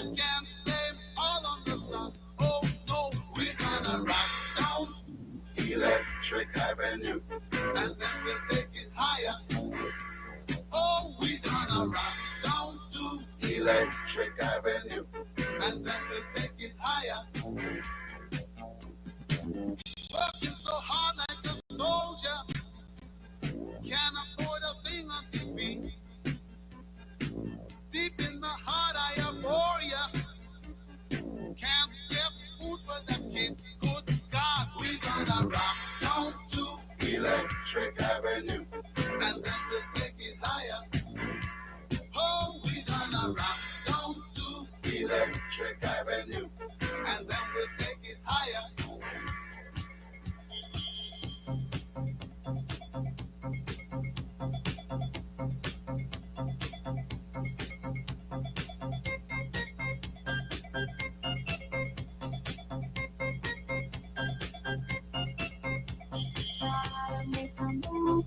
can't blame all on the sun. Oh no, we're gonna rock down Electric Avenue, and then we'll take it higher. Oh, we're gonna rock down to Electric Avenue, and then we'll take it higher. Working so hard like a soldier, can't afford a thing on TV. Deep in my heart I abhor ya. Can't get food for them kids. Good God, we gonna rock down to Electric Avenue, and then we'll take it higher. Oh, we gonna rock down to Electric Avenue, and then we'll take it higher.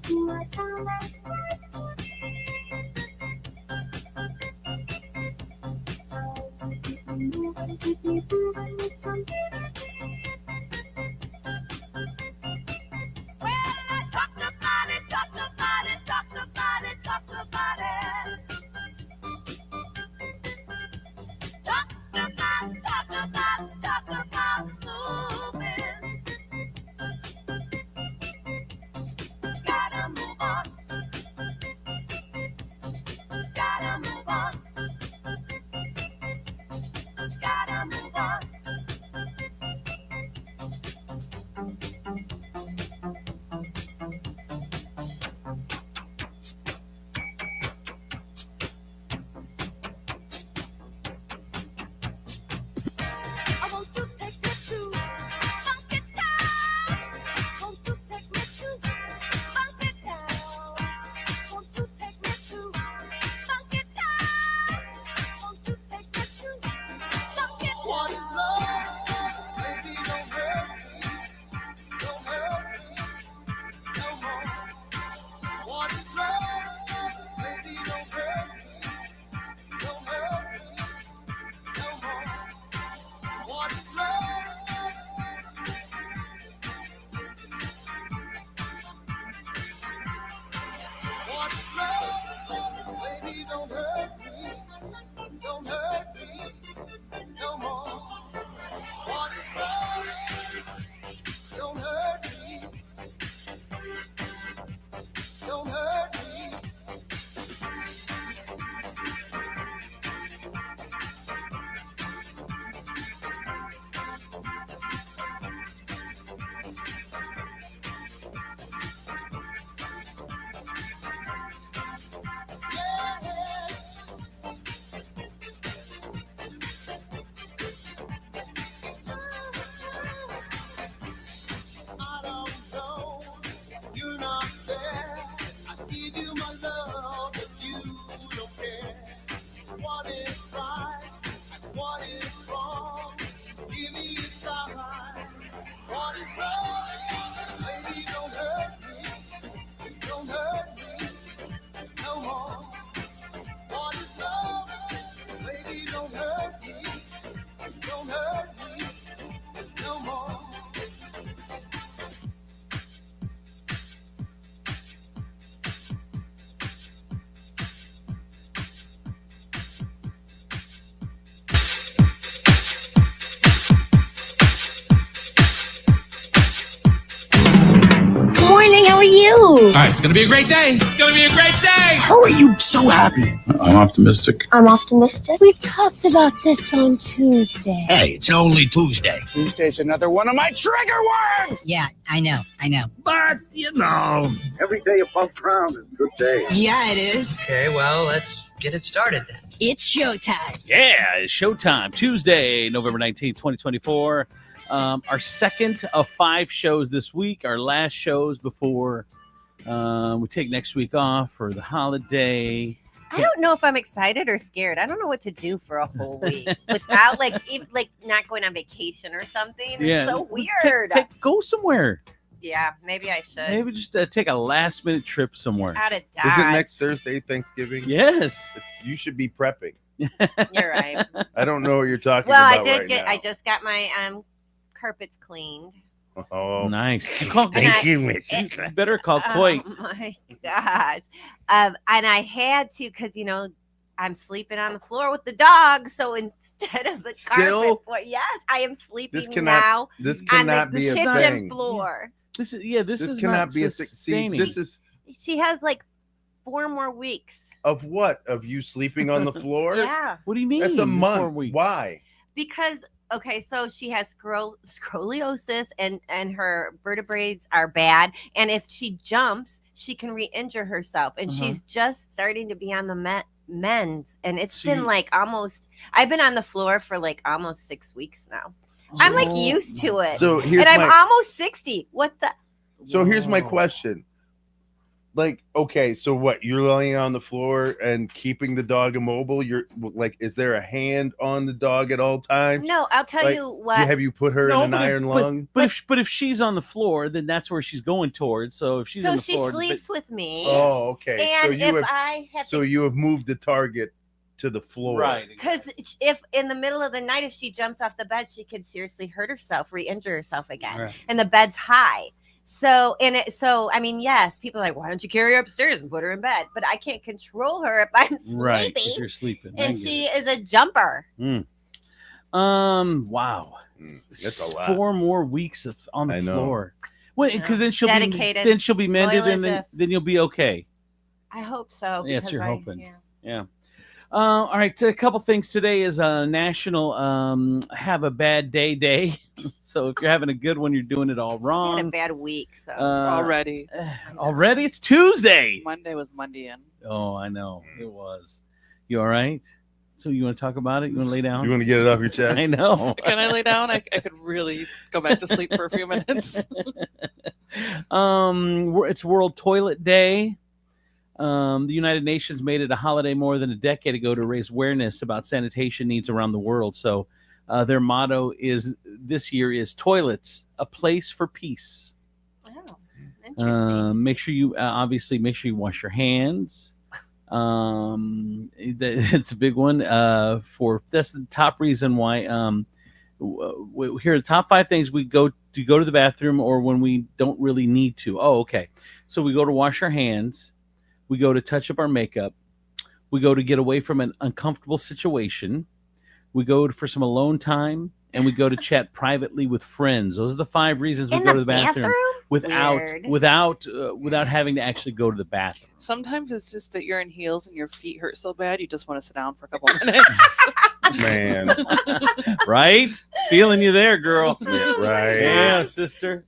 To a town that's right for me. Time to keep me moving, keep me moving with some energy. Well, I talked about it, talked about it, talked about it, talked about it. Talked about moving. Gotta move on. Gotta move on. Gotta move on. I want to take me to Funky Town. Want to take me to Funky Town. Want to take me to Funky Town. Want to take me to Funky Town. What is love? Baby, don't hurt me. Don't hurt me no more. What is love? Baby, don't hurt me. Don't hurt me no more. What is love? What is love? Baby, don't hurt me. Don't hurt me no more. What is love? Don't hurt me. Don't hurt me. I don't know, you're not there. I give you my love, but you don't care. What is right and what is wrong? Give me a sign. What is love? Baby, don't hurt me. Don't hurt me no more. What is love? Baby, don't hurt me. Don't hurt me no more. Good morning, how are you? All right, it's going to be a great day. Going to be a great day. How are you so happy? I'm optimistic. I'm optimistic. We talked about this on Tuesday. Hey, it's only Tuesday. Tuesday's another one of my trigger words. Yeah, I know. But, Every day above ground is a good day. Yeah, it is. Okay, well, let's get it started then. It's showtime. Yeah, it's showtime. Tuesday, November 19th, 2024. Our second of 5 shows this week. Our last shows before we take next week off for the holiday. I don't know if I'm excited or scared. I don't know what to do for a whole week without like not going on vacation or something. Yeah. It's so weird. Go somewhere. Yeah, maybe I should. Maybe just take a last minute trip somewhere. Out of Is it Dodge. next Thursday, Thanksgiving? Yes. You should be prepping. You're right. I I don't know what you're talking Well, I about did right get. now. I just got my carpets cleaned. Oh, Nice. You call, And I- you. you better call Coit. Oh my gosh! And I had to because I'm sleeping on the floor with the dog. So instead of the Still? carpet floor, yes, I am sleeping This cannot now This on cannot the be a kitchen thing. floor. This is This is cannot not be a thing. See, sustaining. this is She has like 4 more weeks. of what? Of you sleeping on the floor? Yeah, What do you mean? That's a 4 month. weeks? Why? because okay, so she has scoliosis and her vertebrae are bad, and if she jumps, she can re-injure herself, and Uh-huh. she's just starting to be on the mends, and it's So been you- like I've been on the floor for like almost 6 weeks now. I'm like Oh, used to it, So here's and I'm my almost 60. What the? here's my Whoa. question. Like, okay, so what? You're laying on the floor and keeping the dog immobile. You're like, is there a hand on the dog at all times? No, I'll tell Like, you what. Have you put her in an but if- iron but- lung? But if she's on the floor, then that's where she's going towards. So if she's so on the she floor, sleeps with me, Oh, okay. and So you if have I have so to you have moved the target to the floor. right? because if in the middle of the night, if she jumps off the bed, she could seriously hurt herself, re-injure herself again. Right. And the bed's high. So I mean, yes, people are like, why don't you carry her upstairs and put her in bed? But I can't control her if I'm Right, if sleeping. you're sleeping. I And get she it. is a jumper. Wow. That's a lot. 4 more weeks on the I know. floor. Well, Yeah. because then Dedicated. then she'll be mended, Loyal and as then you'll be okay. I hope so. Yeah, it's because your I- hoping. yeah. Yeah. All right. A couple things today is a national have a bad day. So if you're having a good one, you're doing it all I had a wrong. bad week. So Already. Already, it's Tuesday. Monday was Monday in. Oh, I know it was. You all right? So you want to talk about it? You want to lay down? You want to get it off your chest? I know. Can I lay down? I could really go back to sleep for a few minutes. It's World Toilet Day. The United Nations made it a holiday more than a decade ago to raise awareness about sanitation needs around the world. So their motto is this year is toilets, a place for peace. wow, interesting. Make sure you obviously make sure you wash your hands. It's a big one. That's the top reason why. Here are the top 5 things we go to the bathroom or when we don't really need to. Oh, okay. So we go to wash our hands. We go to touch up our makeup. We go to get away from an uncomfortable situation. We go for some alone time, and we go to chat privately with friends. Those are the 5 reasons we In go to the bathroom Weird. without having to actually go to the bathroom. Sometimes it's just that you're in heels and your feet hurt so bad you just want to sit down for a couple of minutes. Man. Right? Feeling you there, girl. Yeah, right. Yeah, sister.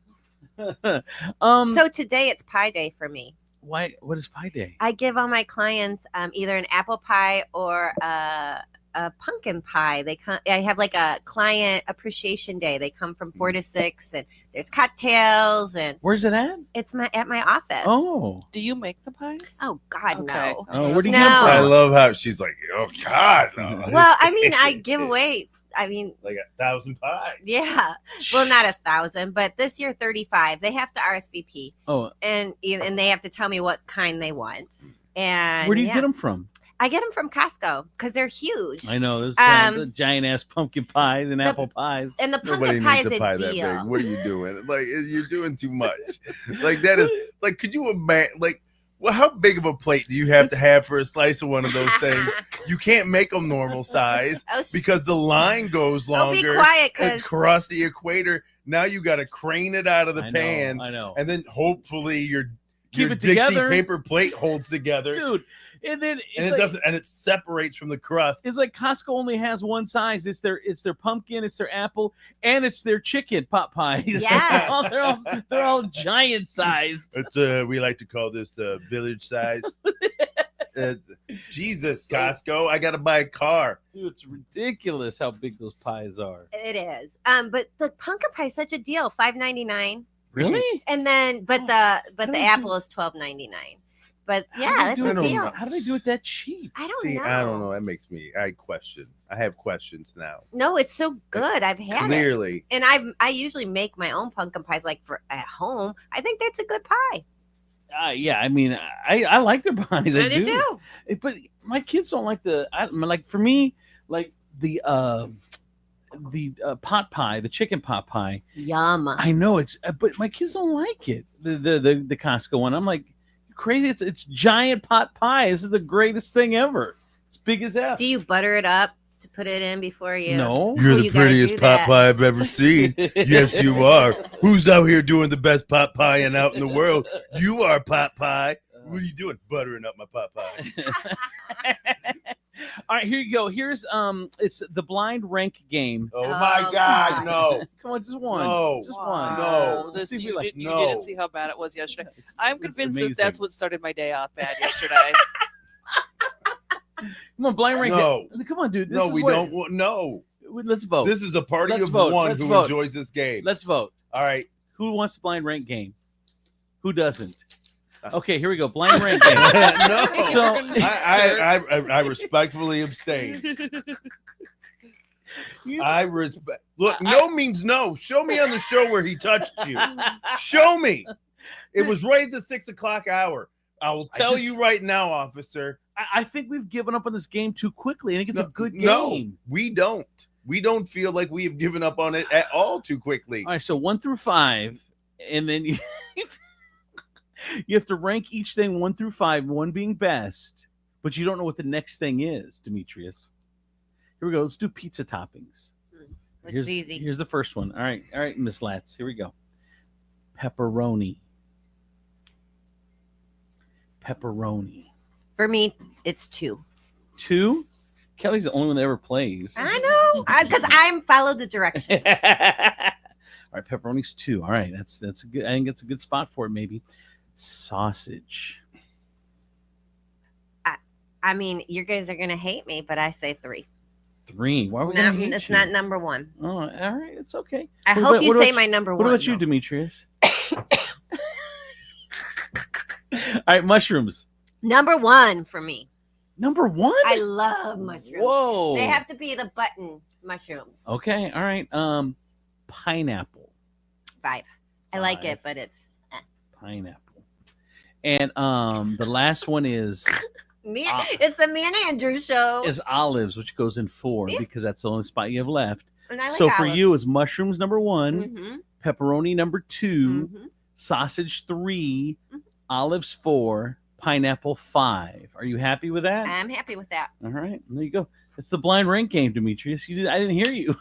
So today it's pie day for me. Why? What is Pie Day? I give all my clients either an apple pie or a pumpkin pie. They come. I have like a client appreciation day. They come from 4 to 6, and there's cocktails, and Where's it at? it's at my office. Oh, Do you make the pies? Oh God, Okay. no. oh, where do you No. get 'em I from? love how she's like, oh God, no. Well, I mean, I give away. I mean, like 1,000 pies. yeah. Well, not 1,000, but this year 35. They have to RSVP, Oh, and they have to tell me what kind they want. And where do you yeah. get them from? I get them from Costco because they're huge. I know there's giant ass pumpkin pies and apple pies. And the Nobody pumpkin pie needs is a pie a that deal. big. What are you doing? Like, you're doing too much. Like, that is, like, could you imagine, like, well, how big of a plate do you have to have for a slice of one of those things? You can't make them normal size Oh, because the line goes oh, be longer quiet, because across the equator. Now you got to crane it out of the I pan, know, I know. and then hopefully your Keep it Dixie together. paper plate holds together, Dude, and then it's and it like, doesn't, and it separates from the crust. It's like Costco only has one size. It's their pumpkin, it's their apple, and it's their chicken pot pies. Yes. they're all giant sized. It's we like to call this village size. Jesus, Costco, I got to buy a car. Dude, it's ridiculous how big those pies are. it is. But the pumpkin pie is such a deal, $5.99, Really? and then but how the do they apple is $12.99. But How yeah, do that's they a do it- deal. How do they do it that cheap? I don't See, know. I don't know. That makes me. I question. I have questions now. No, it's so good. I've had it. Clearly, And I usually make my own pumpkin pies like for at home. I think that's a good pie. Yeah, I mean, I like their pies. I do too. But my kids don't like like for me, like the pot pie, the chicken pot pie. Yum. I know it's, but my kids don't like it. The Costco one. I'm like, crazy. It's giant pot pie. This is the greatest thing ever. It's big as F. Do you butter it up to put it in before you? No. You're Oh, the you gotta prettiest do pot that. pie I've ever seen. Yes, you are. Who's out here doing the best pot pie and out in the world? You are pot pie. What are you doing? Buttering up my pot pie. All right, here you go. Here's it's the blind rank game. Oh Oh, my God, God. no. Come on, just one. No. Just Wow. No. This, See if you, we like- you no. didn't see how bad it was yesterday. I'm It's convinced amazing. that that's what started my day off bad yesterday. Come on, blind rank. No. Come on, dude. This No, is we what- don't want. No. Let's vote. This is a party Let's of vote. one Let's who vote. enjoys this game. Let's vote. All right. Who wants the blind rank game? Who doesn't? Okay, here we go. Blind rank game. No. So I respectfully abstain. I respect. Look, no means no. Show me on the show where he touched you. Show me. It was right at the 6 o'clock hour. I will tell you right now, officer. I think we've given up on this game too quickly. I think it's a good game. No, we don't. We don't feel like we have given up on it at all too quickly. All right, so 1 through 5, and then you have to rank each thing 1 through 5, 1 being best, but you don't know what the next thing is, Demetrius. Here we go. Let's do pizza toppings. It's easy. Here's the first one. All right, Miss Latz. Here we go. Pepperoni. For me, it's 2. 2. Kelly's the only one that ever plays. I know, because I'm follow the directions. All right, pepperoni's 2. All right, that's a good. I think that's a good spot for it. Maybe sausage. I mean, you guys are gonna hate me, but I say 3. 3. Why are we No, gonna hate it's you? not number 1. Oh, all right, it's okay. I What hope about- you what say about my number What 1. about you, though. Demetrius? All right, mushrooms. Number 1 for me. Number 1. I love mushrooms. Whoa. They have to be the button mushrooms. Okay. All right. Pineapple. 5. I like 5. it, but it's Pineapple. And the last one is it's the me and Andrew show. is olives, which goes in 4 Yeah. because that's the only spot you have left. And I like So for olives. you is mushrooms number 1, Mhm, pepperoni number 2, mhm. sausage 3, Mhm. olives 4, pineapple 5. Are you happy with that? I'm happy with that. All right, there you go. It's the blind rank game, Demetrius. I didn't hear you.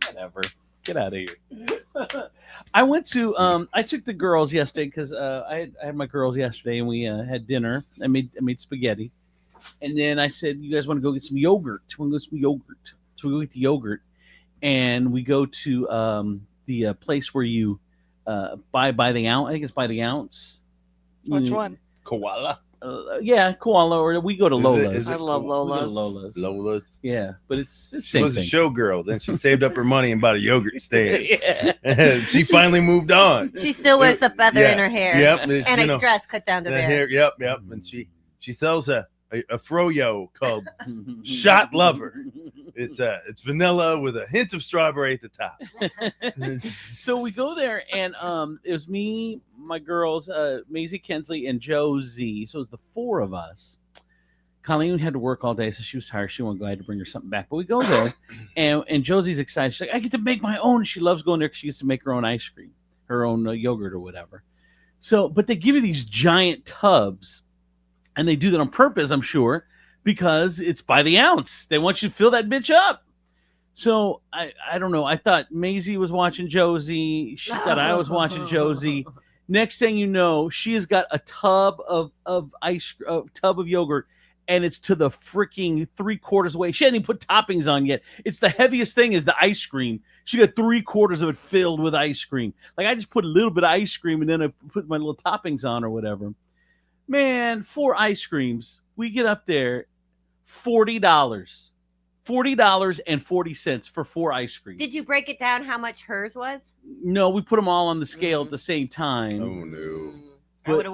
Whatever. Get out of here. I went to I took the girls yesterday because I had my girls yesterday and we had dinner. I made spaghetti, and then I said, "You guys want to go get some yogurt? Want to go get some yogurt?" So we go get the yogurt, and we go to the place where you buy by the ounce. I think it's by the ounce. Which one? Koala. Yeah, Koala, or we go to Is it- Lola's. is it I love We go to Lola's. Lola's. Lola's. Yeah, but it's the She same was a thing. showgirl. Then she saved up her money and bought a yogurt stand. Yeah. She finally moved on. She still wears a feather in her hair. Yep. And you a know, dress cut down to the there. hair. Yep. And she sells a froyo called Shot Lover. It's vanilla with a hint of strawberry at the top. So we go there, and it was me, my girls, Maisie Kensley, and Josie. So it was the 4 of us. Colleen had to work all day, so she was tired. She wasn't glad to bring her something back. But we go there, and Josie's excited. She's like, I get to make my own. She loves going there because she gets to make her own ice cream, her own yogurt or whatever. So, but they give you these giant tubs, and they do that on purpose, I'm sure, because it's by the ounce. They want you to fill that bitch up. So I don't know. I thought Maisie was watching Josie. She thought I was watching Josie. Next thing you know, she has got a tub of tub of yogurt, and it's to the freaking 3/4 away. She hadn't even put toppings on yet. It's the heaviest thing is the ice cream. She got 3/4 of it filled with ice cream. Like I just put a little bit of ice cream and then I put my little toppings on or whatever. Man, 4 ice creams. We get up there, $40. $40.40 for 4 ice creams. Did you break it down how much hers was? No, we put them all on the scale at the same time. Oh no.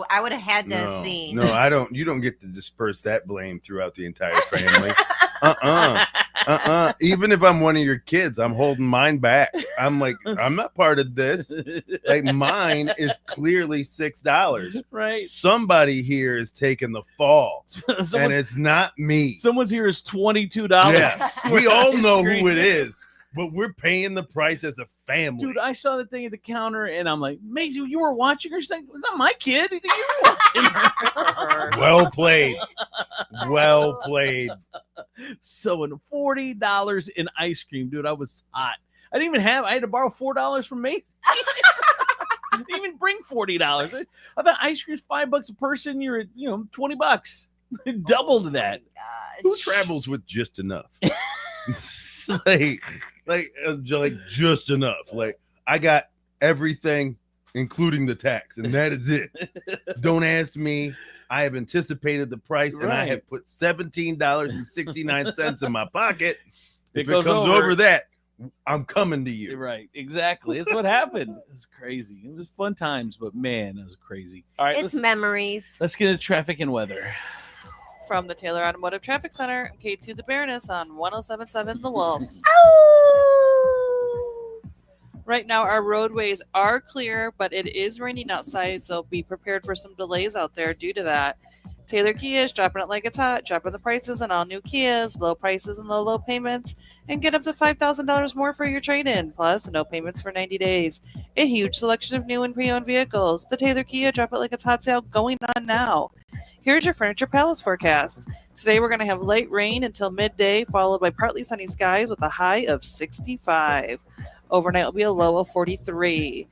I would have had to have seen. No, I don't. You don't get to disperse that blame throughout the entire family. Even if I'm one of your kids, I'm holding mine back. I'm like, I'm not part of this. Like, mine is clearly $6. Right. Somebody here is taking the fall, and Someone's, it's not me. someone's here is $22. Yes, we all know who it is, but we're paying the price as a family. Dude, I saw the thing at the counter, and I'm like, Maisie, you were watching her? She's like, was that my kid? You think you were watching her? Well played. Well played. So, in $40 in ice cream, dude, I was hot. I had to borrow $4 from Maisie. I didn't even bring $40. I thought ice cream's $5 a person. You're at, $20. Doubled that. Who travels with just enough? like just enough. Like, I got everything, including the tax, and that is it. Don't ask me. I have anticipated the price, and I have put $17.69 in my pocket. If it comes over that, I'm coming to you. Right, exactly. It's what happened. It's crazy. It was fun times, but man, that was crazy. All right, It's memories. let's get into traffic and weather. From the Taylor Automotive Traffic Center, K2 the Baroness on 107.7 The Wolf. Right now, our roadways are clear, but it is raining outside, so be prepared for some delays out there due to that. Taylor Kia is dropping it like it's hot, dropping the prices on all new Kias, low prices and low payments, and get up to $5,000 more for your trade-in, plus no payments for 90 days. A huge selection of new and pre-owned vehicles. The Taylor Kia Drop It Like It's Hot sale going on now. Here's your Furniture Palace forecast. Today we're going to have light rain until midday, followed by partly sunny skies with a high of 65. Overnight will be a low of 43.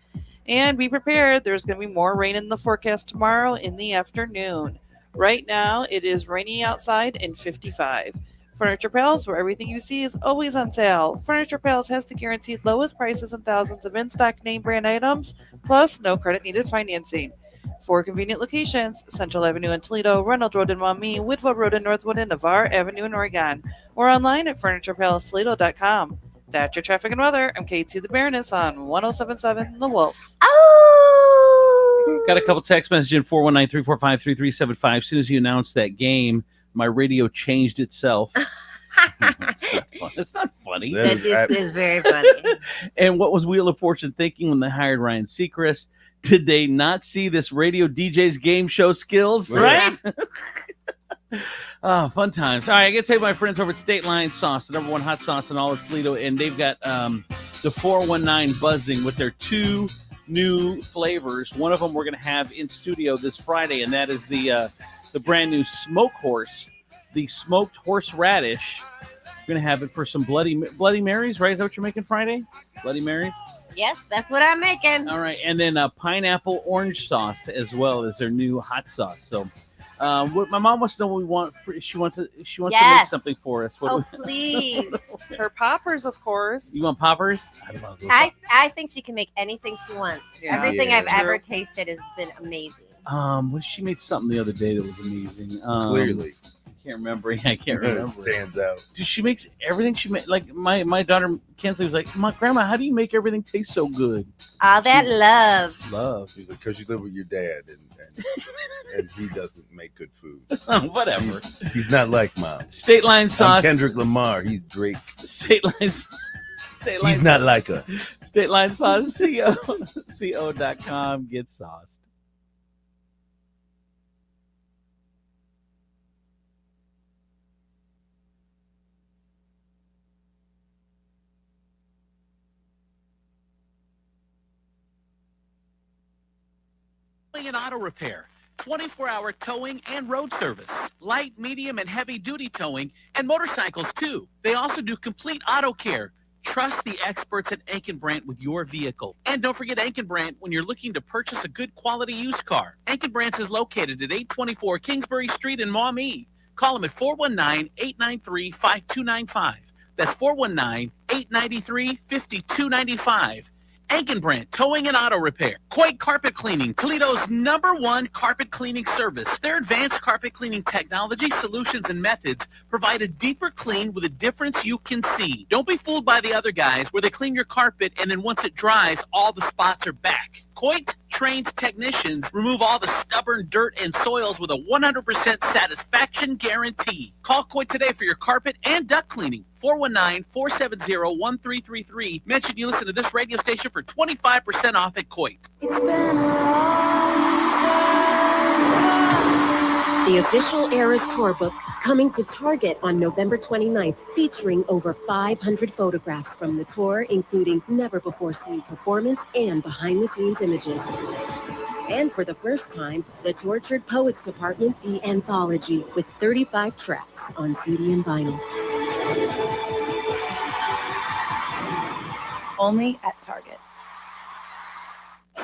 And be prepared, there's going to be more rain in the forecast tomorrow in the afternoon. Right now, it is raining outside and 55. Furniture Palace, where everything you see is always on sale. Furniture Palace has the guaranteed lowest prices and thousands of in-stock name brand items, plus no credit needed financing. 4 convenient locations: Central Avenue in Toledo, Reynolds Road in Maumee, Woodville Road in Northwood, and Navarre Avenue in Oregon. Or online at FurniturePalaceToledo.com. That's your traffic and weather. I'm K2 the Baroness on 107.7 The Wolf. Got a couple text messages in 419-345-3375. As soon as you announced that game, my radio changed itself. It's not funny. That is very funny. And what was Wheel of Fortune thinking when they hired Ryan Seacrest? Did they not see this radio DJ's game show skills? Right? Oh, fun times. All right, I got to take my friends over at State Line Sauce, the number one hot sauce in all of Toledo, and they've got the 419 buzzing with their 2 new flavors. One of them we're going to have in studio this Friday, and that is the brand new Smoke Horse, the smoked horseradish. We're going to have it for some Bloody Marys, right? Is that what you're making Friday? Bloody Marys? Yes, that's what I'm making. All right, and then pineapple orange sauce as well as their new hot sauce. So, what my mom wants to know what we want. She wants to make something for us. Please. Her poppers, of course. You want poppers? I think she can make anything she wants. Yeah. Everything I've True. ever tasted has been amazing. She made something the other day that was amazing. Clearly. I can't remember. I can't remember. Stands out. Dude, she makes everything she makes. Like my daughter Kensley was like, "Grandma, how do you make everything taste so good?" All that love. Love. She's like, because you live with your dad, and he doesn't make good food. Whatever. He's not like Mom. State Line Sauce. I'm Kendrick Lamar. He's Drake. State Line. He's not like her. State Line Sauce. co.com. Get sauced. And auto repair, 24-hour towing and road service, light, medium, and heavy-duty towing, and motorcycles, too. They also do complete auto care. Trust the experts at Ankenbrandt with your vehicle. And don't forget Ankenbrandt when you're looking to purchase a good quality used car. Ankenbrandt is located at 824 Kingsbury Street in Maumee. Call them at 419-893-5295. That's 419-893-5295. Ankenbrandt Towing and Auto Repair. Coit Carpet Cleaning, Toledo's #1 carpet cleaning service. Their advanced carpet cleaning technology, solutions, and methods provide a deeper clean with a difference you can see. Don't be fooled by the other guys where they clean your carpet and then once it dries, all the spots are back. Coit trained technicians remove all the stubborn dirt and soils with a 100% satisfaction guarantee. Call Coit today for your carpet and duct cleaning. 419-470-1333. Mention you listen to this radio station for 25% off at Coit. It's been a long time. The official Eras tour book coming to Target on November 29th, featuring over 500 photographs from the tour, including never-before-seen performance and behind-the-scenes images. And for the first time, the Tortured Poets Department, The Anthology, with 35 tracks on CD and vinyl. Only at Target.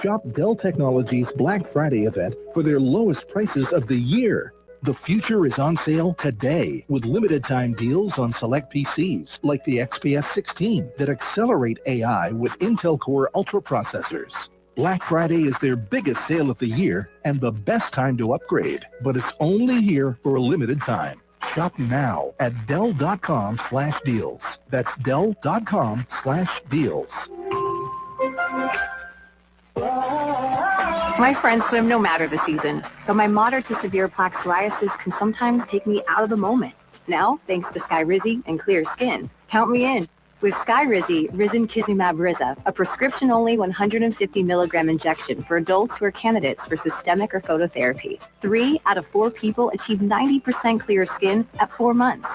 Shop Dell Technologies Black Friday event for their lowest prices of the year. The future is on sale today with limited time deals on select PCs like the XPS 16 that accelerate AI with Intel Core Ultra processors. Black Friday is their biggest sale of the year and the best time to upgrade, but it's only here for a limited time. Shop now at Dell.com/deals. That's Dell.com/deals. My friends swim no matter the season, but my moderate to severe plaque psoriasis can sometimes take me out of the moment. Now, thanks to Skyrizi and clear skin, count me in. With Skyrizi, Risankizumab Riza, a prescription-only 150 milligram injection for adults who are candidates for systemic or phototherapy. 3 out of 4 people achieve 90% clear skin at 4 months.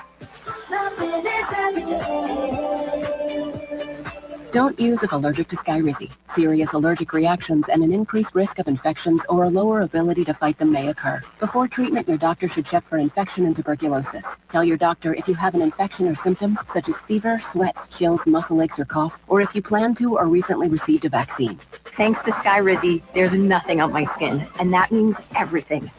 Don't use if allergic to Skyrizi. Serious allergic reactions and an increased risk of infections or a lower ability to fight them may occur. Before treatment, your doctor should check for infection and tuberculosis. Tell your doctor if you have an infection or symptoms such as fever, sweats, chills, muscle aches, or cough, or if you plan to or recently received a vaccine. Thanks to Skyrizi, there's nothing on my skin, and that means everything.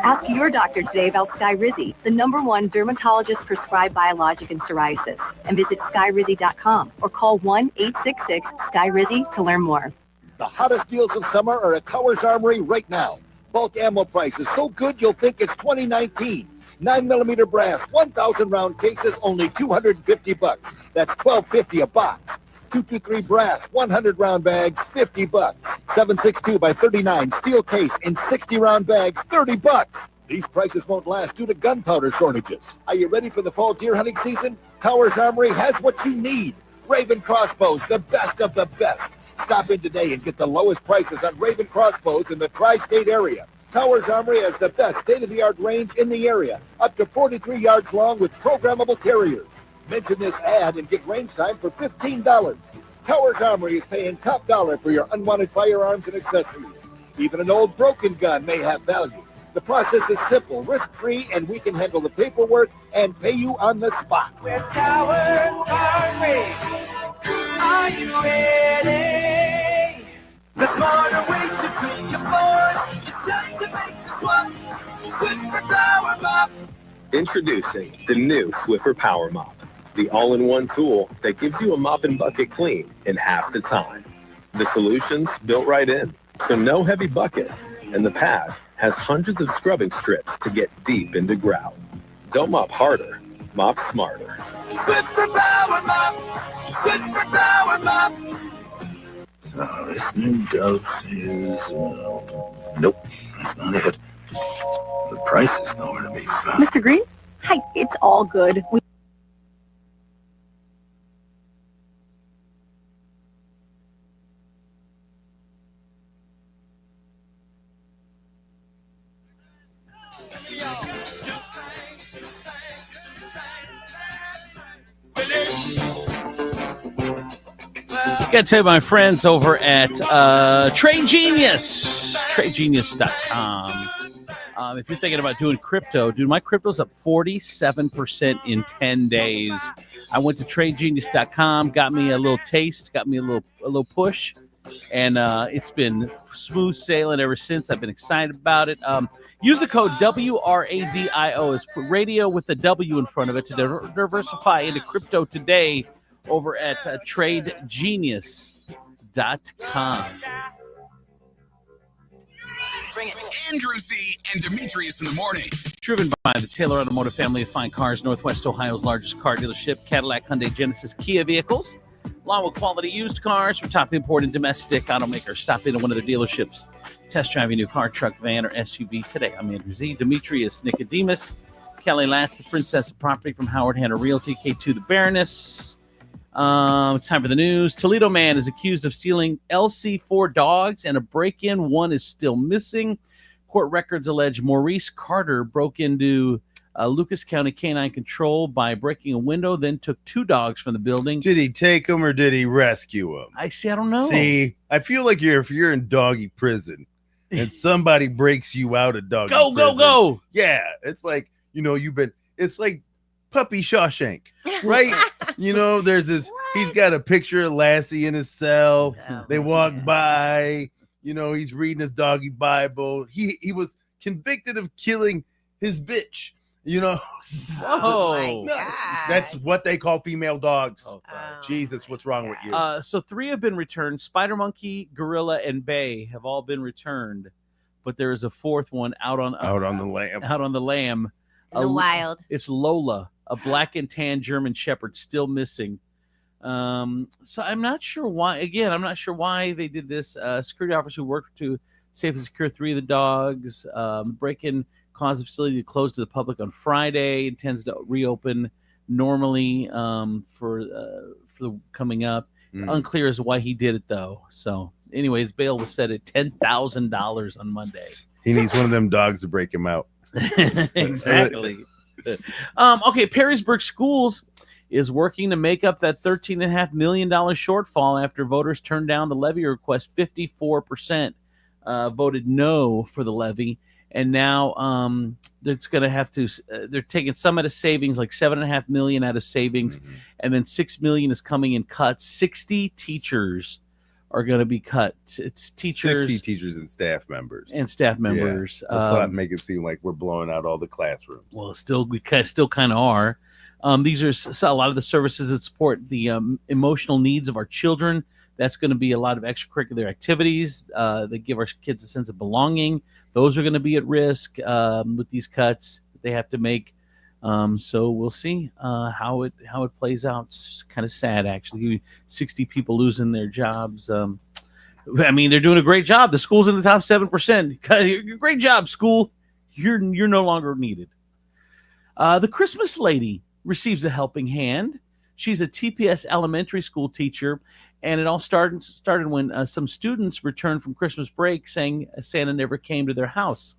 Ask your doctor today about Skyrizi, the #1 dermatologist-prescribed biologic in psoriasis, and visit skyrizi.com or call 1-866-SKYRIZI to learn more. The hottest deals of summer are at Towers Armory right now. Bulk ammo prices so good you'll think it's 2019. 9mm brass, 1,000 round cases, only $250. That's $12.50 a box. 223 brass, 100 round bags, $50. 762 by 39 steel case in 60 round bags, $30. These prices won't last due to gunpowder shortages. Are you ready for the fall deer hunting season? Towers Armory has what you need. Raven crossbows, the best of the best. Stop in today and get the lowest prices on Raven crossbows in the tri-state area. Towers Armory has the best state-of-the-art range in the area, up to 43 yards long with programmable carriers. Mention this ad and get range time for $15. Towers Armory is paying top dollar for your unwanted firearms and accessories. Even an old broken gun may have value. The process is simple, risk-free, and we can handle the paperwork and pay you on the spot. We're Towers Armory. Are you ready? The smarter way to clean your floors. It's time to make the swap. Swiffer Power Mop. Introducing the new Swiffer Power Mop, the all-in-one tool that gives you a mop and bucket clean in half the time. The solution's built right in, so no heavy bucket, and the pad has hundreds of scrubbing strips to get deep into grout. Don't mop harder, mop smarter. Swiffer Power Mop. Swiffer Power Mop. So this new dose is... nope, that's not it. The price is nowhere to be found. Mr. Green? Hi, it's all good. Got to tell you, my friends over at Trade Genius, TradeGenius.com. If you're thinking about doing crypto, dude, my crypto's up 47% in 10 days. I went to TradeGenius.com, got me a little taste, got me a little push, and it's been smooth sailing ever since. I've been excited about it. Use the code WRADIO. It's radio with the W in front of it to diversify into crypto today over at TradeGenius.com. Bring it. Andrew Z and Demetrius in the morning. Driven by the Taylor Automotive family of fine cars, Northwest Ohio's largest car dealership, Cadillac, Hyundai, Genesis, Kia vehicles. along with quality used cars from top import and domestic automakers. Stop into one of their dealerships. Test drive your new car, truck, van, or SUV today. I'm Andrew Z. Demetrius, Nicodemus, Kelly Latz, the Princess of Property from Howard Hanna Realty, K2, the Baroness. It's time for the news. Toledo man is accused of stealing LC4 dogs and a break-in. One is still missing. Court records allege Maurice Carter broke into Lucas County Canine Control by breaking a window, then took 2 dogs from the building. Did he take them or did he rescue them? I don't know. See, I feel like if you're in doggy prison and somebody breaks you out of doggy prison, go. Yeah, it's like, it's like Puppy Shawshank, right? There's this, he's got a picture of Lassie in his cell. They walk by, he's reading his doggy Bible. He was convicted of killing his bitch. Oh, that's what they call female dogs. Oh, Jesus, what's wrong with you? So 3 have been returned. Spider Monkey, Gorilla, and Bay have all been returned, but there is a 4th one out on the lamb. Out on the lamb, in the wild. It's Lola, a black and tan German Shepherd, still missing. So I'm not sure why. Again, I'm not sure why they did this. Security officers who worked to safely secure 3 of the dogs. Break-in caused the facility to close to the public on Friday. Intends to reopen normally for the coming up. Unclear as to why he did it though. So, anyways, bail was set at $10,000 on Monday. He needs one of them dogs to break him out. Exactly. Okay, Perrysburg Schools is working to make up that $13.5 million shortfall after voters turned down the levy request. 54% voted no for the levy. And now it's going to have to. They're taking some out of savings, like $7.5 million out of savings, and then $6 million is coming in cuts. 60 teachers are going to be cut. It's teachers, 60 teachers and staff members. Yeah, let's not make it seem like we're blowing out all the classrooms. Well, we still kind of are. These are a lot of the services that support the emotional needs of our children. That's going to be a lot of extracurricular activities that give our kids a sense of belonging. Those are going to be at risk with these cuts that they have to make. So we'll see how it plays out. It's kind of sad, actually. 60 people losing their jobs. They're doing a great job. The school's in the top 7%. Great job, school. You're no longer needed. The Christmas lady receives a helping hand. She's a TPS elementary school teacher. And it all started when some students returned from Christmas break saying Santa never came to their house.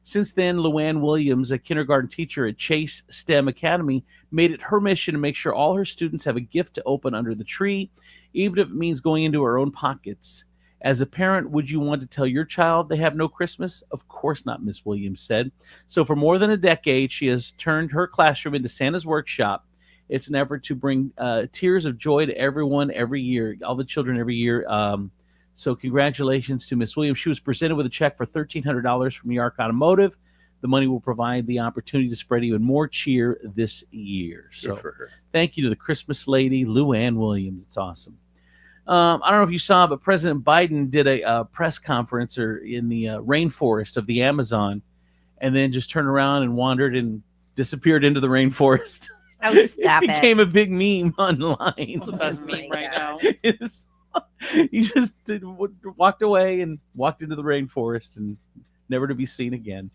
Since then, Luann Williams, a kindergarten teacher at Chase STEM Academy, made it her mission to make sure all her students have a gift to open under the tree, even if it means going into her own pockets. As a parent, would you want to tell your child they have no Christmas? Of course not, Miss Williams said. So for more than a decade, she has turned her classroom into Santa's workshop. It's an effort to bring tears of joy to everyone every year, all the children every year. So congratulations to Miss Williams. She was presented with a check for $1,300 from Yark Automotive. The money will provide the opportunity to spread even more cheer this year. So for her. Thank you to the Christmas lady, Luann Williams. It's awesome. I don't know if you saw, but President Biden did a press conference in the rainforest of the Amazon, and then just turned around and wandered and disappeared into the rainforest. Oh, stop it became a big meme online. It's the best meme right now. He just walked away and walked into the rainforest and never to be seen again.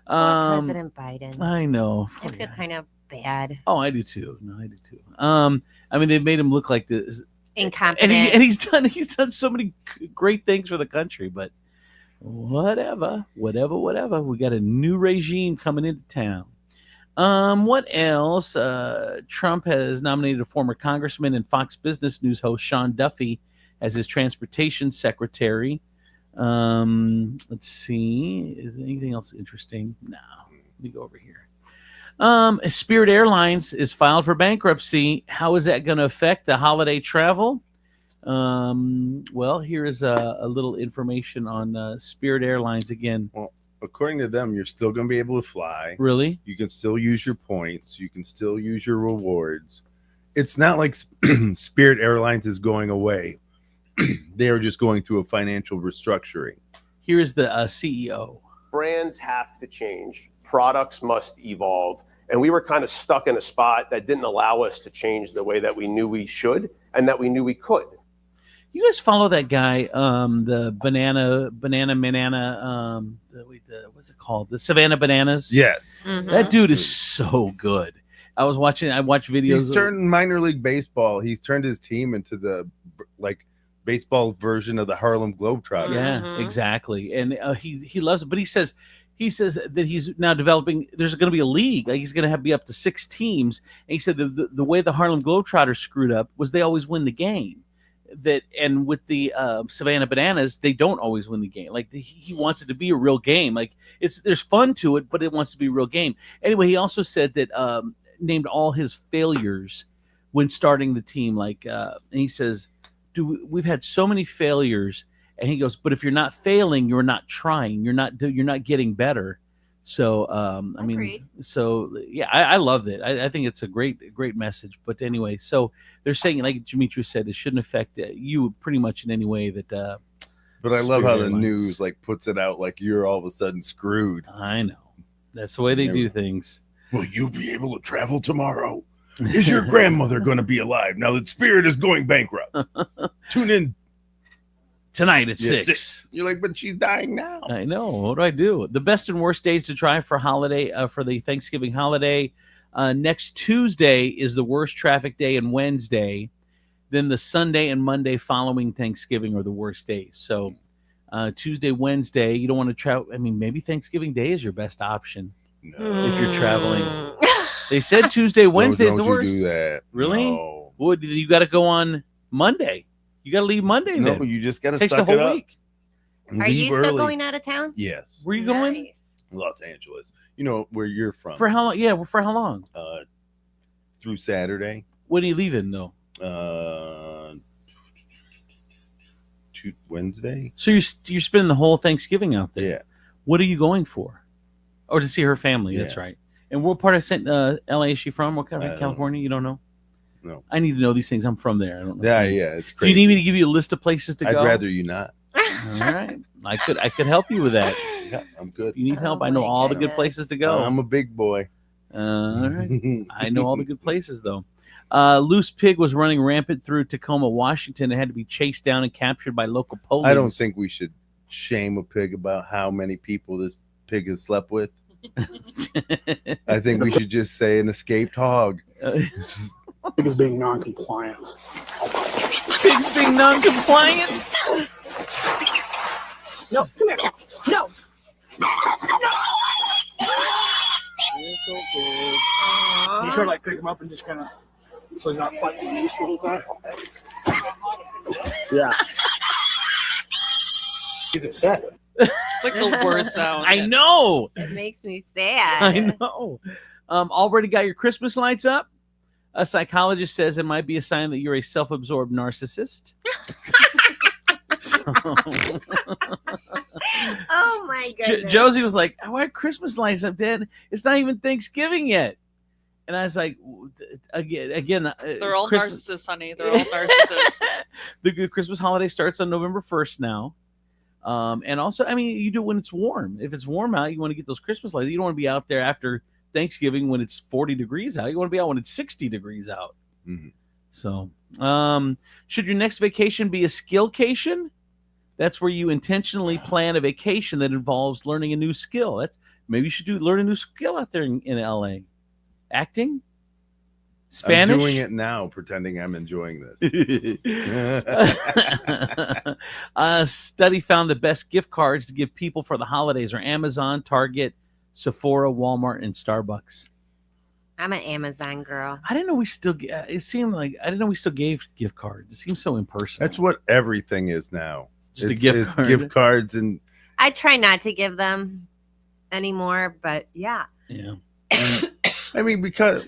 President Biden. I know. I feel kind of bad. Oh, I do too. No, I do too. They've made him look like this incompetent, and he's done so many great things for the country. But whatever. We got a new regime coming into town. What else? Trump has nominated a former congressman and Fox Business News host Sean Duffy as his transportation secretary. Let's see. Is there anything else interesting? No. Let me go over here. Spirit Airlines is filed for bankruptcy. How is that going to affect the holiday travel? Well, here is a little information on Spirit Airlines again. Well, according to them, you're still going to be able to fly. Really? You can still use your points. You can still use your rewards. It's not like Spirit Airlines is going away. They are just going through a financial restructuring. Here is the CEO. Brands have to change. Products must evolve. And we were kind of stuck in a spot that didn't allow us to change the way that we knew we should and that we knew we could. You guys follow that guy, the banana, what's it called? The Savannah Bananas? Yes. That dude is so good. I watched videos. He's turned minor league baseball. He's turned his team into the baseball version of the Harlem Globetrotters. Yeah, exactly. And he loves it. But he says that he's now developing. There's going to be a league. Like he's going to be up to 6 teams. And he said the way the Harlem Globetrotters screwed up was they always win the game. And with the Savannah Bananas, they don't always win the game. Like he wants it to be a real game. Like there's fun to it, but it wants to be a real game. Anyway, he also said that named all his failures when starting the team. And he says, we've had so many failures. And he goes, but if you're not failing, you're not trying. You're not getting better. So I love it. I think it's a great message. But anyway, so they're saying, like Demetrius said, it shouldn't affect you pretty much in any way that. But I love how the news puts it out like you're all of a sudden screwed. I know. That's the way they do things. Will you be able to travel tomorrow? Is your grandmother going to be alive now that Spirit is going bankrupt? Tune in tonight at 6. You're like, but she's dying now. I know. What do I do? The best and worst days to try for the Thanksgiving holiday. Next Tuesday is the worst traffic day and Wednesday. Then the Sunday and Monday following Thanksgiving are the worst days. So Tuesday, Wednesday, you don't want to travel. I mean, maybe Thanksgiving Day is your best option if you're traveling. They said Tuesday, Wednesday is the worst. You do that. Really? No. Well, you got to go on Monday. You got to leave Monday. No, then. you just got to Takes suck the whole it up. week. Are you still going out of town? Yes. Where are you going? Los Angeles. You know where you're from. For how long? Yeah, for how long? Through Saturday. When are you leaving, though? Wednesday. So you're spending the whole Thanksgiving out there. Yeah. What are you going for? Oh, to see her family. That's right. And what part of LA is she from? What kind of California? You don't know? No. I need to know these things. I'm from there. I don't know. Yeah, it's crazy. Do you need me to give you a list of places to go? I'd rather you not. All right. I could help you with that. Yeah, I'm good. If you need help, I know all the good places to go. I'm a big boy. All right. I know all the good places, though. Loose pig was running rampant through Tacoma, Washington. It had to be chased down and captured by local police. I don't think we should shame a pig about how many people this pig has slept with. I think we should just say an escaped hog. Pig is being non-compliant. Pig's being non-compliant? No, come here. No. You try to pick him up and just kind of, so he's not fighting loose the whole time. Yeah. He's upset. It's like the worst sound. I know. It makes me sad. I know. Already got your Christmas lights up? A psychologist says it might be a sign that you're a self-absorbed narcissist. Oh my goodness. Josie was like, "Why are Christmas lights up, Dad? It's not even Thanksgiving yet." And I was like, "Again, they're all narcissists, honey. They're all narcissists." The Christmas holiday starts on November 1st now. And also, I mean, you do it when it's warm. If it's warm out, you want to get those Christmas lights. You don't want to be out there after Thanksgiving when it's 40 degrees out. You want to be out when it's 60 degrees out. Mm-hmm. So, should your next vacation be a skillcation? That's where you intentionally plan a vacation that involves learning a new skill. Maybe you should learn a new skill out there in LA. Acting? Spanish? I'm doing it now, pretending I'm enjoying this. A study found the best gift cards to give people for the holidays are Amazon, Target, Sephora, Walmart, and Starbucks. I'm an Amazon girl. I didn't know we still. It seemed like I didn't know we still gave gift cards. It seems so impersonal. That's what everything is now. Just a gift card. Gift cards and. I try not to give them anymore, but yeah. Yeah. I mean, because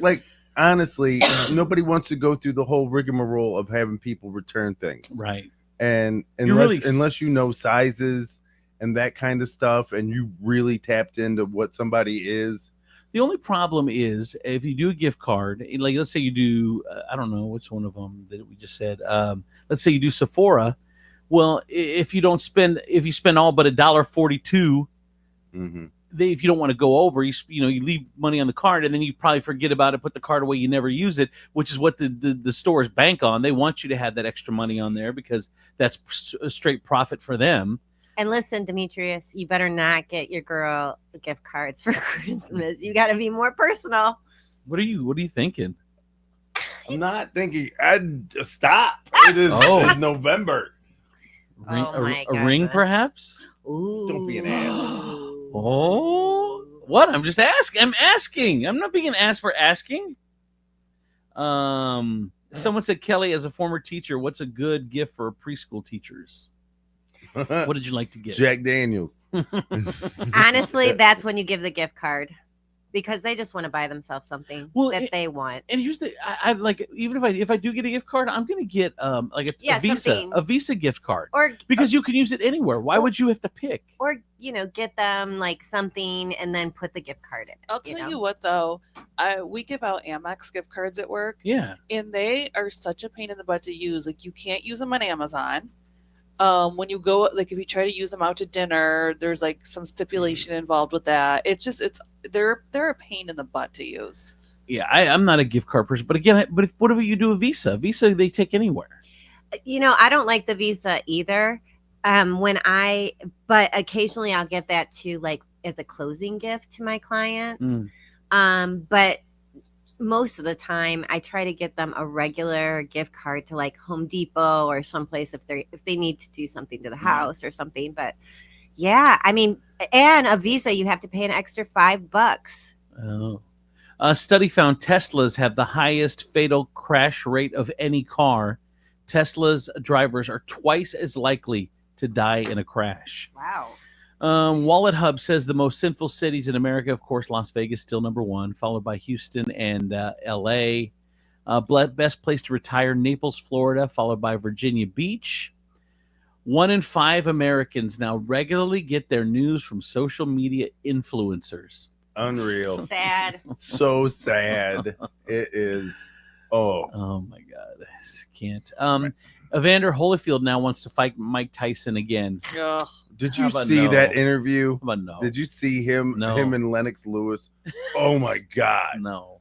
honestly, nobody wants to go through the whole rigmarole of having people return things. Right. And unless you know sizes and that kind of stuff, and you really tapped into what somebody is. The only problem is if you do a gift card, like let's say you do, I don't know which one of them that we just said. Let's say you do Sephora. Well, if you spend all but $1.42, if you don't want to go over, you leave money on the card, and then you probably forget about it, put the card away, you never use it, which is what the stores bank on. They want you to have that extra money on there because that's a straight profit for them. And listen, Demetrius, you better not get your girl gift cards for Christmas. You got to be more personal. What are you thinking? I'm not thinking. I'd stop. It is it's November. A ring, perhaps? Ooh. Don't be an ass. Oh, what? I'm just asking. I'm asking. I'm not being an ass for asking. Someone said, Kelly, as a former teacher, what's a good gift for preschool teachers? What did you like to get? Jack Daniels. Honestly, that's when you give the gift card. Because they just want to buy themselves something that they want. And here's I like, even if I do get a gift card, I'm gonna get like a Visa gift card, or because you can use it anywhere. Why would you have to pick? Or get them like something and then put the gift card in. I'll tell you what though, we give out Amex gift cards at work. Yeah, and they are such a pain in the butt to use. Like you can't use them on Amazon. When you go, like if you try to use them out to dinner, there's like some stipulation involved with that. They're a pain in the butt to use. Yeah, I'm not a gift card person, but again, whatever you do with Visa, they take anywhere. I don't like the Visa either. But occasionally I'll get that too, like as a closing gift to my clients. But most of the time I try to get them a regular gift card to like Home Depot or someplace if they need to do something to the house or something. But yeah, I mean, and a Visa, you have to pay an extra $5. Oh. A study found Teslas have the highest fatal crash rate of any car. Tesla's drivers are twice as likely to die in a crash. Wow. Wallet Hub says the most sinful cities in America, of course, Las Vegas still number one, followed by Houston and L.A. Best place to retire, Naples, Florida, followed by Virginia Beach. 1 in 5 Americans now regularly get their news from social media influencers. Unreal. Sad. So sad. It is. Oh my God. I can't. Evander Holyfield now wants to fight Mike Tyson again. Ugh. Did you see that interview? How about no? Did you see him? No. Him and Lennox Lewis. Oh my God. No.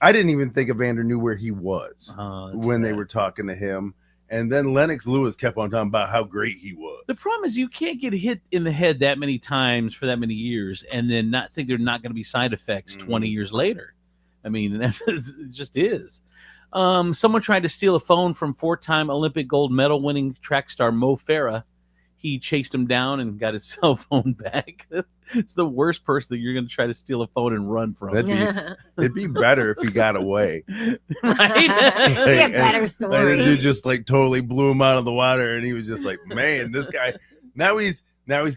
I didn't even think Evander knew where he was when they were talking to him. And then Lennox Lewis kept on talking about how great he was. The problem is you can't get hit in the head that many times for that many years and then not think there are not going to be side effects 20 years later. I mean, it just is. Someone tried to steal a phone from 4-time Olympic gold medal winning track star Mo Farah. He chased him down and got his cell phone back. It's the worst person that you're going to try to steal a phone and run from. It'd be better if he got away. Right? Be a better story. Like, the dude just like totally blew him out of the water, and he was just like, man, this guy. Now he's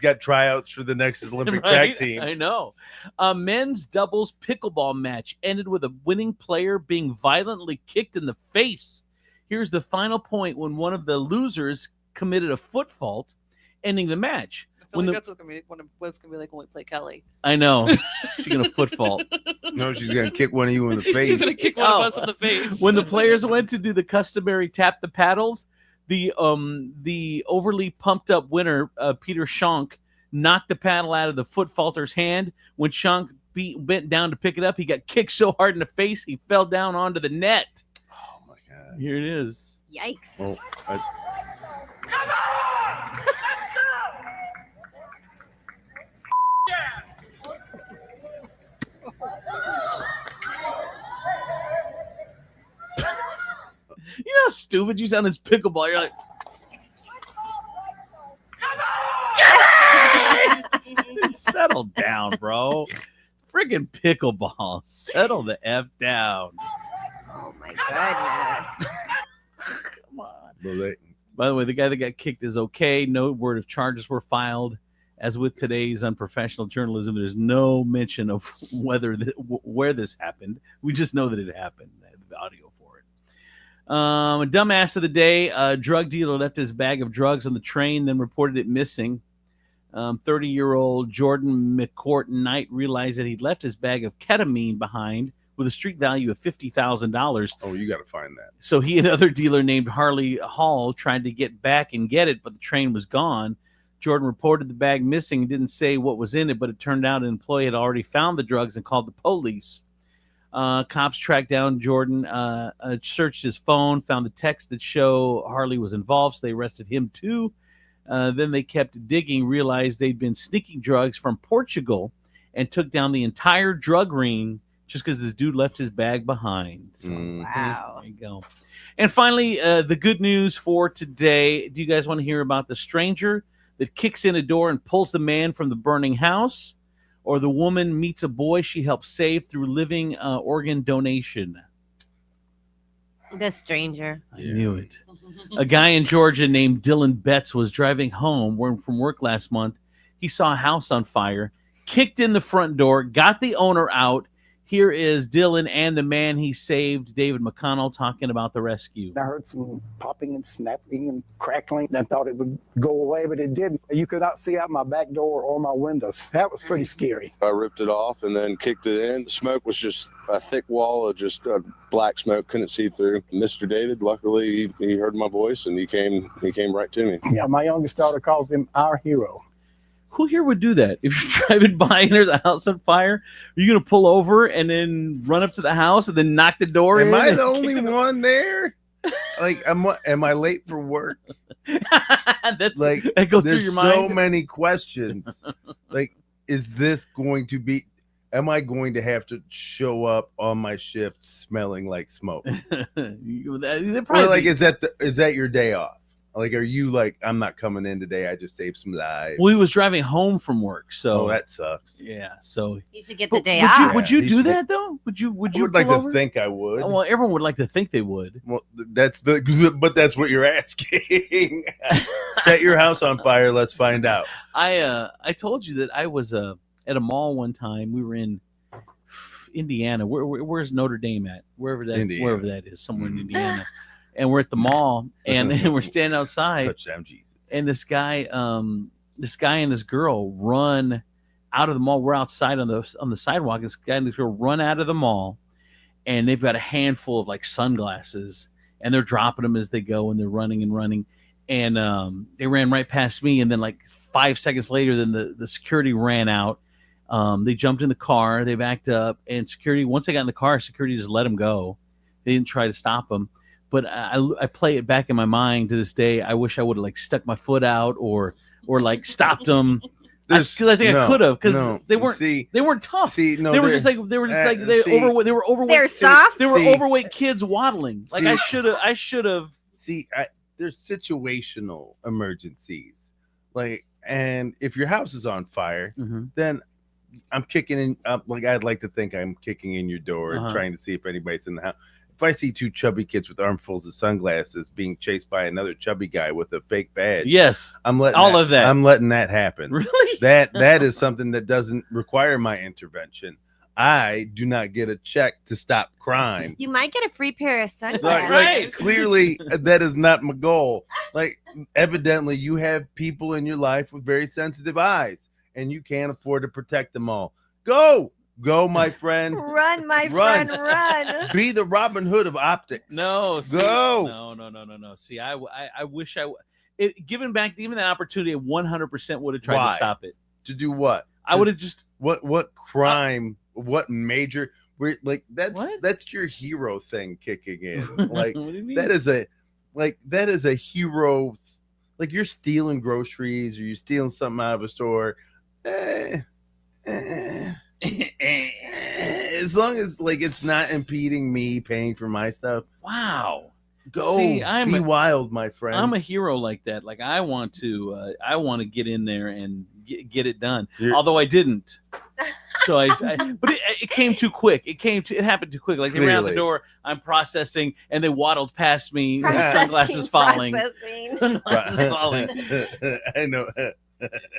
got tryouts for the next Olympic track team. I know. A men's doubles pickleball match ended with a winning player being violently kicked in the face. Here's the final point when one of the losers committed a foot fault, ending the match. I feel like that's what it's gonna be like when we play Kelly. I know. She's gonna foot fault. No, she's gonna kick one of you in the face. She's gonna kick one of us in the face. When the players went to do the customary tap the paddles, the overly pumped up winner, Peter Schonk, knocked the paddle out of the foot faulter's hand. When Schonk bent down to pick it up, he got kicked so hard in the face he fell down onto the net. Oh my God! Here it is. Yikes! Well, Come on! Let's go! You know how stupid you sound as pickleball. You're like, dude, settle down, bro. Friggin' pickleball. Settle the F down. Oh my goodness. Come on. By the way, the guy that got kicked is okay. No word of charges were filed. As with today's unprofessional journalism, there's no mention of where this happened. We just know that it happened. The audio for it. A dumbass of the day, a drug dealer left his bag of drugs on the train, then reported it missing. 30-year-old Jordan McCourt Knight realized that he'd left his bag of ketamine behind with a street value of $50,000. Oh, you got to find that. So he and another dealer named Harley Hall tried to get back and get it, but the train was gone. Jordan reported the bag missing and didn't say what was in it, but it turned out an employee had already found the drugs and called the police. Cops tracked down Jordan, searched his phone, found the text that show Harley was involved, so they arrested him too. Then they kept digging, realized they'd been sneaking drugs from Portugal, and took down the entire drug ring just because this dude left his bag behind. So, Wow. There you go. And finally, the good news for today. Do you guys want to hear about the stranger that kicks in a door and pulls the man from the burning house? Or the woman meets a boy she helps save through living organ donation? The stranger. I knew it. A guy in Georgia named Dylan Betts was driving home from work last month. He saw a house on fire, kicked in the front door, got the owner out. Here is Dylan and the man he saved, David McConnell, talking about the rescue. I heard some popping and snapping and crackling, and I thought it would go away, but it didn't. You could not see out my back door or my windows. That was pretty scary. I ripped it off and then kicked it in. The smoke was just a thick wall of just black smoke, couldn't see through. Mr. David, luckily, he heard my voice and he came right to me. Yeah, my youngest daughter calls him our hero. Who here would do that? If you're driving by and there's a house on fire, are you going to pull over and then run up to the house and then knock the door in? Am I the only one there? Like, am I late for work? That goes through your mind. So many questions. Like, is this going to be? Am I going to have to show up on my shift smelling like smoke? Or like, is that your day off? Like, are you like, I'm not coming in today, I just saved some lives? Well, he was driving home from work, so that sucks. Yeah, so you should get the day off. Would you do that though? Would you? I would like to think I would. Well, everyone would like to think they would. Well, but that's what you're asking. Set your house on fire. Let's find out. I told you that I was at a mall one time. We were in Indiana. Where's Notre Dame at? Wherever that is, somewhere in Indiana. And we're at the mall, and we're standing outside. Touchdown, Jesus. And this guy and this girl run out of the mall. We're outside on the sidewalk. This guy and this girl run out of the mall, and they've got a handful of like sunglasses, and they're dropping them as they go, and they're running and running. And they ran right past me, and then like 5 seconds later, then the security ran out. They jumped in the car. They backed up, and once they got in the car, security just let them go. They didn't try to stop them. But I play it back in my mind to this day. I wish I would have like stuck my foot out or like stopped them because I think I could have because they weren't tough. They were just overweight. They're soft. They were overweight kids waddling. Like I should have. See, there's situational emergencies. Like, and if your house is on fire, then I'm kicking in. Like I'd like to think I'm kicking in your door and trying to see if anybody's in the house. If I see two chubby kids with armfuls of sunglasses being chased by another chubby guy with a fake badge, yes, I'm letting that happen. Really? That is something that doesn't require my intervention. I do not get a check to stop crime. You might get a free pair of sunglasses. Like, clearly, that is not my goal. Like, evidently, you have people in your life with very sensitive eyes, and you can't afford to protect them all. Go, my friend. Run, my friend, run. Be the Robin Hood of optics. No. Go. No. See, I wish given back even that opportunity, 100% would have tried to stop it. To do what? I would have just what crime? What major? That's your hero thing kicking in. Like What do you mean? that is a hero. Like you're stealing groceries or you're stealing something out of a store. As long as like it's not impeding me paying for my stuff. Wow. Go. See, be wild, my friend. I'm a hero like that. Like I want to get in there and get it done. Although I didn't. So but it came too quick. It happened too quick. Like they ran out the door. I'm processing, and they waddled past me. Sunglasses falling. Sunglasses falling. I know.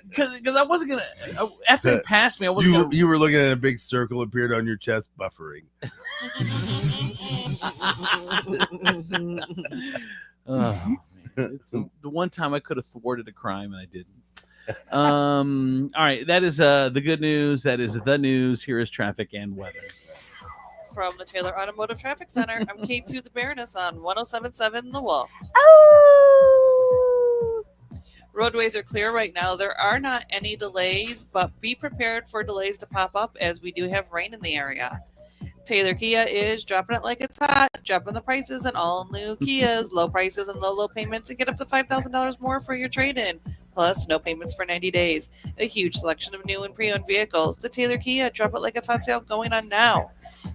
Because I wasn't gonna. After they passed me, I wasn't. You were looking at a big circle appeared on your chest, buffering. Oh, man. It's the one time I could have thwarted a crime and I didn't. All right, that is the good news. That is the news. Here is traffic and weather. From the Taylor Automotive Traffic Center, I'm K2 the Baroness on 107.7 The Wolf. Oh! Roadways are clear right now. There are not any delays, but be prepared for delays to pop up as we do have rain in the area. Taylor Kia is dropping it like it's hot, dropping the prices on all new Kias, low prices and low payments, and get up to $5,000 more for your trade-in. Plus, no payments for 90 days. A huge selection of new and pre-owned vehicles. The Taylor Kia Drop It Like It's Hot sale going on now.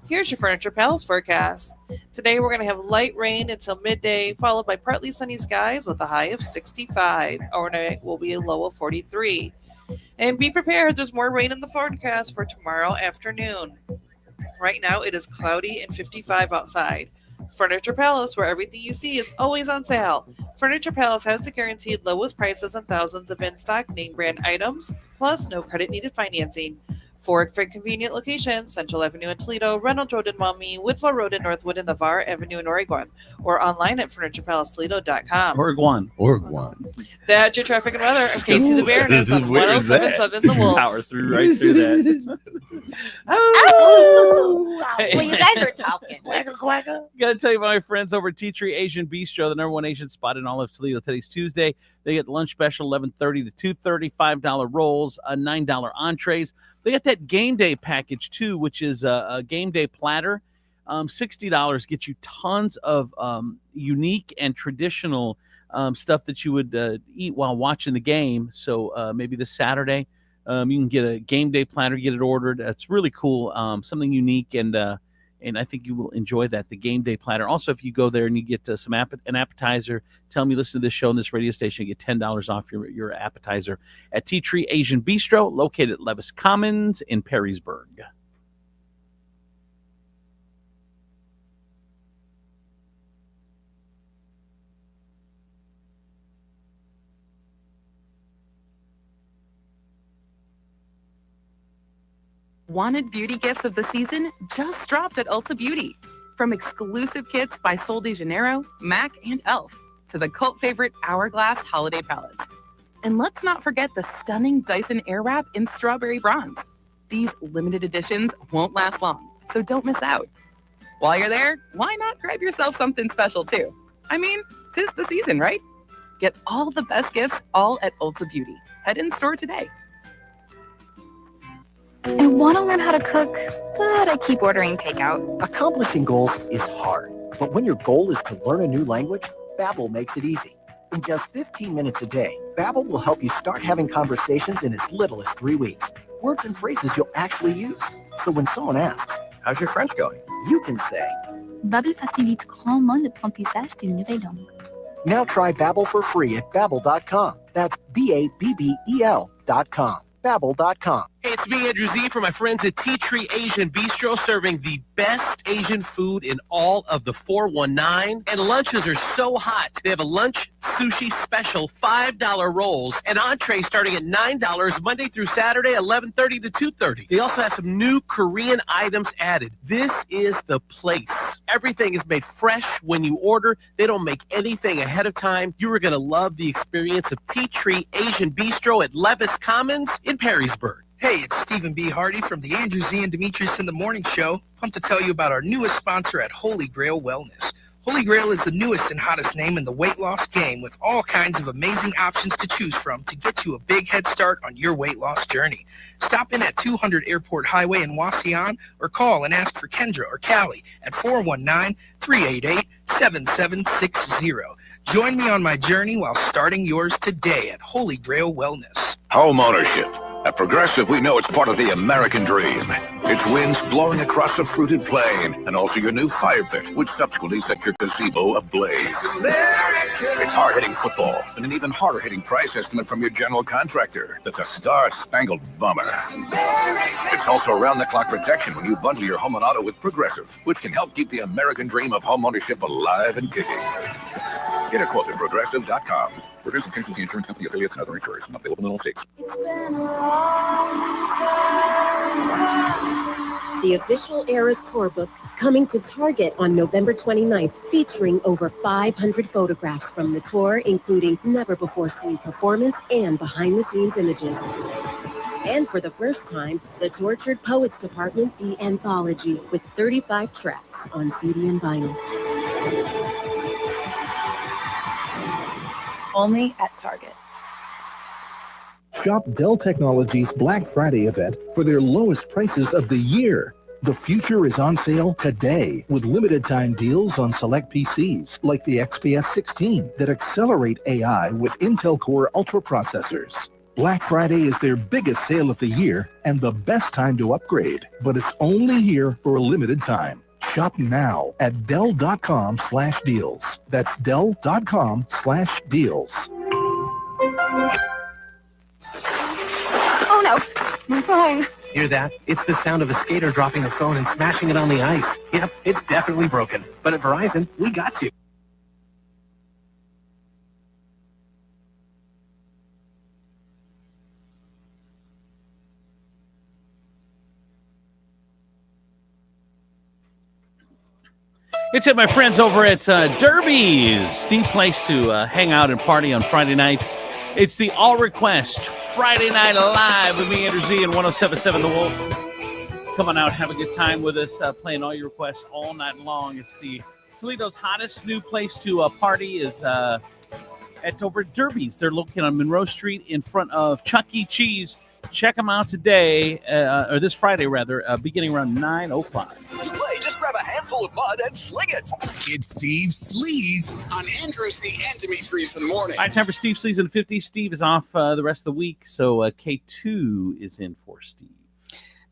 Here's your Furniture Pals forecast. Today we're going to have light rain until midday, followed by partly sunny skies with a high of 65. Overnight will be a low of 43. And be prepared, there's more rain in the forecast for tomorrow afternoon. Right now it is cloudy and 55 outside. Furniture Palace, where everything you see is always on sale. Furniture Palace has the guaranteed lowest prices and thousands of in-stock name brand items, plus no credit needed financing. For convenient locations, Central Avenue in Toledo, Reynolds Road in Maumee, Woodville Road in Northwood, and Navarre Avenue in Oregon, or online at FurniturePalaceToledo.com. Oregon. That's your traffic and weather. I'm Katie the Baroness on Where is that? 1077 The Wolf. Power through right through that. Well, you guys are talking. Gotta tell you about my friends over at Tea Tree Asian Bistro, the #1 Asian spot in all of Toledo. Today's Tuesday. They get lunch special, $11.30 to $2.30, $5 rolls, $9 entrees. They got that game day package too, which is a game day platter. $60 gets you tons of unique and traditional stuff that you would eat while watching the game. So maybe this Saturday, you can get a game day platter, get it ordered. It's really cool, something unique, and I think you will enjoy that, the game day platter. Also, if you go there and you get an appetizer, tell them you listen to this show on this radio station, you get $10 off your appetizer at Tea Tree Asian Bistro, located at Levis Commons in Perrysburg. Wanted beauty gifts of the season just dropped at Ulta Beauty. From exclusive kits by Sol de Janeiro, MAC, and e.l.f. to the cult favorite Hourglass holiday palettes. And let's not forget the stunning Dyson Airwrap in strawberry bronze. These limited editions won't last long, so don't miss out. While you're there, why not grab yourself something special too? I mean, 'tis the season, right? Get all the best gifts all at Ulta Beauty. Head in store today. I want to learn how to cook, but I keep ordering takeout. Accomplishing goals is hard, but when your goal is to learn a new language, Babbel makes it easy. In just 15 minutes a day, Babbel will help you start having conversations in as little as 3 weeks. Words and phrases you'll actually use. So when someone asks, "How's your French going?" you can say, Babbel facilite grandement l'apprentissage d'une nouvelle langue. Now try Babbel for free at Babbel.com. That's Babbel.com. Babbel.com. Hey, it's me, Andrew Z, from my friends at Tea Tree Asian Bistro, serving the best Asian food in all of the 419. And lunches are so hot. They have a lunch sushi special, $5 rolls, and entree starting at $9 Monday through Saturday, 11:30 to 2:30. They also have some new Korean items added. This is the place. Everything is made fresh when you order. They don't make anything ahead of time. You are going to love the experience of Tea Tree Asian Bistro at Levis Commons in Perrysburg. Hey, it's Stephen B. Hardy from the Andrew Z and Demetrius in the Morning Show. Pumped to tell you about our newest sponsor at Holy Grail Wellness. Holy Grail is the newest and hottest name in the weight loss game, with all kinds of amazing options to choose from to get you a big head start on your weight loss journey. Stop in at 200 Airport Highway in Wasion or call and ask for Kendra or Callie at 419-388-7760. Join me on my journey while starting yours today at Holy Grail Wellness. Home ownership. At Progressive, we know it's part of the American dream. It's winds blowing across a fruited plain, and also your new fire pit, which subsequently sets your gazebo ablaze. It's hard-hitting football, and an even harder-hitting price estimate from your general contractor. That's a star-spangled bummer. It's also around-the-clock protection when you bundle your home and auto with Progressive, which can help keep the American dream of home ownership alive and kicking. Get a quote at Progressive.com. Progressive Casualty Insurance Company, affiliates, and other insurers. Not available in all states. The official Eras Tour book coming to Target on November 29th, featuring over 500 photographs from the tour, including never-before-seen performance and behind-the-scenes images. And for the first time, the Tortured Poets Department, the Anthology, with 35 tracks on CD and vinyl. Only at Target. Shop Dell Technologies Black Friday event for their lowest prices of the year. The future is on sale today with limited time deals on select PCs like the XPS 16 that accelerate AI with Intel Core Ultra processors. Black Friday is their biggest sale of the year and the best time to upgrade, but it's only here for a limited time. Shop now at Dell.com/deals. That's Dell.com/deals. Oh no, my phone. Hear that? It's the sound of a skater dropping a phone and smashing it on the ice. Yep, it's definitely broken. But at Verizon, we got you. It's at my friends over at Derby's, the place to hang out and party on Friday nights. It's the All Request Friday Night Live with me, Andrew Z, and 107.7 The Wolf. Come on out, have a good time with us, playing all your requests all night long. It's the Toledo's hottest new place to party is at over at Derby's. They're located on Monroe Street in front of Chuck E. Cheese. Check them out today, or this Friday rather, beginning around 9 o'clock. To play, just grab a handful of mud and sling it. It's Steve Sleaze on Andrew Z and Demetrius in the morning. All right, time for Steve Sleaze in the 50s. Steve is off the rest of the week, so K2 is in for Steve.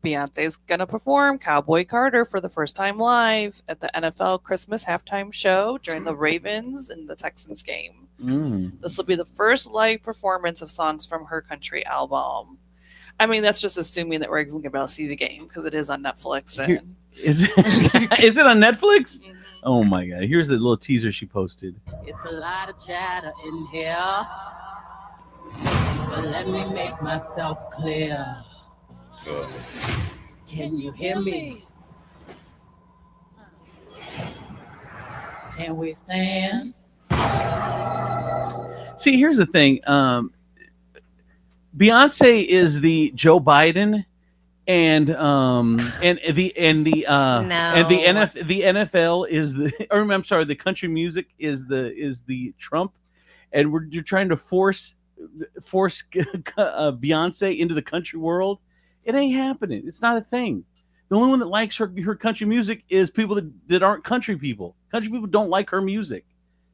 Beyonce's going to perform Cowboy Carter for the first time live at the NFL Christmas halftime show during the Ravens and the Texans game. This will be the first live performance of songs from her country album. I mean, that's just assuming that we're going to be able to see the game because it is on Netflix. And... Is it on Netflix? Mm-hmm. Oh, my God. Here's a little teaser she posted. It's a lot of chatter in here, but let me make myself clear. Can you hear me? Can we stand? See, here's the thing. Beyonce is the Joe Biden, and the NFL is the, or I'm sorry, the country music is the Trump, and you're trying to force Beyonce into the country world. It ain't happening. It's not a thing. The only one that likes her country music is people that aren't country people. Country people don't like her music.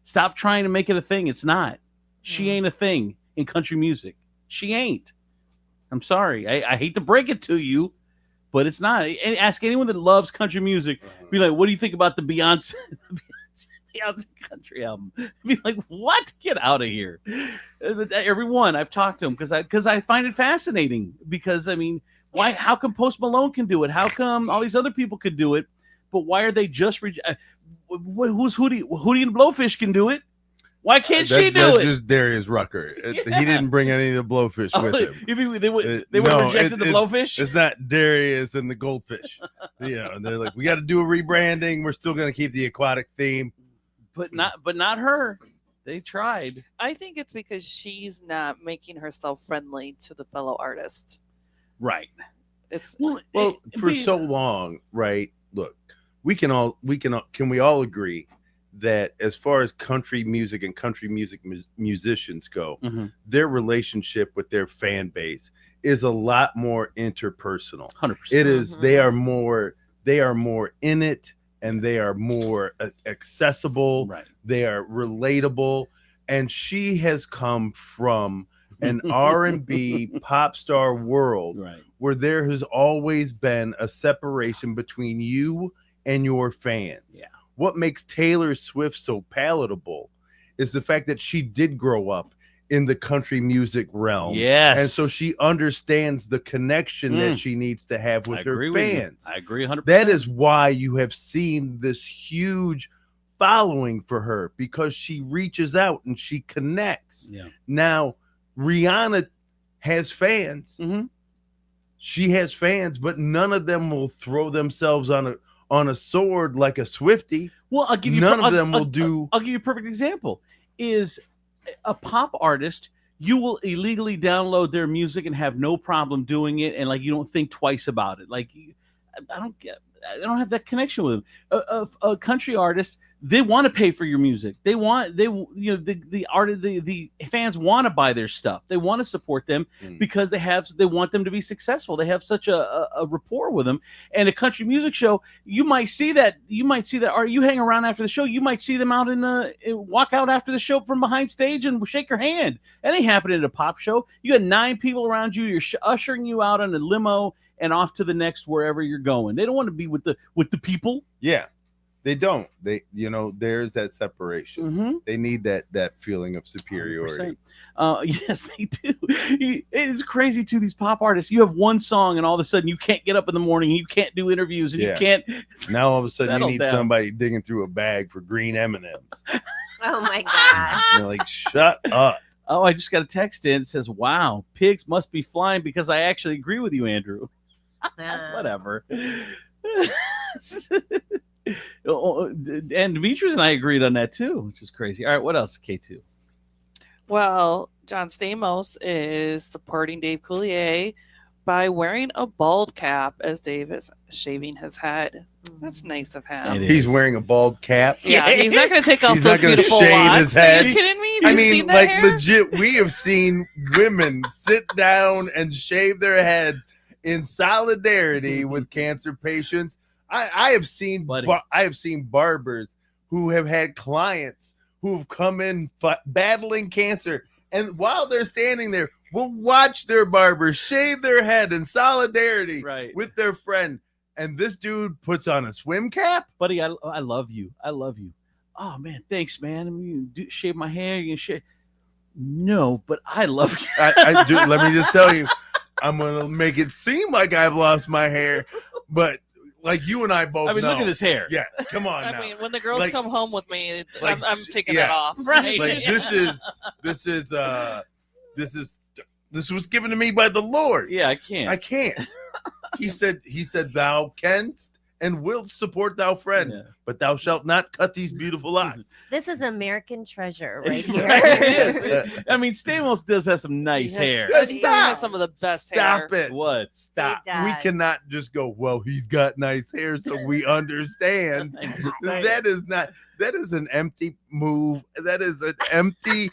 Stop trying to make it a thing. It's not. She ain't a thing in country music. She ain't. I'm sorry. I hate to break it to you, but it's not. Ask anyone that loves country music. Be like, what do you think about the Beyonce country album? Be like, what? Get out of here. Everyone, I've talked to them because I find it fascinating. Because I mean, why? How come Post Malone can do it? How come all these other people could do it? But why are they just? Who's Hootie? Hootie and Blowfish can do it. Why can't she do that's it? Just Darius Rucker. He didn't bring any of the Blowfish with him. They would have rejected the Blowfish. It's not Darius and the Goldfish. And they're like, we got to do a rebranding. We're still going to keep the aquatic theme, but not her. They tried. I think it's because she's not making herself friendly to the fellow artist. Right. It's for so long, right? Look, can we all agree that as far as country music and country music musicians go, their relationship with their fan base is a lot more interpersonal. 100%. It is. They are more in it, and they are more accessible. Right. They are relatable, and she has come from an R&B pop star world, right, where there has always been a separation between you and your fans. Yeah. What makes Taylor Swift so palatable is the fact that she did grow up in the country music realm. Yes. And so she understands the connection that she needs to have with her fans. I agree 100%. That is why you have seen this huge following for her, because she reaches out and she connects. Yeah. Now, Rihanna has fans. She has fans, but none of them will throw themselves on a sword like a Swiftie. Well, I'll give you none of them will do. I'll give you a perfect example. Is a pop artist, you will illegally download their music and have no problem doing it, and like you don't think twice about it. Like I don't have that connection with them. A country artist, they want to pay for your music. The fans want to buy their stuff. They want to support them because they want them to be successful. They have such a rapport with them. And a country music show, you might see that. Or you hang around after the show, you might see them out walk out after the show from behind stage and shake your hand. That ain't happening at a pop show. You got 9 people around you. You're ushering you out on a limo and off to the next wherever you're going. They don't want to be with the people. Yeah. They don't. There's that separation. Mm-hmm. They need that feeling of superiority. Yes, they do. It's crazy too. These pop artists, you have one song, and all of a sudden you can't get up in the morning. You can't do interviews, and you can't. Now all of a sudden you need down. somebody digging through a bag for green M&Ms. Oh my god! You're like, shut up. Oh, I just got a text in. It says, "Wow, pigs must be flying," because I actually agree with you, Andrew. Whatever. And Demetrius and I agreed on that too, which is crazy. All right, what else, K2? Well, John Stamos is supporting Dave Coulier by wearing a bald cap as Dave is shaving his head. That's nice of him. He's wearing a bald cap. Yeah, he's not going to take off He's those not gonna beautiful shave locks. his head. Are you kidding me? I You've mean, seen that like hair? legit, we have seen women sit down and shave their head in solidarity with cancer patients. I have seen barbers who have had clients who have come in battling cancer, and while they're standing there, will watch their barber shave their head in solidarity with their friend. And this dude puts on a swim cap. Buddy, I love you. I love you. Oh man, thanks, man. I mean, you shave my hair. You can shave. No, but I love you. I do. Let me just tell you, I'm gonna make it seem like I've lost my hair, but like you and I both. I mean, look at his hair. Yeah, come on. I now. mean, when the girls Like- come home with me, like, I'm taking yeah. that off. Right. Like this was given to me by the Lord. Yeah, I can't. I can't. He said, thou canst and wilt support thou friend, but thou shalt not cut these beautiful locks. This is American treasure right here. I mean, Stamos does have some nice hair. He has some of the best hair. Stop it. What? Stop. He We does. cannot just go, well, he's got nice hair, so we understand. That is an empty move. That is an empty,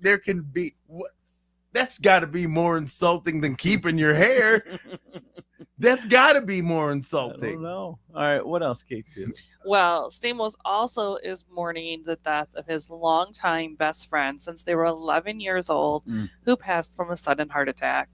there can be, that's got to be more insulting than keeping your hair. That's got to be more insulting. I don't know. All right, what else, K2? Well, Stamos also is mourning the death of his longtime best friend since they were 11 years old, who passed from a sudden heart attack.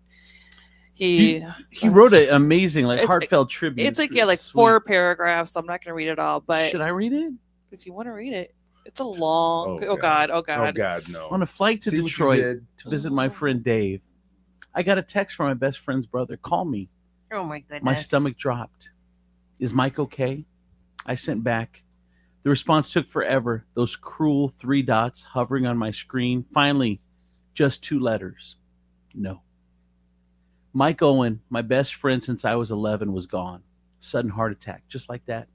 He wrote an amazing, It's- heartfelt tribute. It's like, Sweet. 4 paragraphs, so I'm not going to read it all. But Should I read it? if you want to read it, it's a long. Oh, Oh God! Oh, God, no. On a flight to See what you Detroit did? to visit my friend Dave, I got a text from my best friend's brother. Call me. Oh my goodness. My stomach dropped. Is Mike okay? I sent back. The response took forever. Those cruel 3 dots hovering on my screen. Finally, just 2 letters. No. Mike Owen, my best friend since I was 11, was gone. Sudden heart attack, just like that.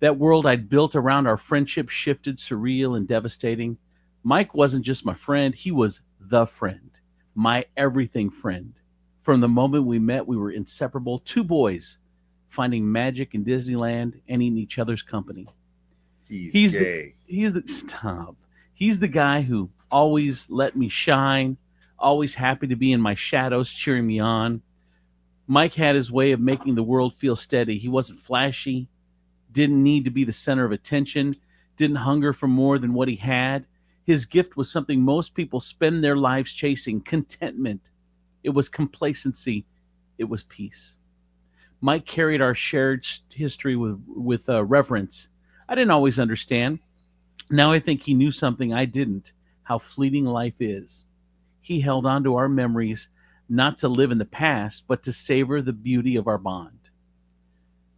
That world I'd built around our friendship shifted, surreal and devastating. Mike wasn't just my friend. He was the friend. My everything friend. From the moment we met, we were inseparable. 2 boys finding magic in Disneyland and in each other's company. He's gay. Stop. He's the guy who always let me shine, always happy to be in my shadows, cheering me on. Mike had his way of making the world feel steady. He wasn't flashy, didn't need to be the center of attention, didn't hunger for more than what he had. His gift was something most people spend their lives chasing: contentment. It was complacency. It was peace. Mike carried our shared history with reverence. I didn't always understand. Now I think he knew something I didn't: how fleeting life is. He held on to our memories, not to live in the past, but to savor the beauty of our bond.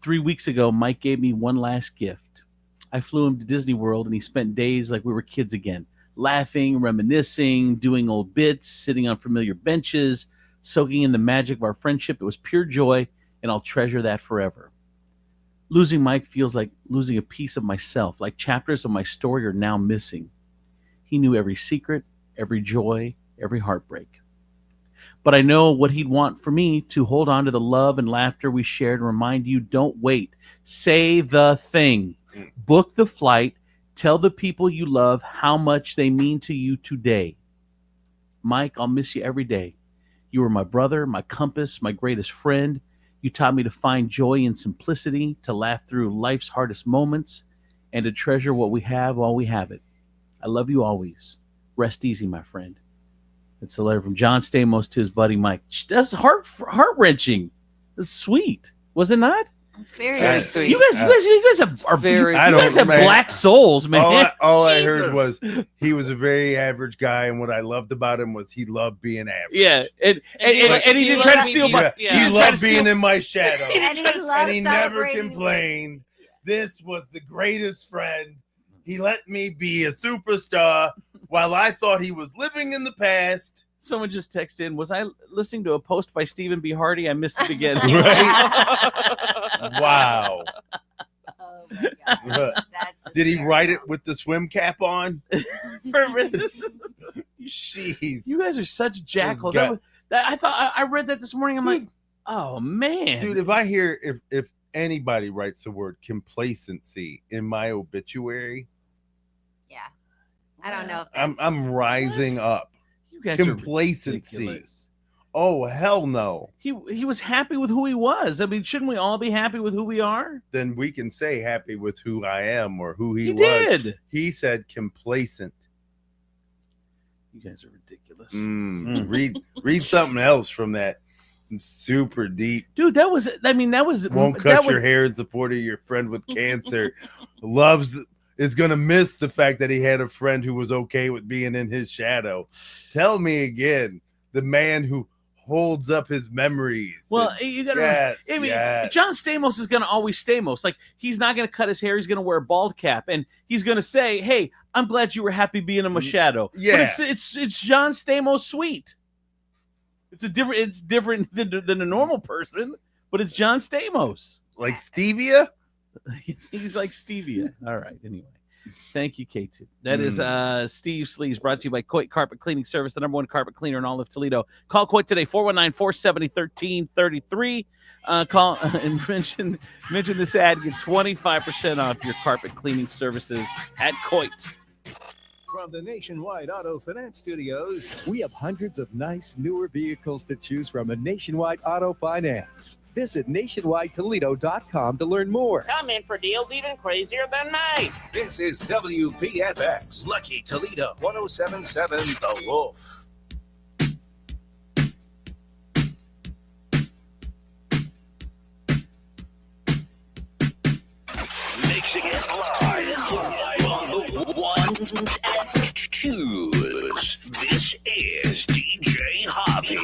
3 weeks ago, Mike gave me one last gift. I flew him to Disney World, and he spent days like we were kids again, laughing, reminiscing, doing old bits, sitting on familiar benches, soaking in the magic of our friendship. It was pure joy, and I'll treasure that forever. Losing Mike feels like losing a piece of myself, like chapters of my story are now missing. He knew every secret, every joy, every heartbreak. But I know what he'd want for me: to hold on to the love and laughter we shared and remind you, don't wait. Say the thing. Book the flight. Tell the people you love how much they mean to you today. Mike, I'll miss you every day. You were my brother, my compass, my greatest friend. You taught me to find joy in simplicity, to laugh through life's hardest moments, and to treasure what we have while we have it. I love you always. Rest easy, my friend. It's a letter from John Stamos to his buddy Mike. That's heart-wrenching. That's sweet. Was it not? Very sweet. You guys are very. You guys have black souls, man. All I heard was he was a very average guy, and what I loved about him was he loved being average. Yeah, and he didn't try to steal my. He loved being in my shadow, and he never complained. This was the greatest friend. He let me be a superstar while I thought he was living in the past. Someone just texted in, was I listening to a post by Stephen B. Hardy? I missed it again. Wow. Oh my God. Did he write it with the swim cap on? Jeez. You guys are such jackals. I read that this morning. I'm like, oh man. Dude, if I hear if anybody writes the word complacency in my obituary, yeah. I don't know if I'm rising up. You guys complacency. Are ridiculous. Oh, hell no. He was happy with who he was. I mean, shouldn't we all be happy with who we are? Then we can say happy with who I am or who he was. Did. He said complacent. You guys are ridiculous. Read something else from that. Super deep. Dude, that was won't cut your hair in support of your friend with cancer. Is going to miss the fact that he had a friend who was okay with being in his shadow. Tell me again, the man who holds up his memories. Well, you got to John Stamos is going to always Stamos. Like, he's not going to cut his hair. He's going to wear a bald cap, and he's going to say, hey, I'm glad you were happy being in my shadow. Yeah. But it's John Stamos sweet. It's different than a normal person, but it's John Stamos. Like stevia? He's like stevia. All right. Anyway, thank you, Kate. That is Steve Sleeves, brought to you by Coit Carpet Cleaning Service, the #1 carpet cleaner in all of Toledo. Call Coit today, 419-470-1333. Call and mention this ad. Get 25% off your carpet cleaning services at Coit. From the Nationwide Auto Finance Studios, we have hundreds of nice, newer vehicles to choose from at Nationwide Auto Finance. Visit nationwidetoledo.com to learn more. Come in for deals even crazier than mine. This is WPFX, Lucky Toledo, 107.7 The Wolf. Mixing it live on the ones and twos. This is DJ Hobby.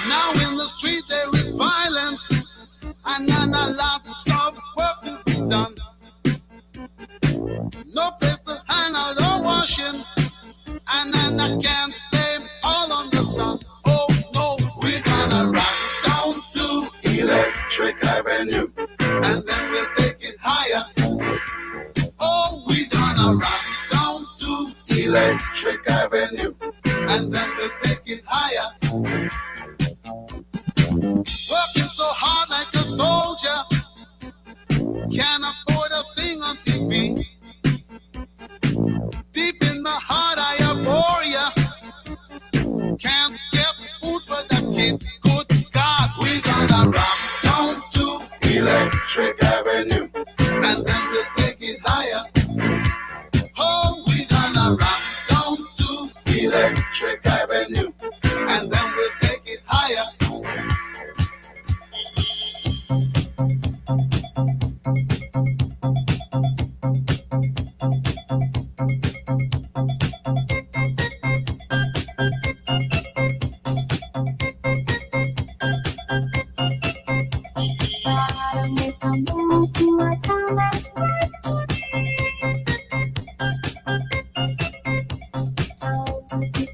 Now in the street there is violence, and lots of work to be done. No place to hang out or washing, and I can't blame all on the sun. Oh no, we're gonna rock down to Electric Avenue, and then we'll take it higher. Oh, we're gonna rock down to Electric Avenue, and then we'll take it higher. Working so hard like a soldier, can't afford a thing on TV. Deep in my heart I abhor ya, can't get food for the kid. Good God, we gonna rock down to Electric Avenue, and then we'll take it higher. Oh, we gonna rock down to Electric Avenue, and then we'll take it higher.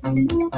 Move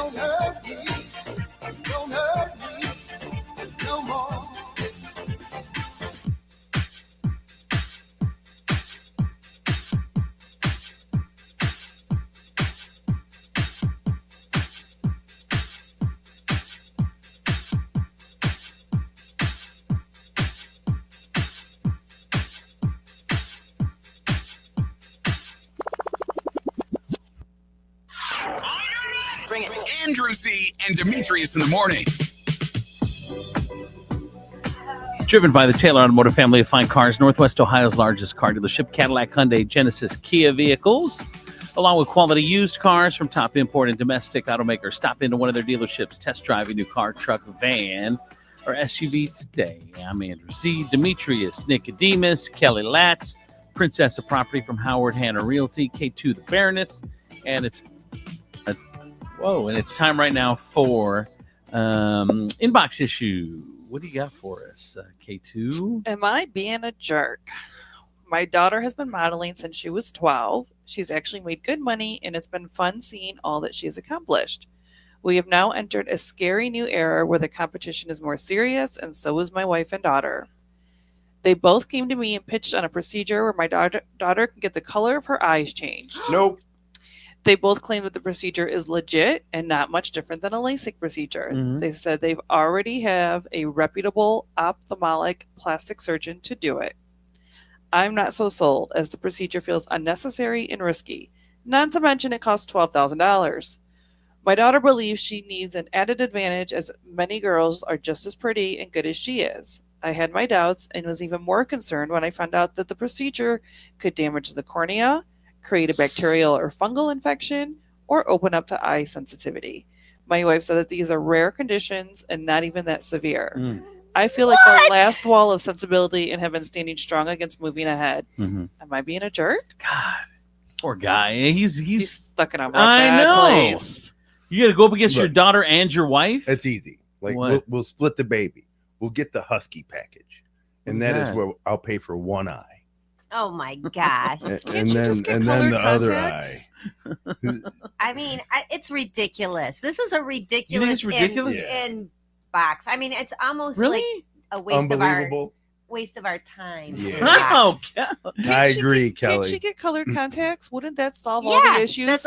Don't hurt me. Don't hurt me no more. Bring it. Andrew C. and Demetrius in the morning. Driven by the Taylor Automotive family of fine cars, Northwest Ohio's largest car dealership, Cadillac, Hyundai, Genesis, Kia vehicles, along with quality used cars from top import and domestic automakers. Stop into one of their dealerships, test drive a new car, truck, van, or SUV today. I'm Andrew C. Demetrius, Nicodemus, Kelly Latz, Princess of Property from Howard Hanna Realty, K2 the Baroness, and it's time right now for inbox issue. What do you got for us, K2? Am I being a jerk? My daughter has been modeling since she was 12. She's actually made good money, and it's been fun seeing all that she has accomplished. We have now entered a scary new era where the competition is more serious, and so is my wife and daughter. They both came to me and pitched on a procedure where my daughter can get the color of her eyes changed. Nope. They both claim that the procedure is legit and not much different than a LASIK procedure. Mhm. They said they've already have a reputable ophthalmic plastic surgeon to do it. I'm not so sold, as the procedure feels unnecessary and risky. Not to mention it costs $12,000. My daughter believes she needs an added advantage, as many girls are just as pretty and good as she is. I had my doubts and was even more concerned when I found out that the procedure could damage the cornea, create a bacterial or fungal infection, or open up to eye sensitivity. My wife said that these are rare conditions and not even that severe. I feel like the last wall of sensibility and have been standing strong against moving ahead. Mm-hmm. Am I being a jerk? Poor guy. He's stuck in a real I bad know. place. You got to go up against your Look. daughter and your wife? It's easy. Like What? we'll split the baby. We'll get the husky package, and What is that is that? where I'll pay for one eye, Oh my gosh. and then the other eye. I mean, it's ridiculous. This is a ridiculous, it's ridiculous? In box. I mean, it's almost Really? like a waste of our Unbelievable. time. Yeah. Oh, I agree, Can't Kelly. she get colored contacts? Wouldn't that solve all the issues? That's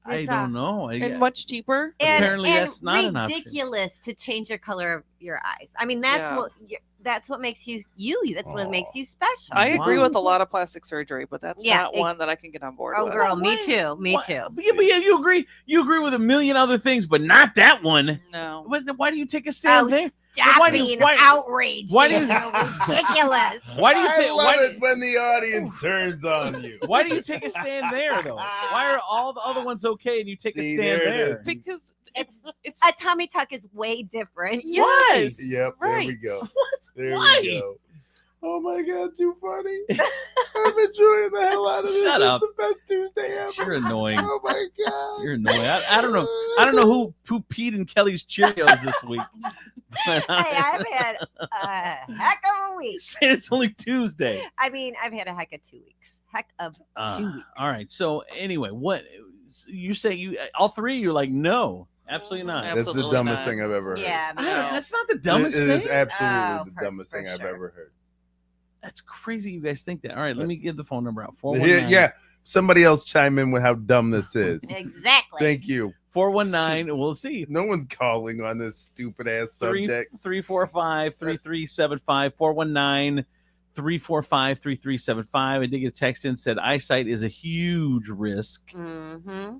I don't know. And much cheaper. Apparently and that's not an option. ridiculous to change your color of your eyes. I mean, that's what makes you you. That's what makes you special. I agree with a lot of plastic surgery, but that's Yeah, not one that I can get on board Oh, with. girl, me too. Me too. Yeah, but you agree. You agree with a million other things, but not that one. No. But then why do you take a stand there? Stop Why do you- being why- outraged. why do you- ridiculous? Why do you I take? love Why, it when the audience turns on you. why do you take a stand there though? Why are all the other ones okay and you take See, a stand there it there? is. Because it's A tummy tuck is way different. yes. Yep, right. there we go. What? There Why? we go. Oh my God, too funny. I'm enjoying the hell out of this. Shut This up. is the best Tuesday ever. You're annoying. Oh my God. You're annoying. I don't know. I don't know who peed in Kelly's Cheerios this week. Hey, I've had a heck of a week. And it's only Tuesday. I mean, I've had a heck of 2 weeks. Heck of 2 weeks. All right. So anyway, what you say? You all three? You're like, no, absolutely not. That's the dumbest thing I've ever heard. Yeah, I don't- that's not the dumbest It thing. is absolutely the for- dumbest for thing I've sure. ever heard. That's crazy. You guys think that? All right. Let me give the phone number out. Yeah, 419. yeah. Somebody else chime in with how dumb this is. Exactly. Thank you. 419. We'll see. No one's calling on this stupid ass subject. 345-3375. 419 345-3375. I did get a text in, said eyesight is a huge risk. Mm-hmm.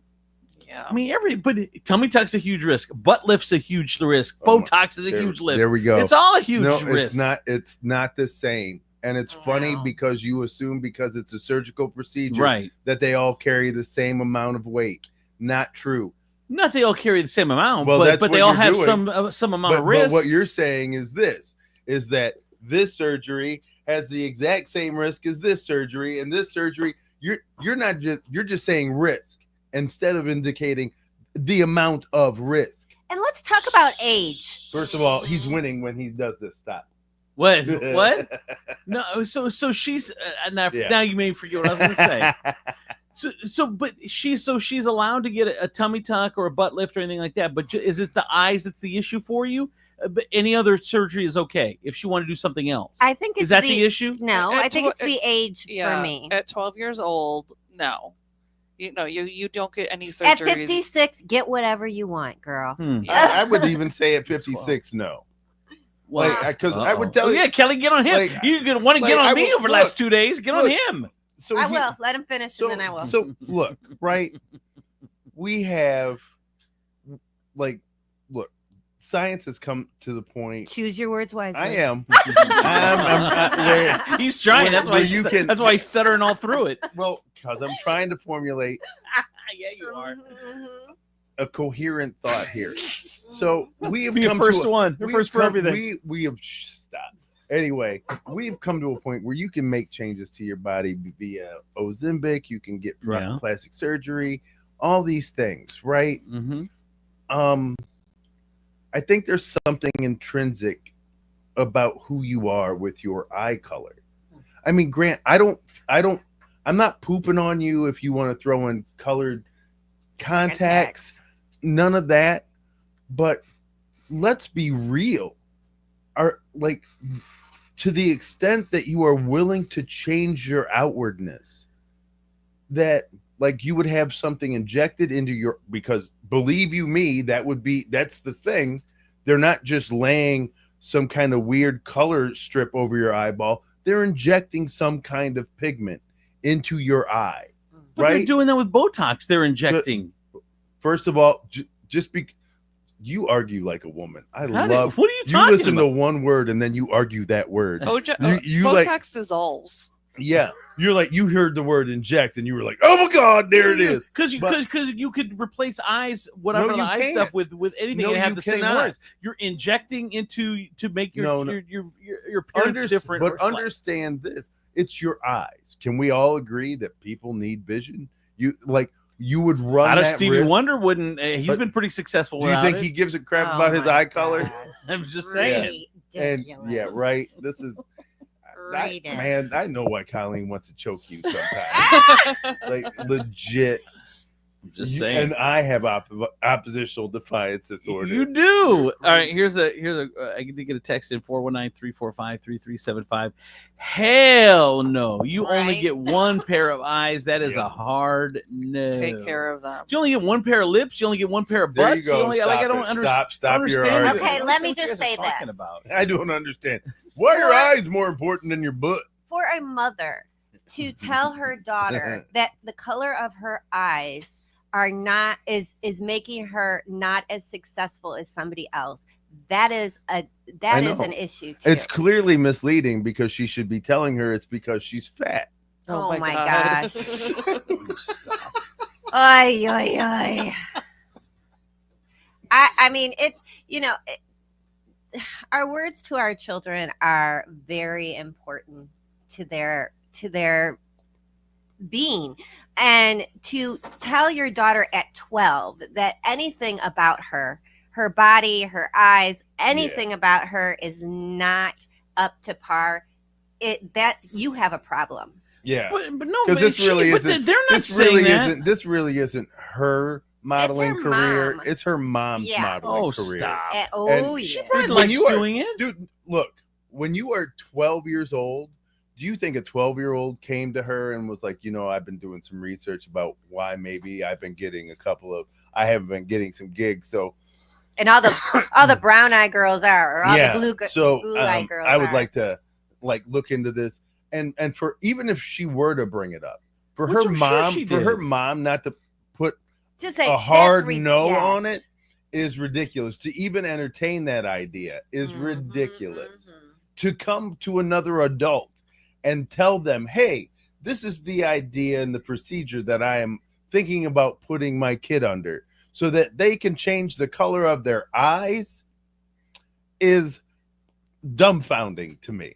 Yeah. I mean, but tummy tuck's a huge risk. Butt lift's a huge risk. Botox is a huge lift. There we go. It's all a huge no, risk. It's not the same. And it's funny because you assume because it's a surgical procedure Right. that they all carry the same amount of weight. Not true. Not they all carry the same amount, Well, but that's they what all you're have doing. some amount of risk. But what you're saying is that this surgery has the exact same risk as this surgery, and this surgery you're just saying risk instead of indicating the amount of risk. And let's talk about age. First of all, he's winning when he does this. Stop. What? No. So she's now. Yeah. Now you may forget what I was going to say. But she's allowed to get a tummy tuck or a butt lift or anything like that. But is it the eyes that's the issue for you? But any other surgery is okay if she wanted to do something else. I think it's is that the issue? No, I think it's the age for me. At 12 years old, no. You don't get any surgery. At 56, get whatever you want, girl. I would even say at 56, no. Well, because I would tell you, yeah, Kelly, get on him. You're gonna want to get on me over the last 2 days. Get on him. So I will let him finish, and then I will. So look, right? We have look. Science has come to the point. Choose your words wisely. I am. He's trying. That's why he's stuttering all through it. Well, because I'm trying to formulate. Yeah, you are. A coherent thought here. So we have Be come a first to one. First for everything. We have stopped. Anyway, we've come to a point where you can make changes to your body via Ozempic. You can get plastic surgery, all these things, right? Mm-hmm. I think there's something intrinsic about who you are with your eye color. I mean, Grant, I'm not pooping on you if you want to throw in colored contacts. None of that. But let's be real. To the extent that you are willing to change your outwardness, that you would have something injected into your, because believe you me, that's the thing. They're not just laying some kind of weird color strip over your eyeball. They're injecting some kind of pigment into your eye. But they're doing that with Botox. They're injecting. First of all, you argue like a woman. What are you talking You listen about? to one word and then you argue that word. Botox dissolves. Yeah. You're like, you heard the word inject and you were like, oh my God, there it is. Because you could replace eyes, whatever the eye stuff with anything and have the same words. You're injecting to make your appearance different. But understand this. It's your eyes. Can we all agree that people need vision? You would run that Stevie risk. Wonder wouldn't. He's been pretty successful. Do you think he gives a crap about his eye color? I'm just saying. And right. This is. Man, I know why Colleen wants to choke you sometimes. Legit. I'm just saying. And I have oppositional defiance disorder. You do. All right. Here's a. I need to get a text in 419-345-3375. Hell no! You only get one pair of eyes. That is a hard no. Take care of them. You only get one pair of lips. You only get one pair of butts. There you go. I don't understand. Stop your argument. Okay, let me just say this. I don't understand. Why are your eyes more important than your butt? For a mother to tell her daughter that the color of her eyes is making her not as successful as somebody else. That is an issue too. It's clearly misleading because she should be telling her it's because she's fat. Oh my gosh. Ay, ay, ay. I mean, it's, our words to our children are very important to their being. And to tell your daughter at 12 that anything about her body, her eyes, anything about her is not up to par, that you have a problem. Yeah, but no, because this really isn't. They're not saying that. This really isn't her modeling career. Mom. It's her mom's modeling career. Stop. She probably likes doing it. Dude, look, when you are 12 years old, do you think a 12-year-old came to her and was like, I've been doing some research about why maybe I haven't been getting some gigs, so. And all the brown eye girls are, or all the blue eye girls. I would like to look into this, and for even if she were to bring it up, for her mom not to put just say a hard no on it is ridiculous. To even entertain that idea is ridiculous. To come to another adult and tell them, hey, this is the idea and the procedure that I am thinking about putting my kid under so that they can change the color of their eyes is dumbfounding to me.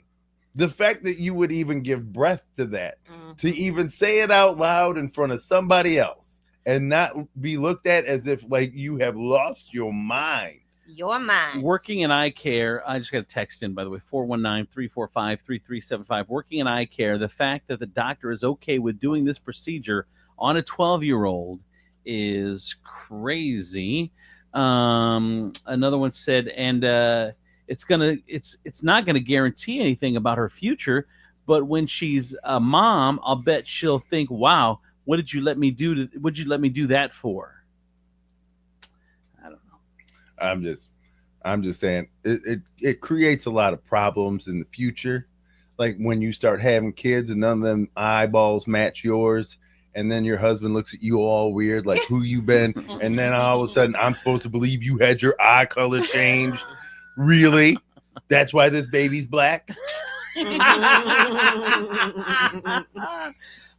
The fact that you would even give breath to that, to even say it out loud in front of somebody else and not be looked at as if you have lost your mind. Your mind. Working in eye care, I just got a text in, by the way, 419-345-3375. Working in eye care, the fact that the doctor is okay with doing this procedure on a 12-year-old is crazy. Another one said, and it's not gonna guarantee anything about her future, but when she's a mom, I'll bet she'll think, wow, what'd you let me do that for? I don't know. I'm just saying it creates a lot of problems in the future. Like when you start having kids and none of them eyeballs match yours, and then your husband looks at you all weird, like who you been, and then all of a sudden I'm supposed to believe you had your eye color changed. Really? That's why this baby's black?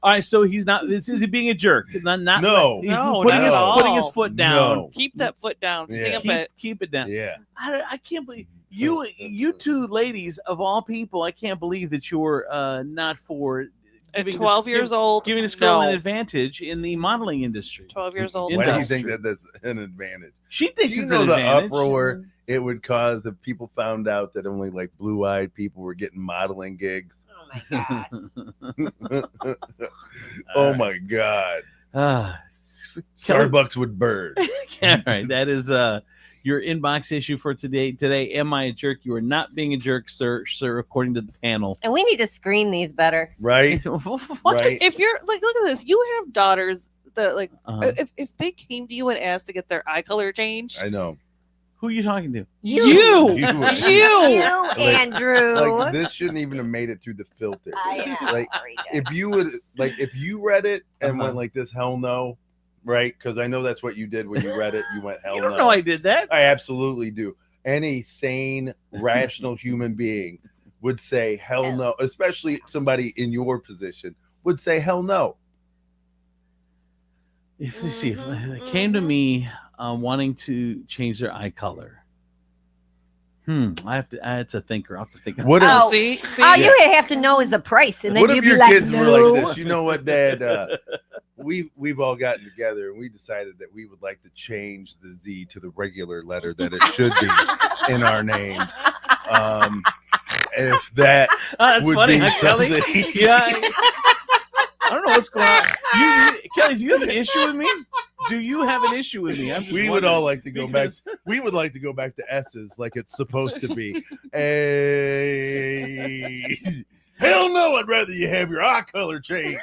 All right, so he's not. Is he being a jerk? Not No. he's No, putting, not his, at all. putting his foot down. No. Keep that foot down. Yeah. Stamp it. Keep it down. Yeah. I can't believe you two ladies of all people. I can't believe that you're not for At 12 years old, giving this girl no. an advantage in the modeling industry. 12 years old. Why do you Industry. think that that's an advantage? She thinks Do you it's know an the advantage. uproar it would cause if people found out that only like blue-eyed people were getting modeling gigs? Oh my god. Oh my god. Starbucks would burn. All right, that is your inbox issue for today. Today, am I a jerk? You are not being a jerk, sir, according to the panel. And we need to screen these better. Right? Right. If you're like, look at this. You have daughters that like, Uh-huh. if they came to you and asked to get their eye color changed, I know. Who are you talking to? You, Like- Andrew. Like this shouldn't even have made it through the filter. Like if you would if you read it and went like this, hell no, right? Because I know that's what you did when you read it. You went hell You no. don't know I did that. I absolutely do. Any sane, rational human being would say hell no, especially somebody in your position would say hell no. If you see, if they came to me wanting to change their eye color, I have to. It's a thinker. I have to think. What if- Oh, see, all you have to know is the price, and then What you'd if be your like, kids no. were like this? You know what, Dad? We've all gotten together and we decided that we would like to change the Z to the regular letter that it should be in our names. If that That's would funny, be huh, Kelly? something- Yeah. I don't know what's going on. Kelly, do you have an issue with me? Do you have an issue with me? I'm just We would all wondering, like to go because- back. We would like to go back to S's like it's supposed to be. Hell no! I'd rather you have your eye color changed.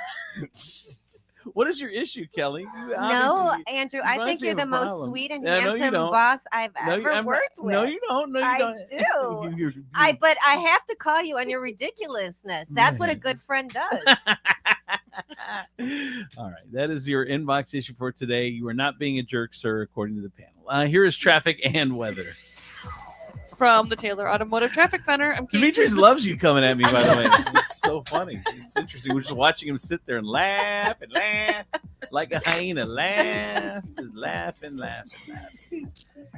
What is your issue, Kelly? No, Andrew, I think you're the most sweet and handsome boss I've ever worked with. No, you don't. No, you I don't. do. But I have to call you on your ridiculousness. That's what a good friend does. All right, that is your inbox issue for today. You are not being a jerk, sir, according to the panel. Here is traffic and weather. from the Taylor Automotive Traffic Center, I'm Demetrius loves you coming at me, by the way. It's so funny. It's interesting. We're just watching him sit there and laugh like a hyena. Just laugh and laugh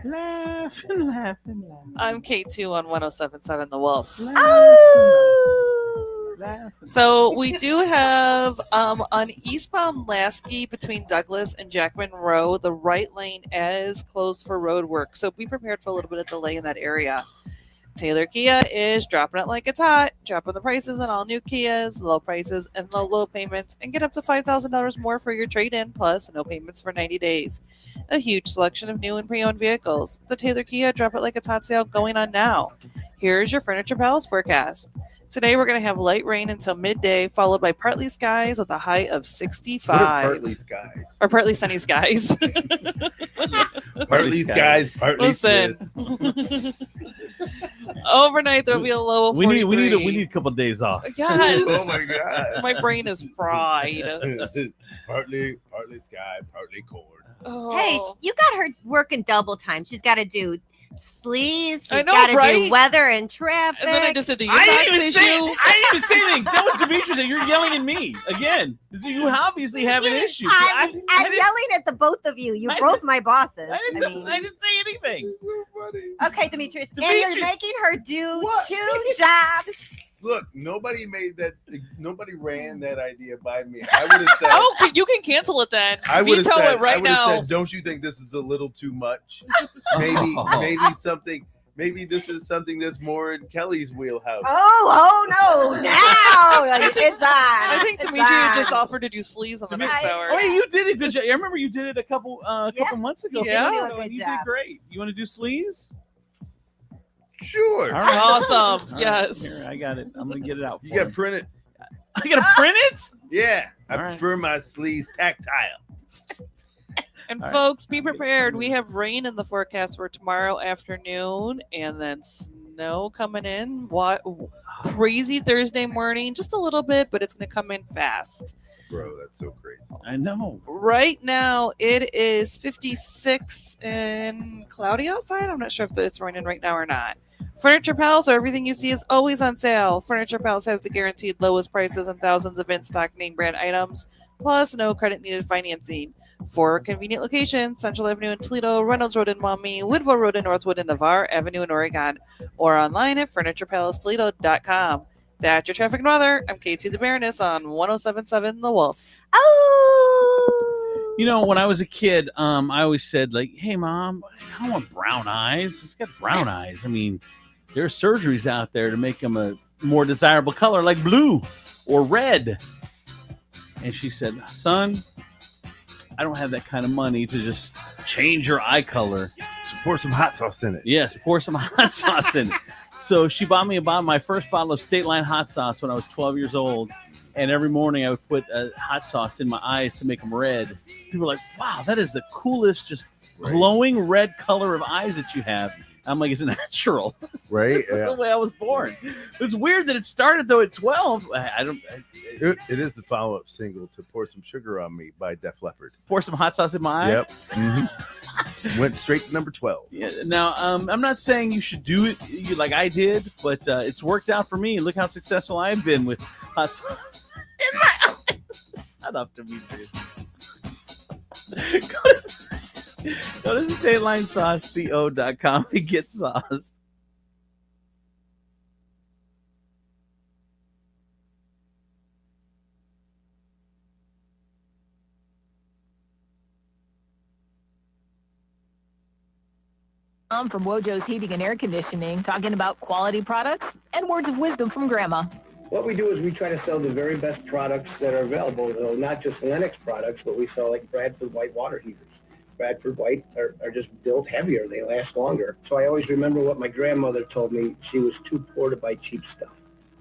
and laugh. Laugh. I'm K2 on 107.7 The Wolf. Laugh. So we do have on eastbound Lasky between Douglas and Jackman Road, the right lane is closed for road work. So be prepared for a little bit of delay in that area. Taylor Kia is dropping it like it's hot, dropping the prices on all new Kias, low prices and low payments, and get up to $5,000 more for your trade-in, plus no payments for 90 days. A huge selection of new and pre-owned vehicles. The Taylor Kia Drop It Like It's Hot sale going on now. Here's your Furniture Pals forecast. Today we're going to have light rain until midday, followed by partly skies with a high of 65. What are partly skies? Or partly sunny skies. Partly skies, partly Listen. Overnight there'll be a low of 43. We need a couple of days off. Yes. Oh my god. My brain is fried. partly sky, partly corn. Oh. Hey, you got her working double time. She's got to do sleeves. I She's know, got to right? do weather and traffic. And then I just did the I didn't inbox even issue. say anything. That was Demetrius. And you're yelling at me again. You obviously have an issue. I'm didn't- yelling at the both of you. You're both my bosses. I didn't say anything. Okay, Demetrius. And Demetrius. you're making her do 2 jobs. Look, nobody ran that idea by me. I would have said, Oh, you can cancel it then. I would have Veto said, it right now. Said, don't you think this is a little too much? Maybe something. Maybe this is something that's more in Kelly's wheelhouse. Oh no! Now it's on. I think It's Demetrius on. just offered to do sleeves on the next hour. Oh, yeah, you did a good job. I remember you did it a couple months ago. Yeah. And you did great. You want to do sleeves? Sure. All right. Awesome. All right, Yes. here, I got it. I'm gonna get it out. You got to print it. I gotta print it. Yeah, I All right. prefer my sleeves tactile. And All right. folks, be prepared. We have rain in the forecast for tomorrow afternoon, and then snow coming in. What crazy Thursday morning? Just a little bit, but it's going to come in fast. Bro, that's so crazy. I know. Right now, it is 56 and cloudy outside. I'm not sure if it's raining right now or not. Furniture Pals, so everything you see is always on sale. Furniture Pals has the guaranteed lowest prices on thousands of in-stock name brand items, plus no credit needed financing. 4 convenient locations: Central Avenue in Toledo, Reynolds Road in Maumee, Woodville Road in Northwood, and Navarre Avenue in Oregon, or online at FurniturePalaceToledo.com. That's your traffic and weather. I'm Katie the Baroness on 107.7 The Wolf. Oh! You know, when I was a kid, I always said, like, hey, Mom, I don't want brown eyes. It's got brown eyes. I mean, there are surgeries out there to make them a more desirable color, like blue or red. And she said, son, I don't have that kind of money to just change your eye color. So pour some hot sauce in it. Yes, pour some hot sauce in it. So she bought me my first bottle of State Line hot sauce when I was 12 years old. And every morning I would put hot sauce in my eyes to make them red. People were like, wow, that is the coolest, just glowing red color of eyes that you have. I'm like, it's natural. Right? That's the way I was born. It's weird that it started, though, at 12. It is the follow-up single to Pour Some Sugar on Me by Def Leppard. Pour some hot sauce in my eye? Yep. Mm-hmm. Went straight to number 12. Yeah. Now, I'm not saying you should do it like I did, but it's worked out for me. Look how successful I've been with hot sauce in my eyes. Shut up, Demetrius. Go to StateLineSauceCO.com and get sauce. I'm from Wojo's Heating and Air Conditioning, talking about quality products and words of wisdom from Grandma. What we do is we try to sell the very best products that are available, so not just Lennox products, but we sell like Bradford White water heaters. Bradford White are just built heavier. They last longer. So I always remember what my grandmother told me. She was too poor to buy cheap stuff.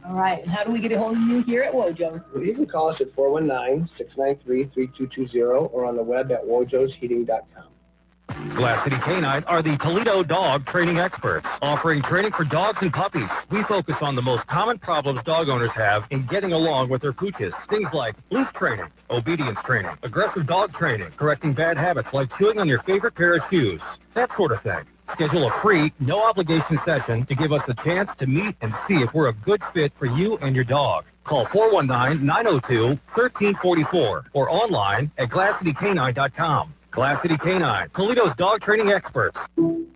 All right, and how do we get a hold of you here at Wojo's? Well, you can call us at 419-693-3220 or on the web at wojosheating.com. Glass City Canine are the Toledo dog training experts, offering training for dogs and puppies. We focus on the most common problems dog owners have in getting along with their pooches. Things like loose training, obedience training, aggressive dog training, correcting bad habits like chewing on your favorite pair of shoes, that sort of thing. Schedule a free, no-obligation session to give us a chance to meet and see if we're a good fit for you and your dog. Call 419-902-1344 or online at glasscitycanine.com. Glass City Canine, Toledo's dog training experts. I'm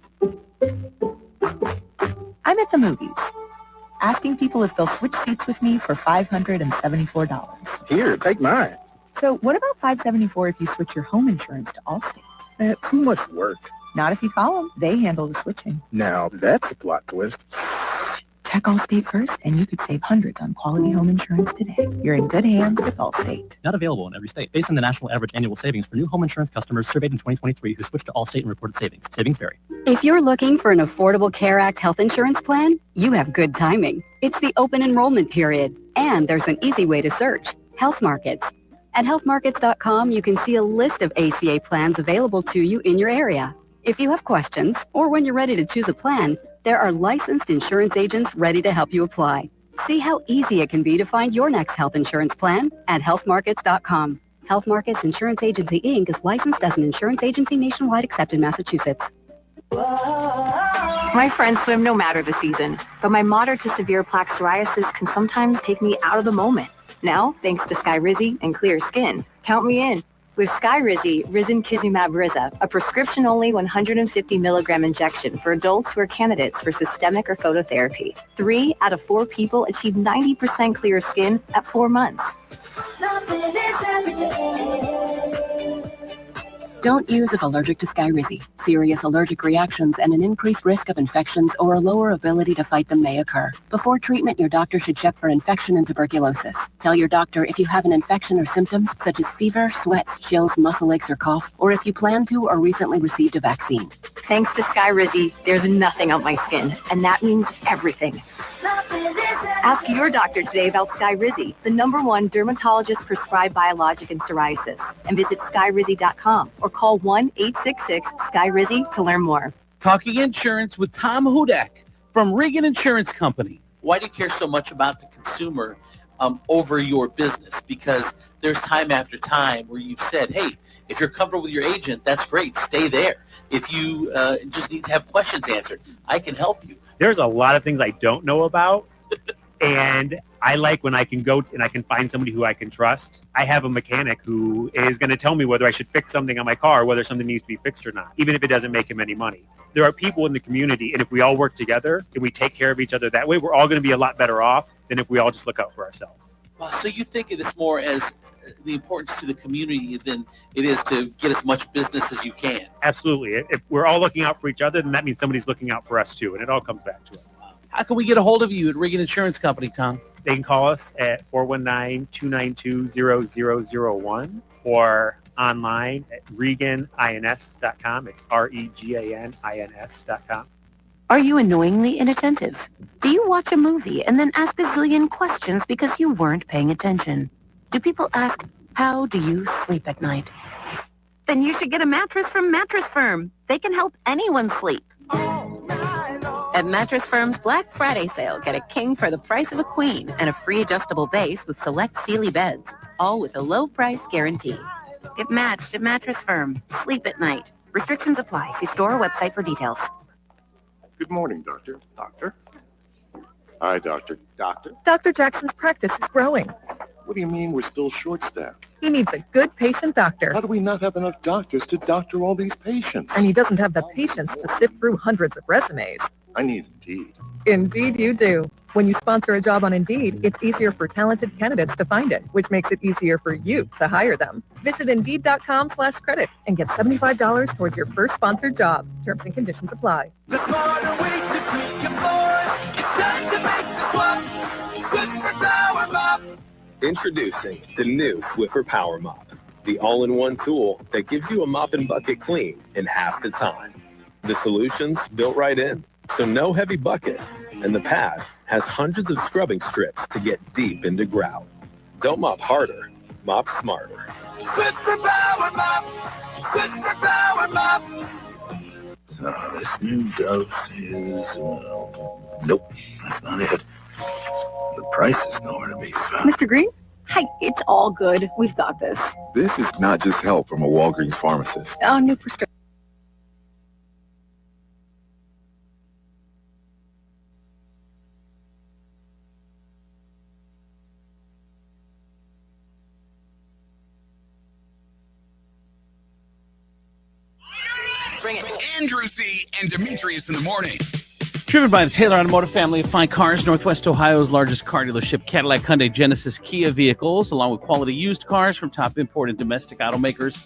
at the movies, asking people if they'll switch seats with me for $574. Here, take mine. So what about $574 if you switch your home insurance to Allstate? Too much work. Not if you call them. They handle the switching. Now, that's a plot twist. Check Allstate first, and you could save hundreds on quality home insurance today. You're in good hands with Allstate. Not available in every state. Based on the national average annual savings for new home insurance customers surveyed in 2023 who switched to Allstate and reported savings. Savings vary. If you're looking for an Affordable Care Act health insurance plan, you have good timing. It's the open enrollment period, and there's an easy way to search: Health Markets. At healthmarkets.com, you can see a list of ACA plans available to you in your area. If you have questions, or when you're ready to choose a plan, there are licensed insurance agents ready to help you apply. See how easy it can be to find your next health insurance plan at healthmarkets.com. Health Markets Insurance Agency, Inc. is licensed as an insurance agency nationwide except in Massachusetts. My friends swim no matter the season, but my moderate to severe plaque psoriasis can sometimes take me out of the moment. Now, thanks to Skyrizi and Clear Skin, count me in. With Skyrizi, Risankizumab Riza, a prescription-only 150 milligram injection for adults who are candidates for systemic or phototherapy. 3 out of 4 people achieve 90% clear skin at 4 months. Don't use if allergic to Skyrizi. Serious allergic reactions and an increased risk of infections or a lower ability to fight them may occur. Before treatment, your doctor should check for infection and tuberculosis. Tell your doctor if you have an infection or symptoms such as fever, sweats, chills, muscle aches, or cough, or if you plan to or recently received a vaccine. Thanks to Skyrizi, there's nothing on my skin, and that means everything. Ask your doctor today about Skyrizi, the #1 dermatologist prescribed biologic in psoriasis, and visit skyrizi.com or call 1-866-SKYRIZI to learn more. Talking insurance with Tom Hudak from Regan Insurance Company. Why do you care so much about the consumer over your business? Because there's time after time where you've said, hey, if you're comfortable with your agent, that's great. Stay there. If you just need to have questions answered, I can help you. There's a lot of things I don't know about, and I like when I can go and I can find somebody who I can trust. I have a mechanic who is going to tell me whether I should fix something on my car, whether something needs to be fixed or not, even if it doesn't make him any money. There are people in the community, and if we all work together and we take care of each other that way, we're all going to be a lot better off than if we all just look out for ourselves. Well, so you think of this more as the importance to the community than it is to get as much business as you can. Absolutely. If we're all looking out for each other, then that means somebody's looking out for us too, and it all comes back to us. How can we get a hold of you at Regan Insurance Company, Tom? They can call us at 419-292-0001 or online at reganins.com. It's REGANINS.com. Are you annoyingly inattentive? Do you watch a movie and then ask a zillion questions because you weren't paying attention? Do people ask, how do you sleep at night? Then you should get a mattress from Mattress Firm. They can help anyone sleep. At Mattress Firm's Black Friday sale, get a king for the price of a queen and a free adjustable base with select Sealy beds, all with a low price guarantee. Get matched at Mattress Firm. Sleep at night. Restrictions apply. See store or website for details. Good morning, Doctor. Doctor? Hi, Doctor. Doctor? Dr. Jackson's practice is growing. What do you mean we're still short-staffed? He needs a good patient doctor. How do we not have enough doctors to doctor all these patients? And he doesn't have the patience to sift through hundreds of resumes. I need Indeed. Indeed you do. When you sponsor a job on Indeed, it's easier for talented candidates to find it, which makes it easier for you to hire them. Visit Indeed.com/credit and get $75 towards your first sponsored job. Terms and conditions apply. The smarter way to clean your floors. It's time to make the swap. Swiffer Power Mop. Introducing the new Swiffer Power Mop, the all-in-one tool that gives you a mop and bucket clean in half the time. The solution's built right in, so no heavy bucket, and the pad has hundreds of scrubbing strips to get deep into grout. Don't mop harder, mop smarter. Swiffer Power Mop. Swiffer Power Mop. So this new dose is, nope, that's not it. The price is nowhere to be found. Mr. Green? Hi, it's all good. We've got this. This is not just help from a Walgreens pharmacist. Oh, new prescription. Bring it. Andrew C. and Demetrius in the morning. Driven by the Taylor Automotive family of fine cars, Northwest Ohio's largest car dealership, Cadillac, Hyundai, Genesis, Kia vehicles, along with quality used cars from top import and domestic automakers.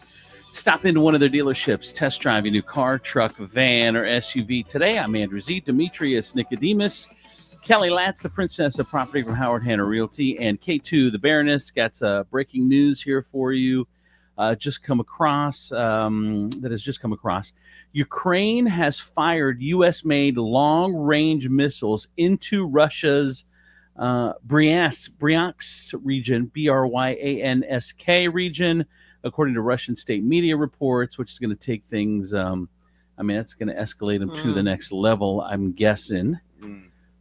Stop into one of their dealerships, test drive your new car, truck, van, or SUV today. I'm Andrew Z. Demetrius, Nicodemus, Kelly Latz, the princess of property from Howard Hanna Realty, and K2, the Baroness. Got breaking news here for you. That has just come across. Ukraine has fired U.S.-made long-range missiles into Russia's Bryansk region, Bryansk region, according to Russian state media reports, which is going to take things, that's going to escalate them to the next level, I'm guessing.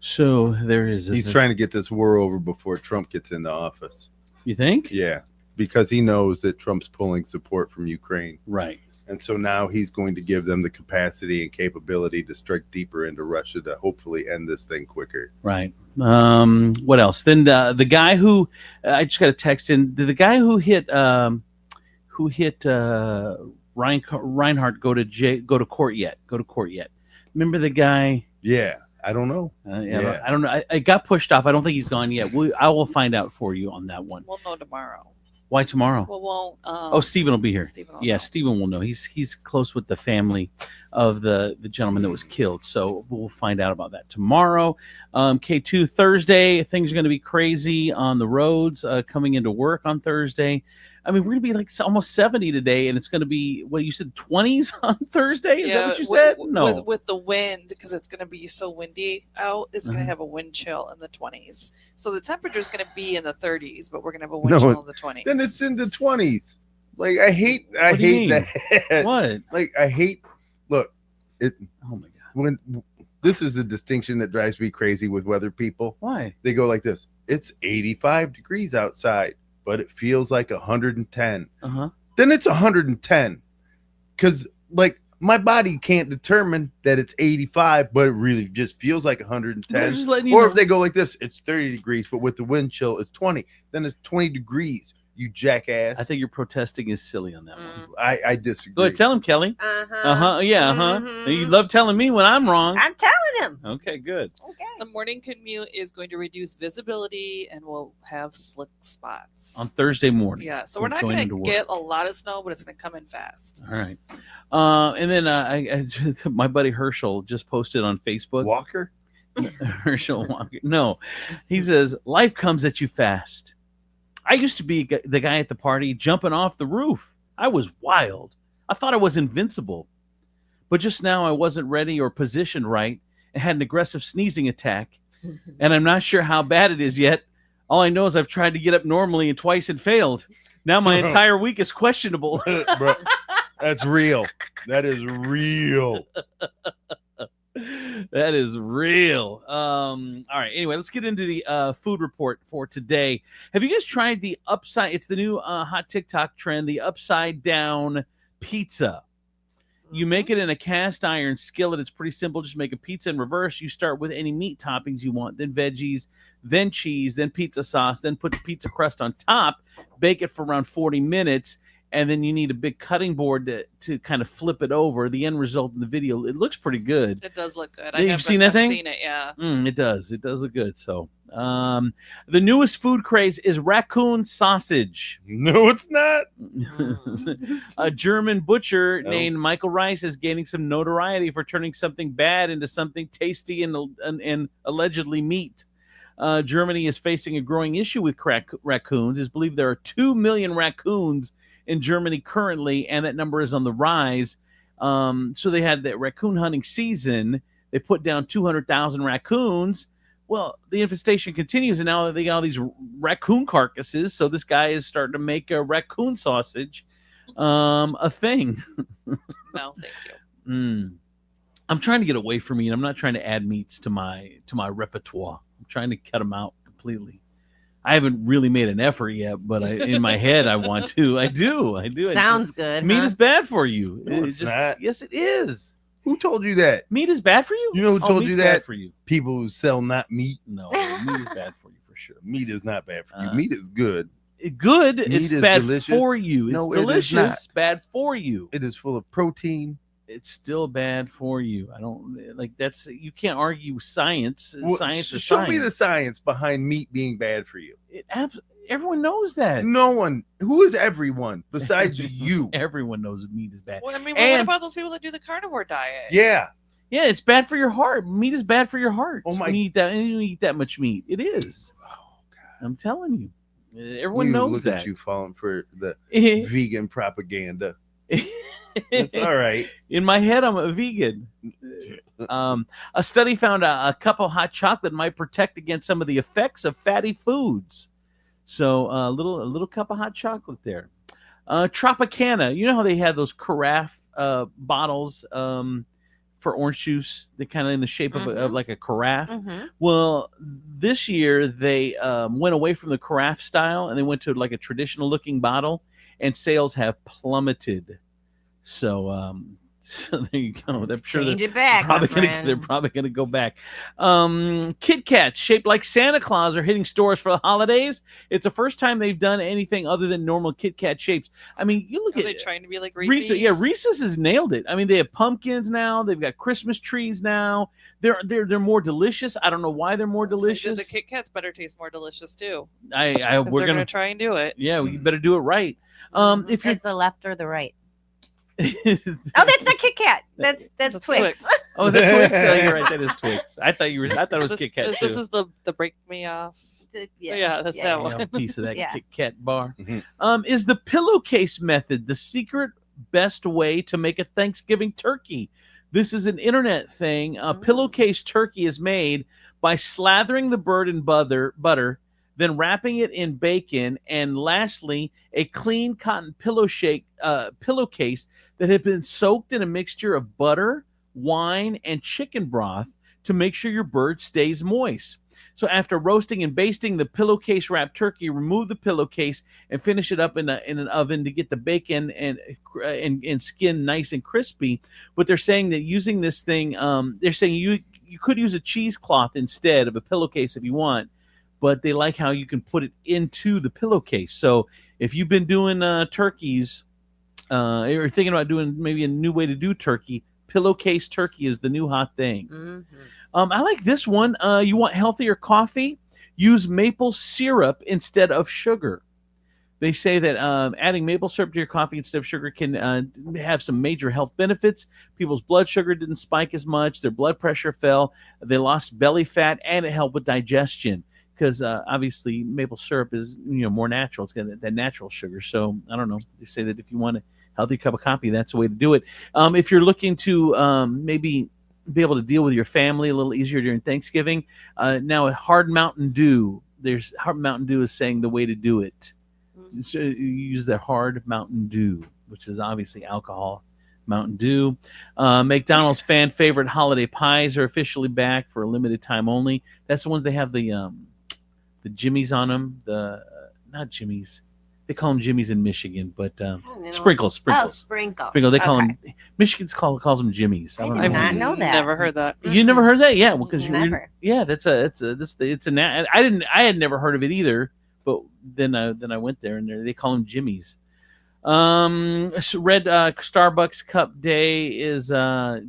So there is... He's trying to get this war over before Trump gets into office. You think? Yeah, because he knows that Trump's pulling support from Ukraine. Right. And so now he's going to give them the capacity and capability to strike deeper into Russia to hopefully end this thing quicker. Right. What else? Then the guy who I just got a text in. Did the guy who hit Reinhardt go to court yet? Remember the guy? Yeah. I don't know. I don't know. I got pushed off. I don't think he's gone yet. I will find out for you on that one. We'll know tomorrow. Why tomorrow? Well, won't. Stephen will be here. Stephen will Yeah, know. Stephen will know. He's close with the family of the gentleman that was killed, so we'll find out about that tomorrow. K2 Thursday, things are going to be crazy on the roads coming into work on Thursday. I mean, we're going to be like almost 70 today, and it's going to be, what you said, 20s on Thursday? Is that what you said? No. With the wind, because it's going to be so windy out, it's going to Uh-huh. have a wind chill in the 20s. So the temperature is going to be in the 30s, but we're going to have a wind chill in the 20s. Then it's in the 20s. Like I hate do you mean? that. What? Like I hate. Look, it. Oh my god. When this is the distinction that drives me crazy with weather people. Why? They go like this. It's 85 degrees outside, but it feels like 110. Uh-huh. Then it's 110. Because like my body can't determine that it's 85, but it really just feels like 110. They're just letting you Or know. if they go like this, it's 30 degrees, but with the wind chill, it's 20. Then it's 20 degrees. You jackass. I think your protesting is silly on that one. I disagree. Go ahead, tell him, Kelly. Yeah, You love telling me when I'm wrong. I'm telling him. Okay, good. The morning commute is going to reduce visibility and we'll have slick spots. On Thursday morning. Yeah, so we're not going going into to work. get a lot of snow, but it's going to come in fast. All right. And then my buddy Herschel just posted on Facebook. Walker? Herschel Walker. No. He says, life comes at you fast. I used to be the guy at the party jumping off the roof. I was wild. I thought I was invincible. But just now I wasn't ready or positioned right and had an aggressive sneezing attack. And I'm not sure how bad it is yet. All I know is I've tried to get up normally and twice and failed. Now my entire week is questionable. Bro, that's real. That is real. That is real. All right. Anyway, let's get into the food report for today. Have you guys tried the upside? It's the new hot TikTok trend, the upside down pizza. You make it in a cast iron skillet. It's pretty simple. Just make a pizza in reverse. You start with any meat toppings you want, then veggies, then cheese, then pizza sauce, then put the pizza crust on top, bake it for around 40 minutes. And then you need a big cutting board to kind of flip it over. The end result in the video, it looks pretty good. It does look good. You've seen that thing? I've seen it, yeah. It does. It does look good. So, the newest food craze is raccoon sausage. No, it's not. A German butcher named Michael Rice is gaining some notoriety for turning something bad into something tasty and allegedly meat. Germany is facing a growing issue with raccoons. It's believed there are 2 million raccoons in Germany currently, and that number is on the rise. So they had the raccoon hunting season. They put down 200,000 raccoons. Well, the infestation continues, and now they got all these raccoon carcasses. So this guy is starting to make a raccoon sausage a thing. No, thank you. I'm trying to get away from meat. I'm not trying to add meats to my repertoire. I'm trying to cut them out completely. I haven't really made an effort yet, but in my head, I want to. I do. Sounds good. Meat huh? is is bad for you. No, it's not. Yes, it is. Who told you that? Meat is bad for you? You know who told meat's you bad that? for you. People who sell not meat. No, meat is bad for you for sure. Meat is not bad for you. Meat is good. Good. Meat It's is bad delicious. for you. It's No, it is delicious. not. Bad for you. It is full of protein. It's still bad for you. I don't like that's. You can't argue science. Science is Show science. me the science behind meat being bad for you. Everyone knows that. No one. Who is everyone besides you? Everyone knows that meat is bad. Well, I mean, And- what about those people that do the carnivore diet? Yeah. Yeah, it's bad for your heart. Meat is bad for your heart. Oh my- When you eat that much meat, it is. Oh God, I'm telling you. Everyone You knows look that. at you falling for the vegan propaganda. It's all right. In my head, I'm a vegan. A study found a cup of hot chocolate might protect against some of the effects of fatty foods. So a little cup of hot chocolate there. Tropicana. You know how they had those carafe bottles for orange juice? They're kind of in the shape of like a carafe. Well, this year they went away from the carafe style and they went to like a traditional looking bottle, and sales have plummeted. So So there you go. I'm sure Change they're it back, my friend. they're probably gonna go back. Kit Kats shaped like Santa Claus are hitting stores for the holidays. It's the first time they've done anything other than normal Kit Kat shapes. I mean, you look Are at they trying to be like Reese's. Reese's? Yeah, Reese's has nailed it. I mean, they have pumpkins now. They've got Christmas trees now. They're more delicious. I don't know why they're more So delicious. the Kit Kats better taste more delicious too. We're They're gonna try and do it. Yeah, we better do it right. If you're It's the left or the right. Oh, that's not Kit Kat. That's Twix. Oh, is that Twix? Oh, you're right. That is Twix. I thought it was Kit Kat too. This is the break me off. Yeah, that's that one. A piece of that Yeah. Kit Kat bar. Is the pillowcase method the secret best way to make a Thanksgiving turkey? This is an internet thing. A pillowcase turkey is made by slathering the bird in butter, then wrapping it in bacon, and lastly, a clean cotton pillowcase that had been soaked in a mixture of butter, wine, and chicken broth to make sure your bird stays moist. So after roasting and basting the pillowcase wrapped turkey, remove the pillowcase and finish it up in an oven to get the bacon and skin nice and crispy. But they're saying that using this thing, they're saying you could use a cheesecloth instead of a pillowcase if you want, but they like how you can put it into the pillowcase. So if you've been doing turkeys, or thinking about doing maybe a new way to do turkey, pillowcase turkey is the new hot thing. I like this one. You want healthier coffee? Use maple syrup instead of sugar. They say that adding maple syrup to your coffee instead of sugar can have some major health benefits. People's blood sugar didn't spike as much. Their blood pressure fell. They lost belly fat, and it helped with digestion. Because obviously maple syrup is more natural. It's got that natural sugar. So I don't know. They say that if you want a healthy cup of coffee, that's the way to do it. If you're looking to maybe be able to deal with your family a little easier during Thanksgiving, now a hard Mountain Dew. Hard Mountain Dew is saying the way to do it. So you use the hard Mountain Dew, which is obviously alcohol. Mountain Dew. McDonald's fan favorite holiday pies are officially back for a limited time only. That's the ones they have the Jimmy's on them. Not Jimmy's. They call them Jimmy's in Michigan, but sprinkles. Oh, sprinkles. They call them. Michigan's calls them Jimmy's. I did not know that. Never heard that. You never heard that? Yeah, because you were. Never. Yeah, it's a. I had never heard of it either, but then I went there and they call them Jimmy's. Red Starbucks Cup Day is it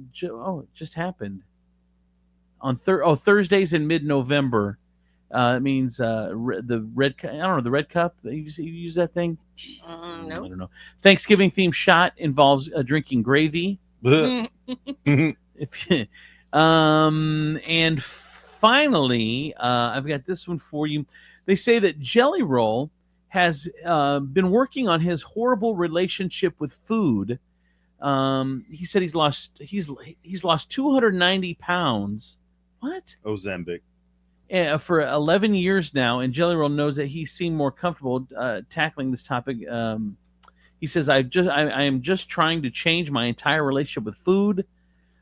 just happened on Thursdays in mid-November. It means the red. I don't know the red cup. You use that thing? No. I don't know. Thanksgiving themed shot involves drinking gravy. And finally, I've got this one for you. They say that Jelly Roll has been working on his horrible relationship with food. He said he's lost 290 pounds. What? Ozempic. For 11 years now, and Jelly Roll knows that he seemed more comfortable tackling this topic. He says, I am just trying to change my entire relationship with food.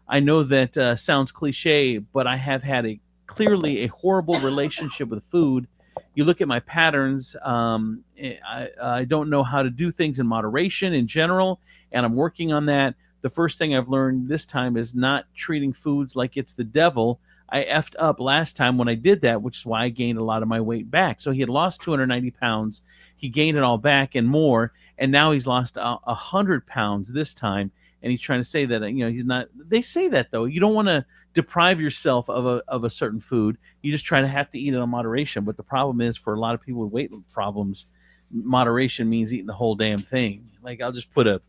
I know that sounds cliche, but I have had clearly a horrible relationship with food. You look at my patterns. I don't know how to do things in moderation in general, and I'm working on that. The first thing I've learned this time is not treating foods like it's the devil. I effed up last time when I did that, which is why I gained a lot of my weight back. So he had lost 290 pounds. He gained it all back and more, and now he's lost 100 pounds this time. And he's trying to say that he's not. They say that though. You don't want to deprive yourself of a certain food. You just try to have to eat it in moderation. But the problem is, for a lot of people with weight problems, moderation means eating the whole damn thing. Like I'll put a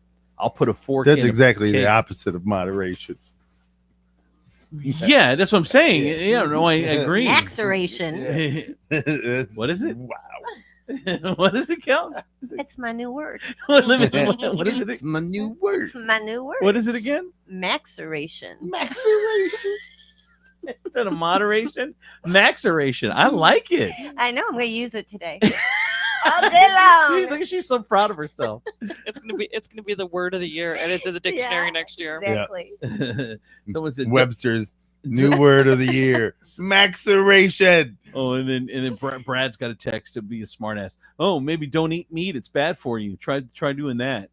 fork. That's in exactly cake. the opposite of moderation. Yeah, that's what I'm saying. Yeah, no, I agree. Maceration. What is it? Wow. What is it, Kel? It's my new word. What is it? It's my new word. It's my new word. What is it again? Maceration. Maceration. Is that a moderation? Maceration. I like it. I know. I'm going to use it today. All day long. Look, she's so proud of herself. It's gonna be the word of the year, and it's in the dictionary next year. Exactly. Someone said Webster's new word of the year: maceration. Oh, and then Brad's got a text to be a smartass. Oh, maybe don't eat meat; it's bad for you. Try doing that.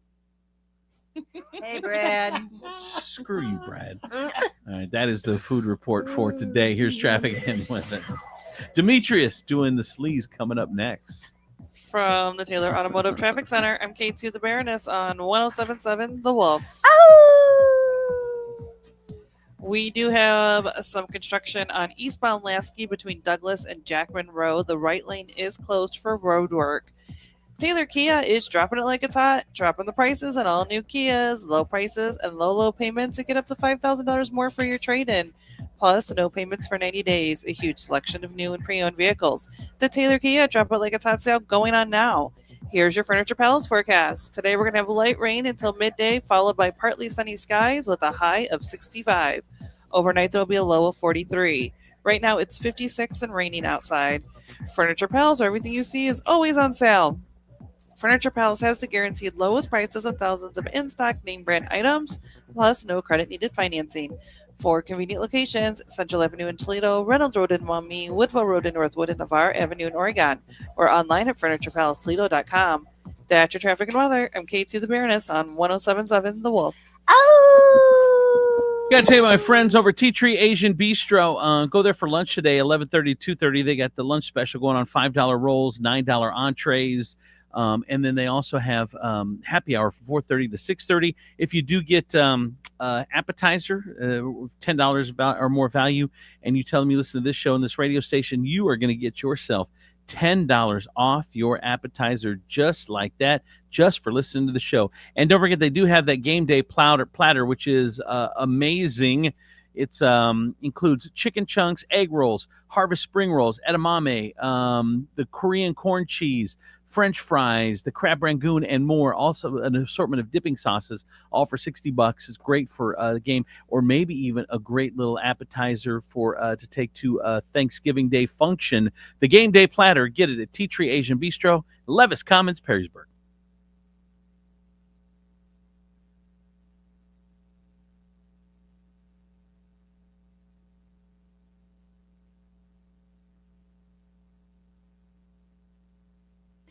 Hey, Brad. Screw you, Brad. All right, that is the food report for today. Here's traffic and weather. Demetrius doing the sleaze coming up next. From the Taylor Automotive Traffic Center, I'm K2 the Baroness on 107.7 The Wolf. We do have some construction on eastbound Lasky between Douglas and Jackman Road. The right lane is closed for road work. Taylor Kia is dropping it like it's hot, dropping the prices on all new Kias, low prices and low payments to get up to $5,000 more for your trade-in. Plus, no payments for 90 days. A huge selection of new and pre-owned vehicles. The Taylor Kia Drop It Like It's Hot sale going on now. Here's your Furniture Palace forecast. Today we're going to have light rain until midday, followed by partly sunny skies with a high of 65. Overnight, there will be a low of 43. Right now, it's 56 and raining outside. Furniture Palace, where everything you see is always on sale. Furniture Palace has the guaranteed lowest prices on thousands of in-stock name brand items, plus no credit needed financing. 4 convenient locations: Central Avenue in Toledo, Reynolds Road in Maumee, Woodville Road in Northwood, and Navarre Avenue in Oregon, or online at FurniturePalaceToledo.com. That's your traffic and weather. I'm K2 the Baroness on 107.7 The Wolf. Got to tell you, my friends over Tea Tree Asian Bistro, go there for lunch today, 11:30 to 2:30. They got the lunch special going on, $5 rolls, $9 entrees. And then they also have happy hour from 4:30 to 6:30. If you do get appetizer, $10 or more value, and you tell them you listen to this show and this radio station, you are going to get yourself $10 off your appetizer just like that, just for listening to the show. And don't forget, they do have that game day platter, which is amazing. It's includes chicken chunks, egg rolls, harvest spring rolls, edamame, the Korean corn cheese, French fries, the crab rangoon, and more. Also, an assortment of dipping sauces, all for $60. It's great for a game, or maybe even a great little appetizer for to take to a Thanksgiving Day function. The game day platter, get it at Tea Tree Asian Bistro, Levis Commons, Perrysburg.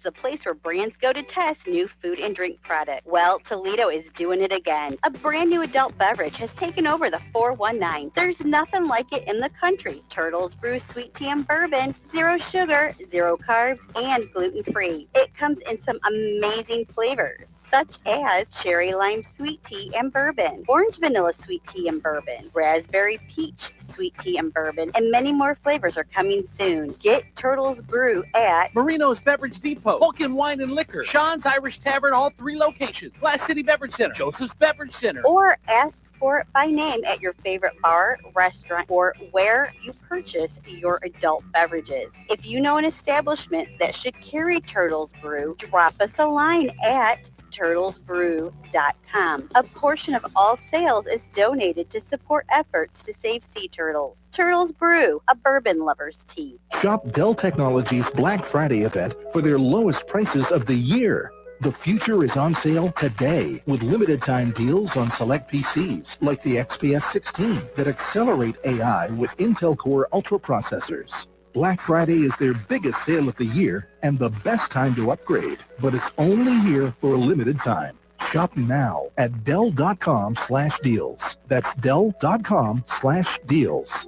The place where brands go to test new food and drink product. Well, Toledo is doing it again. A brand new adult beverage has taken over the 419. There's nothing like it in the country. Turtles Brew Sweet Tea and Bourbon, 0 sugar, 0 carbs, and gluten-free. It comes in some amazing flavors, such as cherry lime sweet tea and bourbon, orange vanilla sweet tea and bourbon, raspberry peach sweet tea and bourbon, and many more flavors are coming soon. Get Turtles Brew at Marino's Beverage Depot, Vulcan Wine and Liquor, Sean's Irish Tavern, all 3 locations, Glass City Beverage Center, Joseph's Beverage Center, or ask for it by name at your favorite bar, restaurant, or where you purchase your adult beverages. If you know an establishment that should carry Turtles Brew, drop us a line at turtlesbrew.com. A portion of all sales is donated to support efforts to save sea turtles. Turtles Brew, a bourbon lover's tea. Shop Dell Technologies Black Friday event for their lowest prices of the year. The future is on sale today with limited time deals on select PCs like the XPS 16 that accelerate AI with Intel Core Ultra processors. Black Friday is their biggest sale of the year and the best time to upgrade, but it's only here for a limited time. Shop now at Dell.com/deals. That's Dell.com/deals.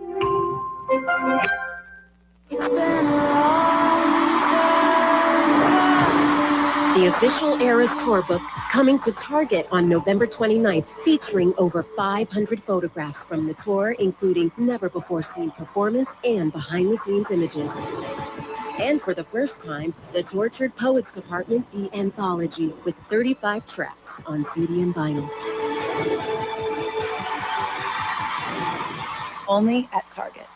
The official Eras Tour book coming to Target on November 29th, featuring over 500 photographs from the tour, including never-before-seen performance and behind-the-scenes images. And for the first time, the Tortured Poets Department, the anthology, with 35 tracks on CD and vinyl. Only at Target.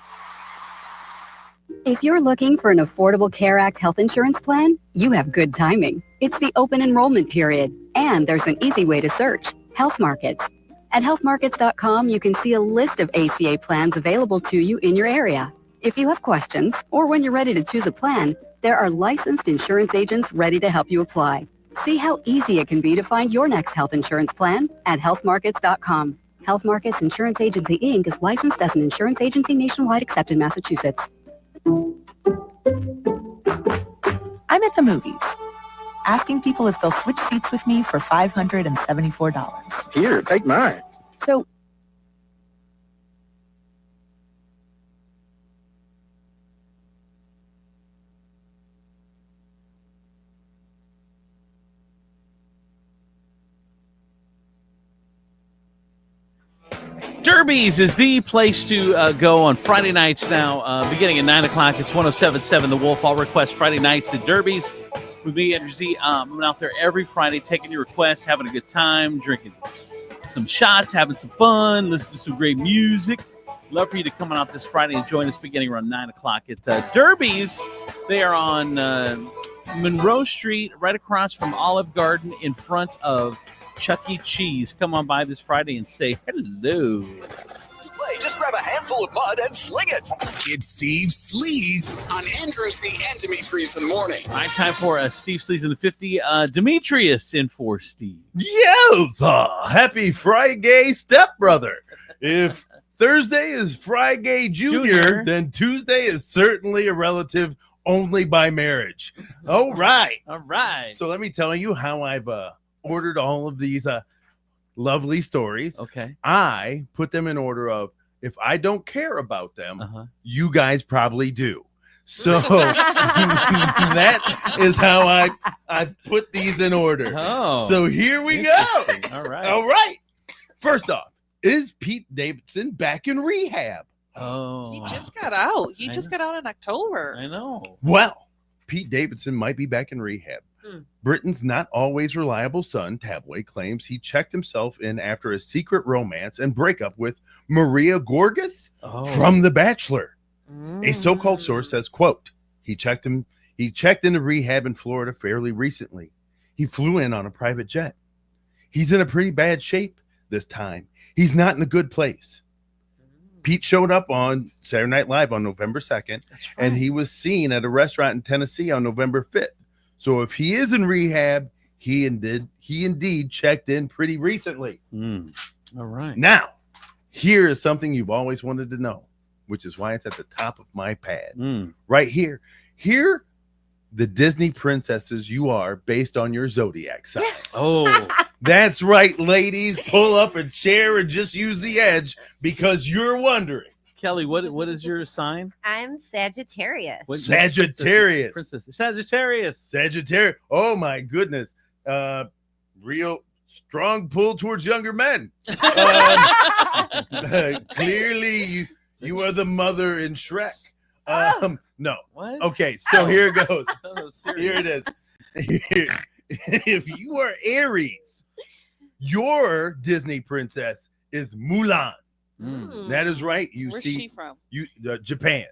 If you're looking for an Affordable Care Act health insurance plan, you have good timing. It's the open enrollment period, and there's an easy way to search, Health Markets. At healthmarkets.com, you can see a list of ACA plans available to you in your area. If you have questions, or when you're ready to choose a plan, there are licensed insurance agents ready to help you apply. See how easy it can be to find your next health insurance plan at healthmarkets.com. Health Markets Insurance Agency, Inc. is licensed as an insurance agency nationwide except in Massachusetts. I'm at the movies, asking people if they'll switch seats with me for $574. Here, take mine. So, Derby's is the place to go on Friday nights now, beginning at 9 o'clock. It's 107.7 The Wolf. All requests Friday nights at Derby's. With me, Andrew Z. I'm out there every Friday taking your requests, having a good time, drinking some shots, having some fun, listening to some great music. Love for you to come on out this Friday and join us beginning around 9 o'clock at Derby's. They are on Monroe Street, right across from Olive Garden in front of Chuck E. Cheese. Come on by this Friday and say hello. To play, just grab a handful of mud and sling it. It's Steve Sleaze on Andrewsy and Demetrius in the morning. All right, time for Steve Sleaze in the 50. Demetrius in for Steve. Yes, happy Friday, stepbrother. If Thursday is Friday Junior, then Tuesday is certainly a relative only by marriage. All right. All right. So let me tell you how I've ordered all of these lovely stories. Okay. I put them in order of, if I don't care about them, you guys probably do. So that is how I put these in order. Oh. So here we go. All right. All right. First off, is Pete Davidson back in rehab? Oh. He just got out. He just got out in October. I know. Well, Pete Davidson might be back in rehab. Britain's not always reliable son, tabloid, claims he checked himself in after a secret romance and breakup with Maria Gorgas from The Bachelor. A so-called source says, quote, he checked into rehab in Florida fairly recently. He flew in on a private jet. He's in a pretty bad shape this time. He's not in a good place. Pete showed up on Saturday Night Live on November 2nd, and he was seen at a restaurant in Tennessee on November 5th. So if he is in rehab, he indeed checked in pretty recently. All right. Now, here is something you've always wanted to know, which is why it's at the top of my pad. Right here. Here, the Disney princesses you are based on your zodiac sign. Oh. That's right, ladies. Pull up a chair and just use the edge because you're wondering. Kelly, what is your sign? I'm Sagittarius. Sagittarius. Princess. Sagittarius. Sagittarius. Oh my goodness. Real strong pull towards younger men. Clearly you are the mother in Shrek. No. What? Okay, so here it goes. Oh, Here it is. If you are Aries, your Disney princess is Mulan. That is right. Where's she from? Japan.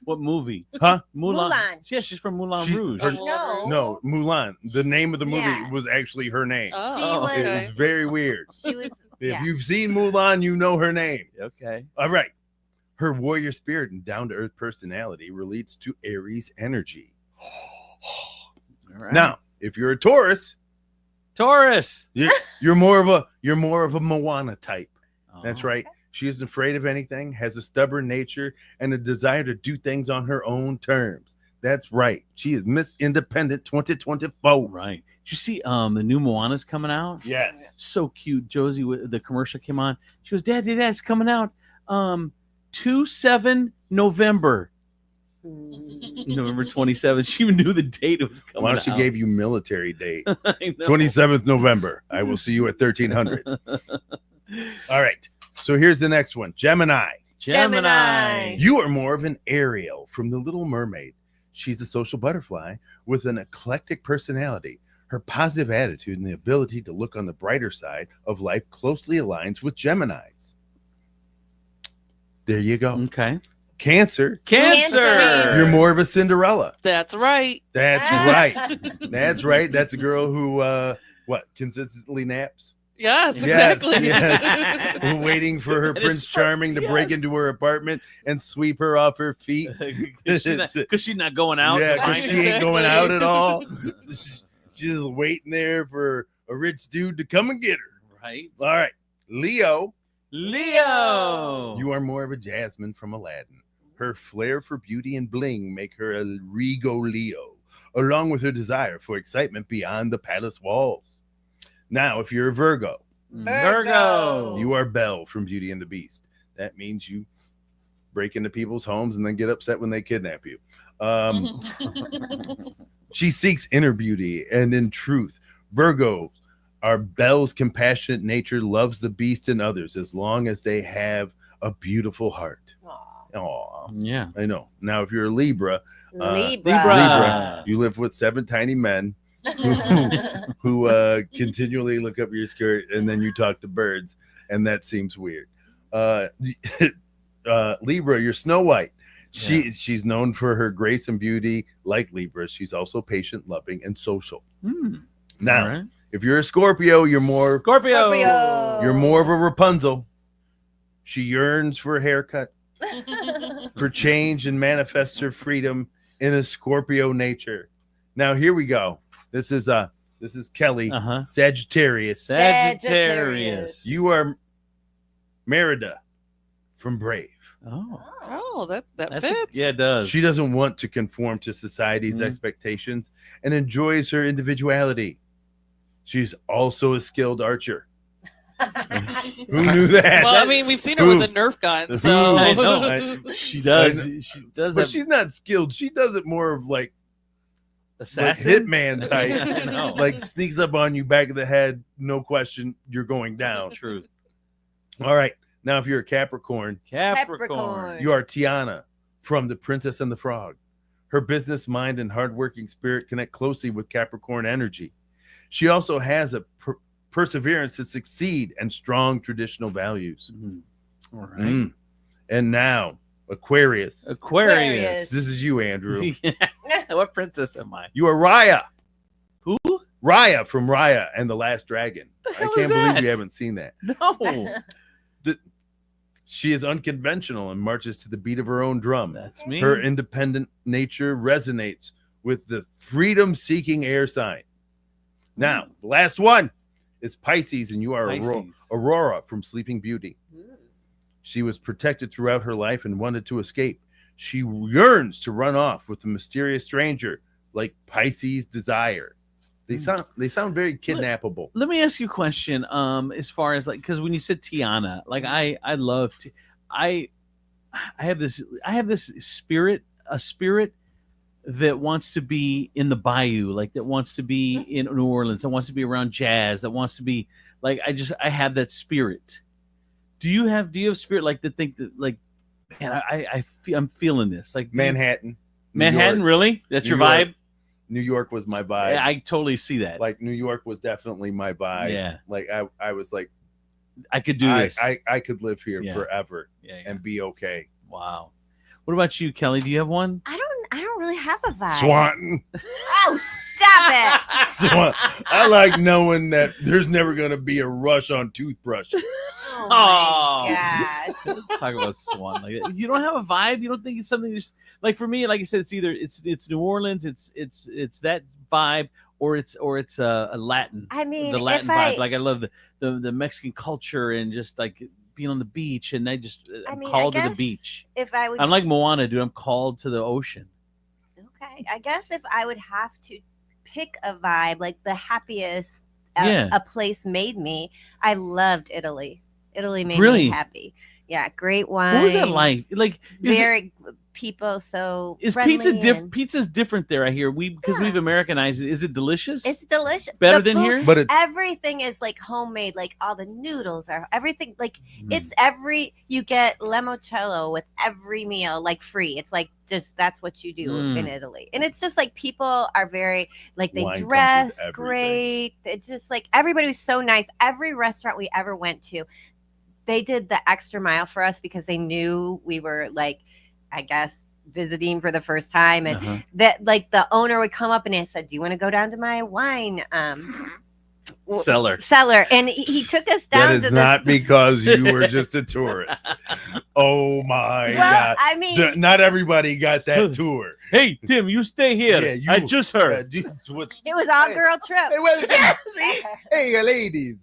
What movie? Huh? Mulan. Yeah, she's from Moulin Rouge. No, Mulan. The name of the movie was actually her name. Oh, It's very weird. She was. If you've seen Mulan, you know her name. Okay. All right. Her warrior spirit and down-to-earth personality relates to Aries energy. All right. Now, if you're a Taurus, you're more of a Moana type. That's right. She isn't afraid of anything, has a stubborn nature, and a desire to do things on her own terms. That's right. She is Miss Independent 2024. Right. Did you see the new Moana's coming out? Yes. So cute. Josie, the commercial came on. She goes, Dad, it's coming out 2/7 November. November 27th. She even knew the date it was coming Why out. don't she gave you military date? I know. 27th November. I will see you at 1300. All right. So here's the next one. Gemini. You are more of an Ariel from The Little Mermaid. She's a social butterfly with an eclectic personality. Her positive attitude and the ability to look on the brighter side of life closely aligns with Geminis. There you go. Okay. Cancer. Cancer. You're more of a Cinderella. That's right. That's right. That's right. That's a girl who consistently naps. Yes, exactly. Yes. Waiting for her Prince Charming to break into her apartment and sweep her off her feet. Because she's not going out. Yeah, because she ain't going out at all. She's just waiting there for a rich dude to come and get her. Right. All right. Leo. You are more of a Jasmine from Aladdin. Her flair for beauty and bling make her a regal Leo. along with her desire for excitement beyond the palace walls. Now, if you're a Virgo, you are Belle from Beauty and the Beast. That means you break into people's homes and then get upset when they kidnap you. She seeks inner beauty, and in truth, Virgos are Belle's compassionate nature loves the beast and others as long as they have a beautiful heart. Aww. Yeah. I know. Now, if you're a Libra, Libra. you live with 7 tiny men who continually look up your skirt, and then you talk to birds, and that seems weird. Libra, you're Snow White. She's known for her grace and beauty. Like Libra, she's also patient, loving, and social. Now, if you're a Scorpio, you're more You're more of a Rapunzel. She yearns for a haircut, for change, and manifests her freedom in a Scorpio nature. Now, here we go. This is Kelly, Sagittarius. You are Merida from Brave. Oh, that fits. Yeah, it does. She doesn't want to conform to society's expectations and enjoys her individuality. She's also a skilled archer. Who knew that? Well, I mean, we've seen her with a Nerf gun, so I know. She does. She does. But she's not skilled. She does it more of like assassin, hitman type. I know. Like sneaks up on you, back of the head, no question, you're going down. Truth. All right. Now, if you're a Capricorn, you are Tiana from The Princess and the Frog. Her business mind and hardworking spirit connect closely with Capricorn energy. She also has a perseverance to succeed and strong traditional values. All right. And now, Aquarius. This is you, Andrew. What princess am I? You are Raya. Who? Raya from Raya and the Last Dragon. I hell can't is believe that? you haven't seen that. No. She is unconventional and marches to the beat of her own drum. That's me. Her independent nature resonates with the freedom-seeking air sign. Now, the last one is Pisces, and you are Aurora from Sleeping Beauty. She was protected throughout her life and wanted to escape. She yearns to run off with the mysterious stranger, like Pisces' desire. They sound very kidnappable. Let me ask you a question. As far as like, because when you said Tiana, like I love to, I have this spirit, a spirit that wants to be in the bayou, like that wants to be in New Orleans, that wants to be around jazz, that wants to be like I have that spirit. Do you have spirit like to think that like, man, I'm feeling this like Manhattan, Manhattan, really? That's your vibe? New York was my vibe. I totally see that. Like New York was definitely my vibe. Yeah. Like I was like, I could do this. I could live here Yeah. forever Yeah. and be okay. Wow. What about you, Kelly? Do you have one? I don't really have a vibe. Swanton. Oh, stop it. I like knowing that there's never going to be a rush on toothbrushes. Oh my gosh. Talk about Swan. Like you don't have a vibe. You don't think it's something just like for me. Like I said, it's either it's New Orleans. It's that vibe, or it's a Latin. I mean, the Latin if vibe. Like I love the Mexican culture and just like being on the beach. And I'm called to the beach. If I would, I'm like Moana, dude. I'm called to the ocean. okay, I guess if I would have to pick a vibe, like the happiest Yeah. a place made me, I loved Italy. Italy made Really? me happy. Yeah, great wine. What was that like? Like is it- Very people so Is friendly pizza and- Pizza's different there? I hear because we've Americanized it. Is it delicious? It's delicious. Better The than food- here? But it's- everything is like homemade. Like all the noodles are everything. Like Hmm. it's you get limoncello with every meal, like free. It's like just that's what you do in Italy, and it's just like people are very like they Wine comes with dress everything. great. It's just like everybody was so nice. Every restaurant we ever went to, they did the extra mile for us because they knew we were like, I guess, visiting for the first time, and that like the owner would come up and he said, "Do you want to go down to my wine cellar?" And he took us down. That is to not because you were just a tourist. Oh my God. I mean, not everybody got that tour. Hey, Tim, you stay here. I just heard. It was all girl trip. Hey, well, hey, ladies,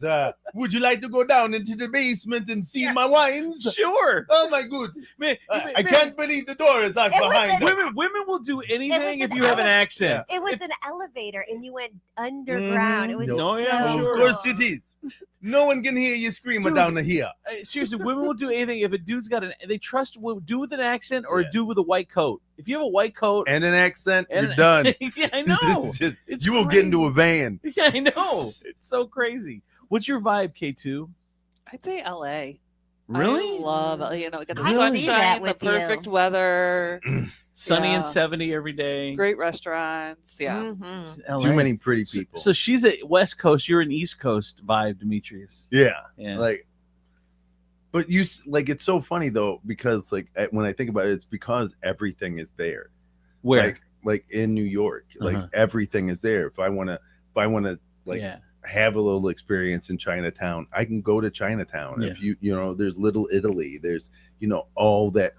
would you like to go down into the basement and see my wines? Sure. Oh my goodness. I can't believe the door is locked behind us. Women will do anything if you have an accent. It was an elevator, and you went underground. It was Of so course it is. No one can hear you screaming down the here. Seriously, women will do anything if a dude's got they trust a dude with an accent or a dude with a white coat. If you have a white coat and an accent, you're done. Yeah, I know. You will get into a van. Yeah, I know. It's so crazy. What's your vibe, K2? I'd say LA. Really? I love, got the I see that sunshine, the with you. perfect weather. Sunny Yeah. and 70 every day. Great restaurants. Yeah. LA. Too many pretty people. So she's a West Coast. You're an East Coast vibe, Demetrius. Yeah. Yeah. But it's so funny though, because when I think about it, it's because everything is there. Where? Like in New York, everything is there. If I want to have a little experience in Chinatown, I can go to Chinatown. Yeah. If there's Little Italy, there's all that.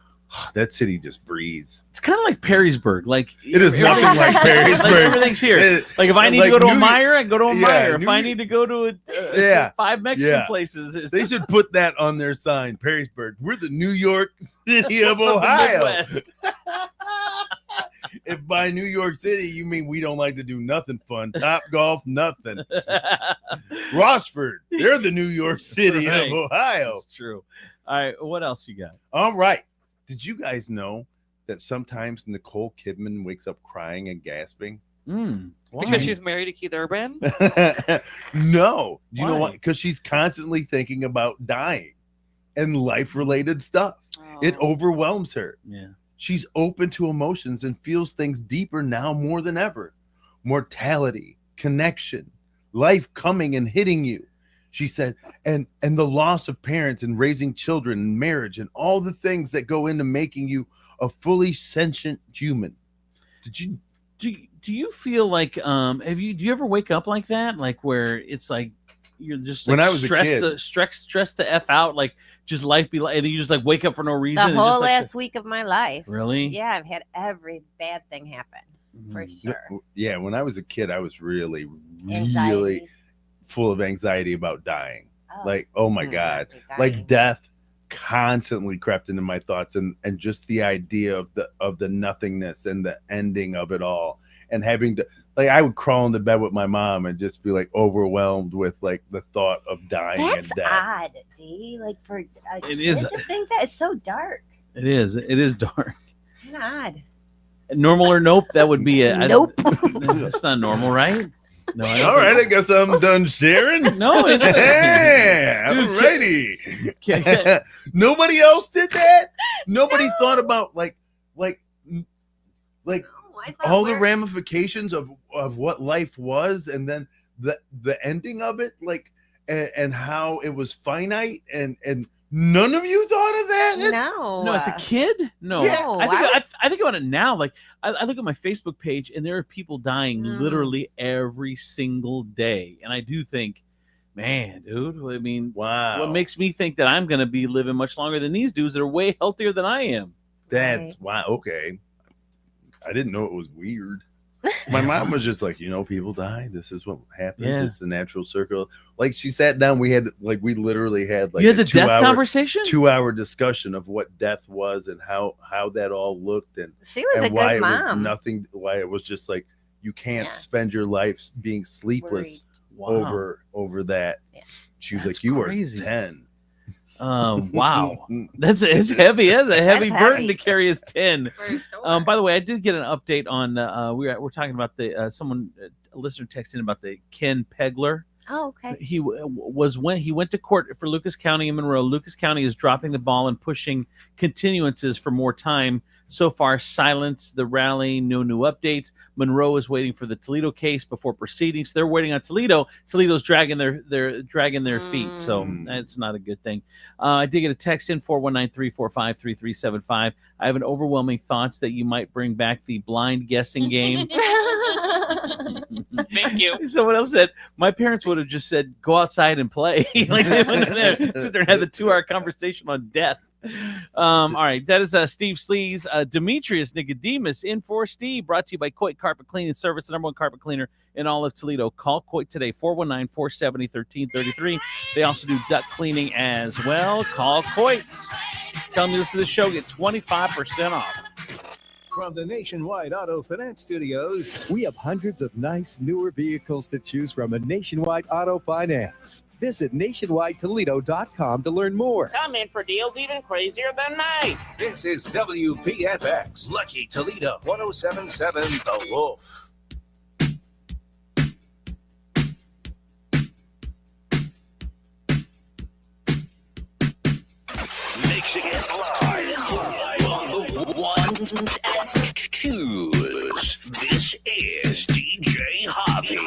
That city just breathes. It's kind of like Perrysburg. It is nothing like Perrysburg. Like everything's here. If I need to go to a Meyer, I go to a Meyer. If I need to go to five Mexican places, they should put that on their sign. Perrysburg. We're the New York City of Ohio. If by New York City you mean we don't like to do nothing fun, Top Golf, nothing. Rochford, they're the New York City of Ohio. That's true. All right, what else you got? All right. Did you guys know that sometimes Nicole Kidman wakes up crying and gasping? Because she's married to Keith Urban? No. You know Why? what? Because she's constantly thinking about dying and life-related stuff. It overwhelms her. Yeah. She's open to emotions and feels things deeper now more than ever. Mortality, connection, life coming and hitting you. She said, and the loss of parents and raising children and marriage and all the things that go into making you a fully sentient human. Do you feel like do you ever wake up like that? Like where it's like you're just When I was a kid. stress the F out, like just life be like, and then you just like wake up for no reason. The and whole just, like, last week of my life. Really? Yeah, I've had every bad thing happen for sure. Yeah, when I was a kid, I was really Anxiety. full of anxiety about dying. Oh my God. dying. Like death constantly crept into my thoughts, and just the idea of the nothingness and the ending of it all, and having to I would crawl into bed with my mom and just be overwhelmed with the thought of dying That's and death. odd, D. Like for a It kid is. to think that it's so dark. It is dark. Kind of odd. Normal or nope? That would be a Nope. That's not normal, right? No. All right, I guess I'm done sharing. No, it isn't. Yeah, I'm ready. Nobody else did that. Nobody thought about all the ramifications of what life was, and then the ending of it, and how it was finite, and none of you thought of that. No, as a kid, no. Yeah. I think about it now. I look at my Facebook page, and there are people dying literally every single day, and I do think, man, dude. I mean, wow. What makes me think that I'm going to be living much longer than these dudes that are way healthier than I am? That's wow. Okay, I didn't know it was weird. My mom was just like, people die. This is what happens. Yeah. It's the natural circle. She sat down. We literally had you had the death conversation, 2-hour discussion of what death was and how that all looked, and she was and a why good it was mom. nothing. Why it was just you can't spend your life being sleepless Wow. over that. Yeah. She was That's like, you crazy. were 10. Wow, it's heavy. That's a heavy That's burden heavy. to carry as 10. For sure. By the way, I did get an update on. We're talking about a listener texted in about the Ken Pegler. Oh, okay. He went to court for Lucas County and Monroe. Lucas County is dropping the ball and pushing continuances for more time. So far, silence the rally, no new updates. Monroe is waiting for the Toledo case before proceeding. So they're waiting on Toledo. Toledo's dragging their feet. So that's not a good thing. I did get a text in 419-345-3375. I have an overwhelming thoughts that you might bring back the blind guessing game. Thank you. Someone else said, my parents would have just said, go outside and play. They wouldn't sit there and have the 2-hour conversation on death. All right, that is Steve Sleaze. Demetrius Nicodemus in for Steve, brought to you by Coit Carpet Cleaning Service, the number one carpet cleaner in all of Toledo. Call Coit today, 419-470-1333. They also do duct cleaning as well. Call Coit. Tell them you listen to the show, get 25% off. From the Nationwide Auto Finance Studios, we have hundreds of nice, newer vehicles to choose from at Nationwide Auto Finance. Visit nationwidetoledo.com to learn more. Come in for deals even crazier than mine. This is WPFX, Lucky Toledo 1077 The Wolf. Mixing it live on the ones and twos. This is DJ Javi.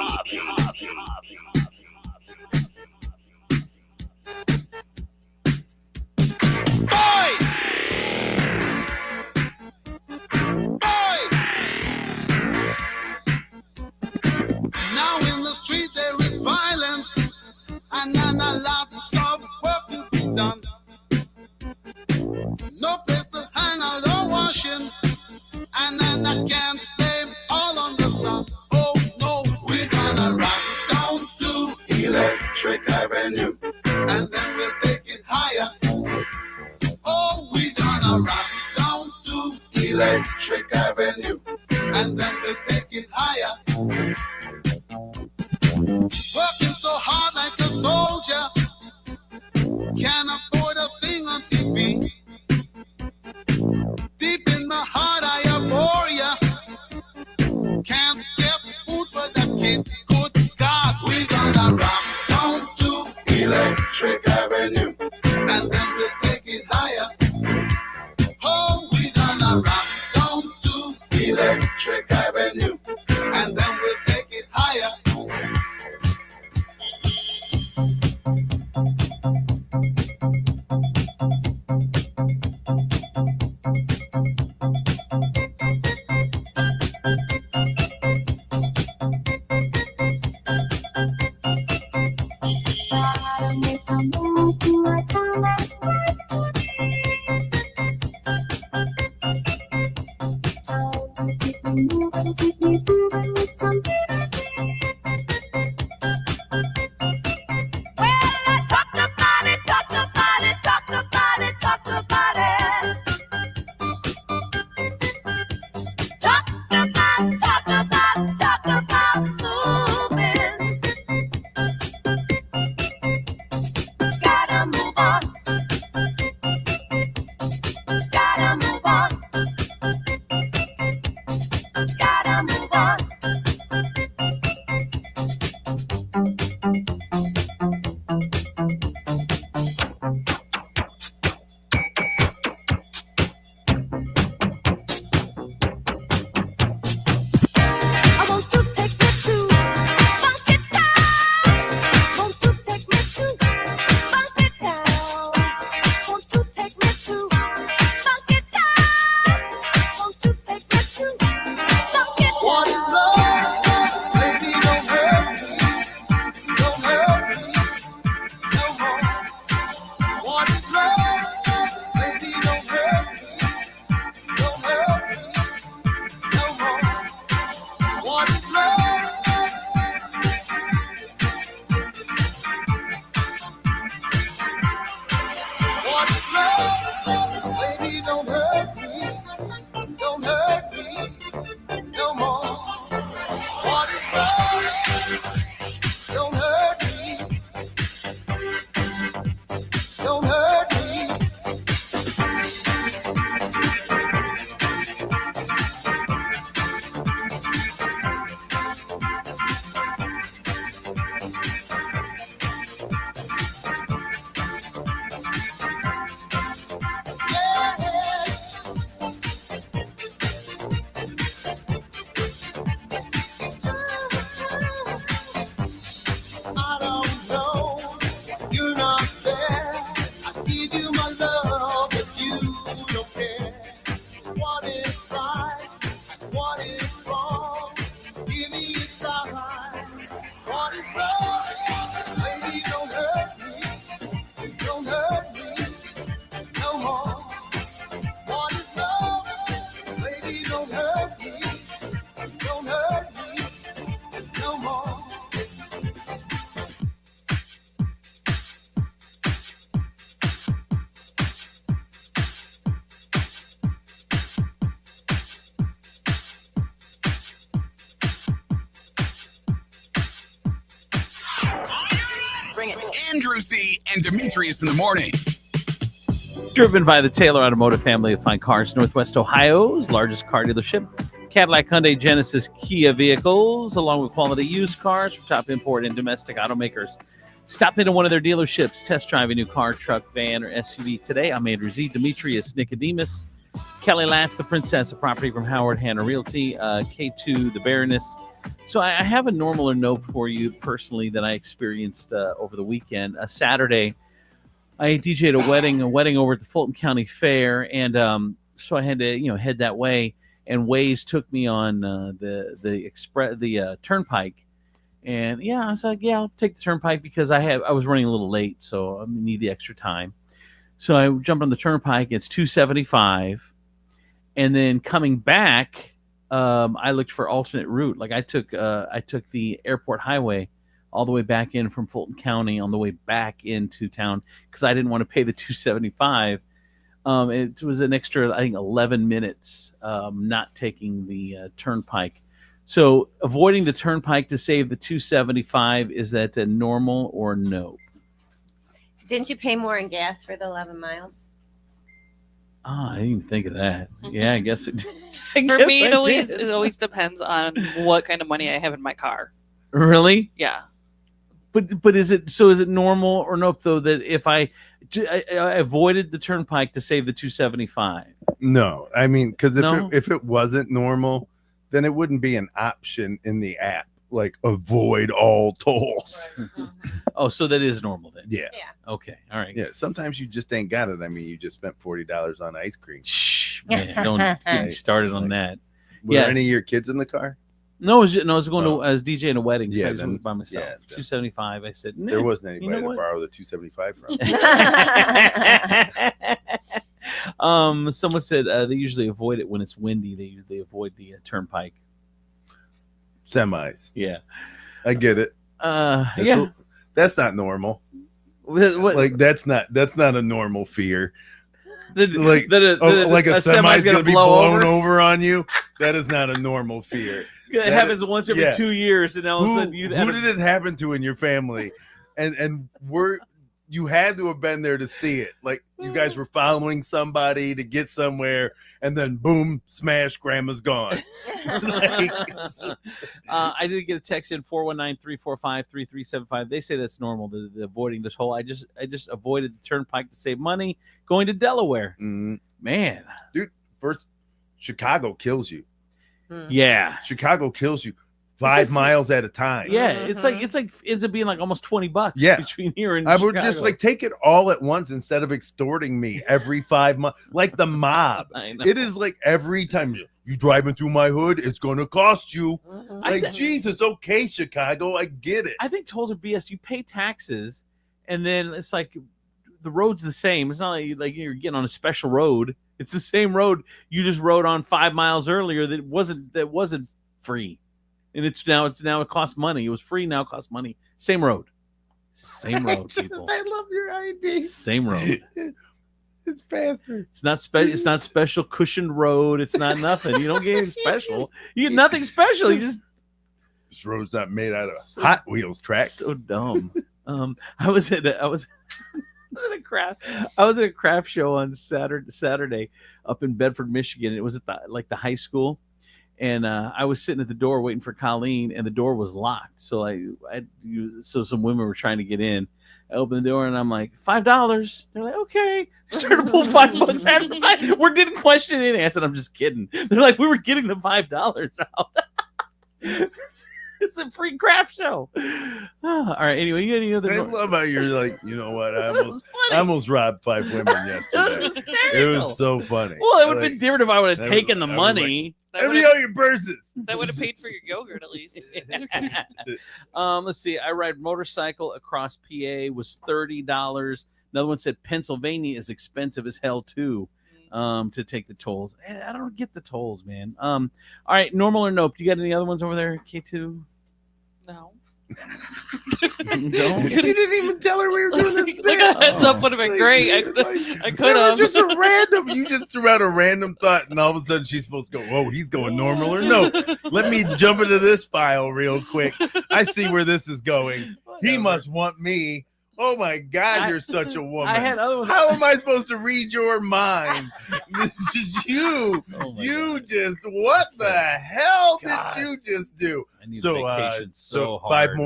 Now in the street there is violence, and then a lot of work to be done. No place to hang out or washing, and then I can't blame all on the sun. Oh no, we're gonna rock down to Electric Avenue, and then we'll take it higher. Oh, we're gonna rock down to Electric Avenue, and then we'll take it higher. Working so hard like a soldier, can't afford a thing on TV. Deep in my heart I abhor ya. Can't get food for the kid. Good God, we gonna rock down to Electric Avenue, and then we'll take it higher. Oh, we gonna rock down to Electric Avenue, and then we'll take it higher. Andrew Z. and Demetrius in the morning. Driven by the Taylor Automotive family of fine cars, Northwest Ohio's largest car dealership. Cadillac, Hyundai, Genesis, Kia vehicles, along with quality used cars from top import and domestic automakers. Stop into one of their dealerships, test drive a new car, truck, van, or SUV today. I'm Andrew Z. Demetrius, Nicodemus, Kelly Latz, the Princess, a property from Howard Hanna Realty, K2, the Baroness. So I have a normal or nope for you personally that I experienced over the weekend. Saturday, I DJ'd a wedding over at the Fulton County Fair, and so I had to head that way. And Waze took me on the turnpike, and I was like, I'll take the turnpike because I was running a little late, so I need the extra time. So I jumped on the turnpike. It's $2.75, and then coming back, I looked for alternate route. Like I took the airport highway all the way back in from Fulton County on the way back into town because I didn't want to pay the $2.75. It was an extra, I think, 11 minutes not taking the turnpike. So avoiding the turnpike to save the $2.75, is that a normal or no? Didn't you pay more in gas for the 11 miles? Oh, I didn't even think of that. Yeah, I guess it did. For me, it always depends on what kind of money I have in my car. Really? Yeah. But is it normal or nope though that if I avoided the turnpike to save the $2.75? No, I mean, because No? if it wasn't normal, then it wouldn't be an option in the app, like avoid all tolls. Oh, so that is normal then. Yeah. Okay. All right. Yeah. Sometimes you just ain't got it. I mean, you just spent $40 on ice cream. Man, don't get me started on that. Were there any of your kids in the car? No, I was going to I was DJing a wedding, so Yeah, I just then- went by myself. yeah, then- $2.75. I said, There wasn't you anybody know to what? borrow the $2.75 from. Someone said they usually avoid it when it's windy. They avoid the turnpike. Semis. Yeah, I get it. That's not normal. Like that's not a normal fear. Like a semi's gonna be blown over on you. That is not a normal fear. It happens once every 2 years, and all of a sudden who did it happen to in your family? And you had to have been there to see it. Like you guys were following somebody to get somewhere, and then boom, smash, grandma's gone. I did get a text in 419-345-3375. They say that's normal, the avoiding this whole. I just avoided the turnpike to save money going to Delaware. Man, dude, first Chicago kills you. Yeah, Chicago kills you 5 miles at a time. Yeah, it's like ends up being like almost $20. Yeah, between here and I would Chicago. just like take it all at once instead of extorting me every 5 months, like the mob. I know. It is like every time you driving through my hood, it's going to cost you. Like Jesus, okay, Chicago, I get it. I think tolls are BS. You pay taxes, and then it's like the road's the same. It's not like you're getting on a special road. It's the same road you just rode on 5 miles earlier that wasn't free, and it's now it costs money. It was free, now it costs money. Same road, people. I love your idea. Same road. It's faster. It's not It's not special cushioned road. It's not nothing. You don't get anything special. You get nothing special. You just This road's not made out of Hot Wheels tracks. So dumb. I was at a craft show on Saturday up in Bedford, Michigan. It was at the high school, and I was sitting at the door waiting for Colleen, and the door was locked. So so some women were trying to get in. I opened the door and I'm like, $5. They're like, okay. Started to pull $5 out. We didn't question anything. I said, I'm just kidding. They're like, we were getting the $5 out. It's a free craft show. All right. Anyway, you got any other? I love how you're like, you know what? I almost robbed 5 women yesterday. It was so funny. Well, it would have been different if I would have taken the money. Let me all your purses. That would have paid for your yogurt at least. Let's see. I ride motorcycle across PA was $30. Another one said Pennsylvania is expensive as hell too. To take the tolls. I don't get the tolls, man. All right, normal or nope? You got any other ones over there, K2? No. No? You didn't even tell her we were doing this. Like a heads up would have been great. I could have. Just a random. You just threw out a random thought, and all of a sudden she's supposed to go, "Whoa, he's going normal or no?" Let me jump into this file real quick. I see where this is going. He must want me Oh my God, you're such a woman. I had other ones. How am I supposed to read your mind? This is you. You just, what the hell did you just do? I need vacation so five hard.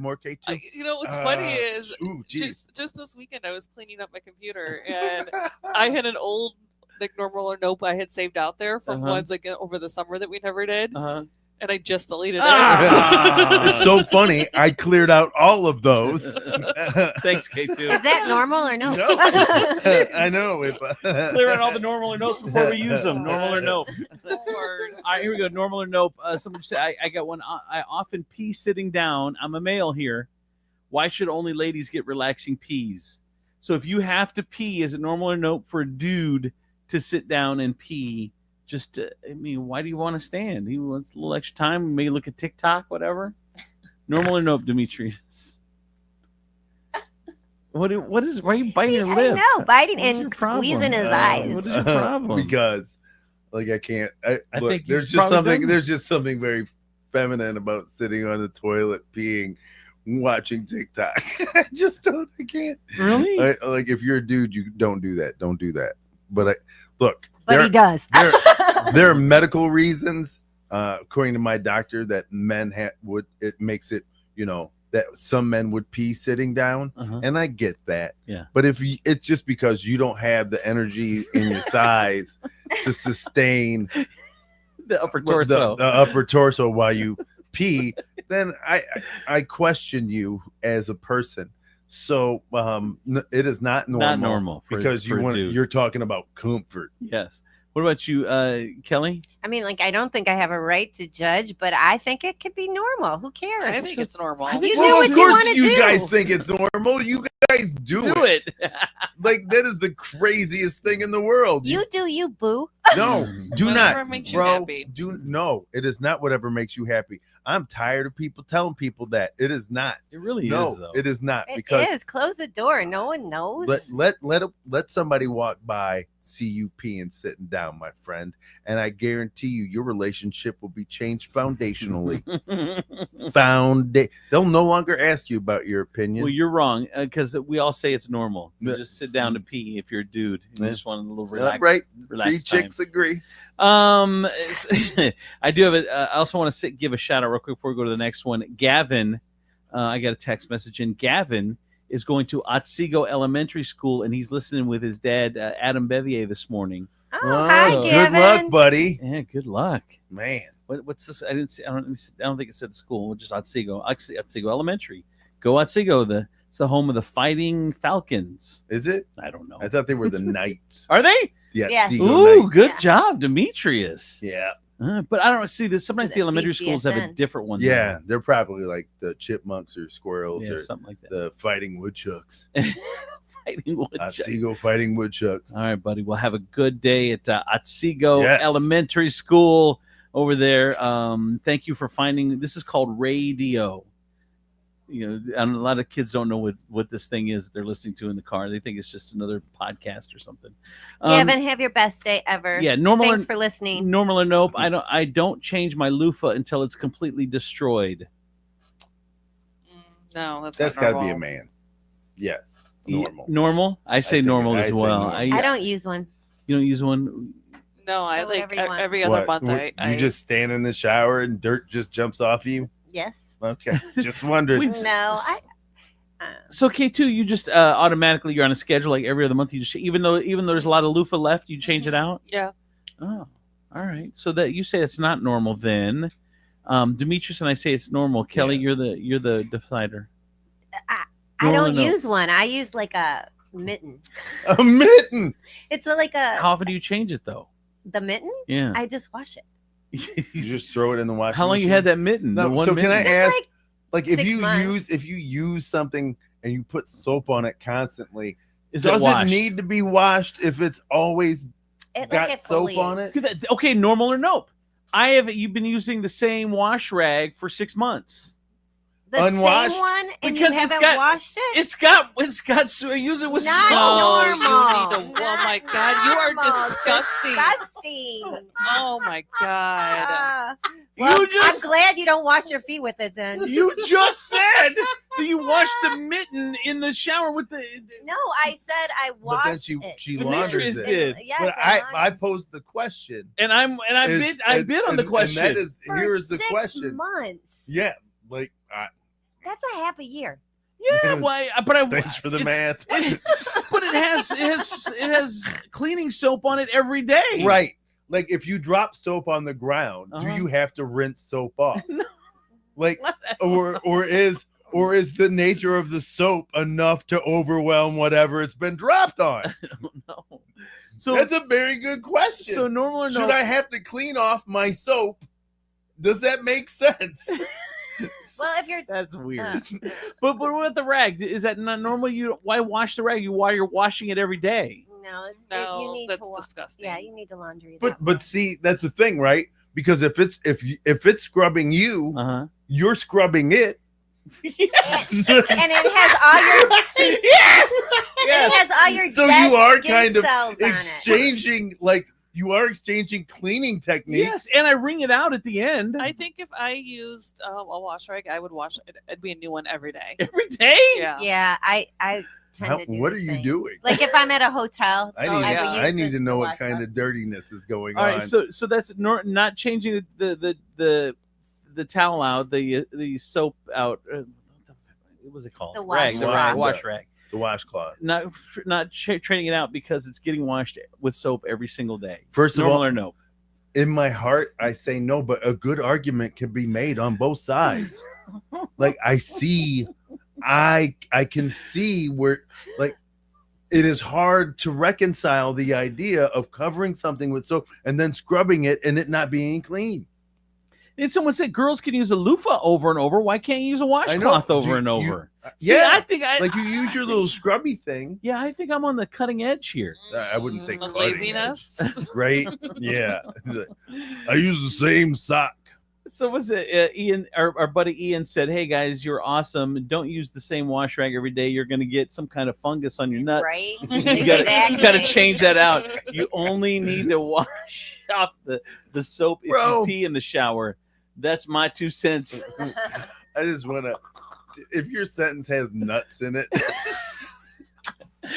more K2. You know what's funny is just this weekend I was cleaning up my computer and I had an old like normal or nope I had saved out there from ones like over the summer that we never did. And I just deleted it. It's so funny. I cleared out all of those. Thanks, K2. Is that normal or no? No. I know. Clear out all the normal or nope before we use them. Normal or nope. All right, here we go. Normal or nope. Somebody said, I got one. I often pee sitting down. I'm a male here. Why should only ladies get relaxing pees? So if you have to pee, is it normal or nope for a dude to sit down and pee? Just, I mean, why do you want to stand? He wants a little extra time. Maybe look at TikTok, whatever. Normal or nope, Demetrius? What is? Why are you biting your lip? No, biting What's your and problem? squeezing his eyes. What is your problem? Because, like, I can't. I Look, think there's you've just probably something. done- There's just something very feminine about sitting on the toilet, peeing, watching TikTok. I just don't. I can't. Really? Like, if you're a dude, you don't do that. Don't do that. But look. But he does. There are medical reasons, according to my doctor, that men it makes it, that some men would pee sitting down, and I get that. Yeah. But it's just because you don't have the energy in your thighs to sustain the upper torso, the upper torso while you pee, then I question you as a person. So it is not normal. Not normal because you're talking about comfort. Yes. What about you, Kelly? I mean, like, I don't think I have a right to judge, but I think it could be normal. Who cares? I think it's normal. You do what you want to do. You guys think it's normal. You guys do it. Like, that is the craziest thing in the world. You do you, boo. No, do Whatever not, makes you bro. happy. No, it is not whatever makes you happy. I'm tired of people telling people that. It is not. It really is, though. It is not. It Because is. Close the door. No one knows. let somebody walk by, see you peeing sitting down, my friend, and I guarantee you your relationship will be changed foundationally. They'll no longer ask you about your opinion. Well, you're wrong, because we all say it's normal. You just sit down to pee if you're a dude. You just want a little relax. Right. Relax 3 chicks agree. I do have I also want to give a shout out real quick before we go to the next one. Gavin, I got a text message in. Gavin is going to Otsego Elementary School, and he's listening with his dad, Adam Bevier, this morning. Oh, hi, Good Gavin. luck, buddy. Yeah, good luck, man. What's this? I didn't see. I don't think it said the school. Just Otsego Elementary. Go Otsego. It's the home of the Fighting Falcons. Is it? I don't know. I thought they were the Knights. Are they? Yeah. Yes. Ooh, good job, Demetrius. Yeah. But I don't see this. Sometimes the elementary schools have a BCSN. different one. Yeah, they're probably like the chipmunks or squirrels Yeah, or something like that. the fighting woodchucks. Fighting Woodchucks. Otsego fighting woodchucks. All right, buddy. We'll have a good day at Otsego Yes. Elementary School over there. Thank you for finding. This is called radio. And a lot of kids don't know what this thing is that they're listening to in the car. They think it's just another podcast or something. Gavin, have your best day ever. Yeah, normal. Thanks for listening. Normal or nope. I don't change my loofah until it's completely destroyed. No, that's got to be a man. Yes. Normal. Normal. I say normal as well. I don't use one. You don't use one. No, I like whatever you want. every other What? month. You just stand in the shower and dirt just jumps off you? Yes. Okay. Just wondered. No, So K2, you just automatically you're on a schedule like every other month. You just even though there's a lot of loofah left, you change it out. Yeah. Oh, all right. So that you say it's not normal then. Demetrius and I say it's normal. Kelly, you're the decider. I Normal don't or no? use one. I use like a mitten. A mitten. It's like a How often do you change it though? the mitten. Yeah. I just wash it. You just throw it in the washing How long you machine? had that mitten? No, The one so can I mitten? ask, like like if 6 you months. use something and you put soap on it constantly, Is it does it washed? need to be washed if it's always got it soap on it? Okay, normal or nope? You've been using the same wash rag for 6 months. The unwashed. same one, and Because you it's haven't got- washed it. So use it with Not soap. No, normal. you need to. Oh my God, you are Normal. disgusting. Disgusting. Oh my God. Well, You just- I'm glad you don't wash your feet with it then. You just said that you washed the mitten in the shower with the. No, I said I But then washed it. she Demetrius launders it. did. Yes, But I posed the question. And I bid on the question. And that is For here's the 6 question. months. Yeah, like That's a half a year. Yeah, why? But I thanks for the it's- math. But it has cleaning soap on it every day. Right. Like if you drop soap on the ground, do you have to rinse soap off? No. Like or is the nature of the soap enough to overwhelm whatever it's been dropped on? I don't know. So that's a very good question. So normal or no? Should I have to clean off my soap? Does that make sense? Well, if you're That's weird. But what about the rag? Is that not normal? Why wash the rag? Why you're washing it every day? no, you need that's to disgusting. Yeah, you need to laundry. But see, that's the thing, right? Because if it's scrubbing you, you're scrubbing it. Yes. And it has all your yes. And it has all your So dead you are skin kind of cells on it. exchanging you are exchanging cleaning techniques. Yes, and I wring it out at the end. I think if I used a wash rag, I would wash it. It'd be a new one every day. Every day? Yeah. Yeah, I tend to do What the are you same. doing? Like if I'm at a hotel, I need to know what kind of dirtiness is going All on. right, so that's not changing the towel out, the soap out. What was it called? The rag, the rag, wash rag. The washcloth. Not training it out because it's getting washed with soap every single day. First of Normal all, or no? in my heart, I say no, but a good argument can be made on both sides. Like I can see where like it is hard to reconcile the idea of covering something with soap and then scrubbing it and it not being clean. And someone said girls can use a loofah over and over. Why can't you use a washcloth over and over? See, Yeah, I think like you use your little scrubby thing. Yeah, I think I'm on the cutting edge here. I wouldn't say cutting laziness, edge, right? Yeah, I use the same sock. So was it Ian? Our buddy Ian said, "Hey guys, you're awesome. Don't use the same wash rag every day. You're going to get some kind of fungus on your nuts. Right? You got to change that out. You only need to wash off the soap if you pee in the shower. That's my 2 cents." I just want to. If your sentence has nuts in it. All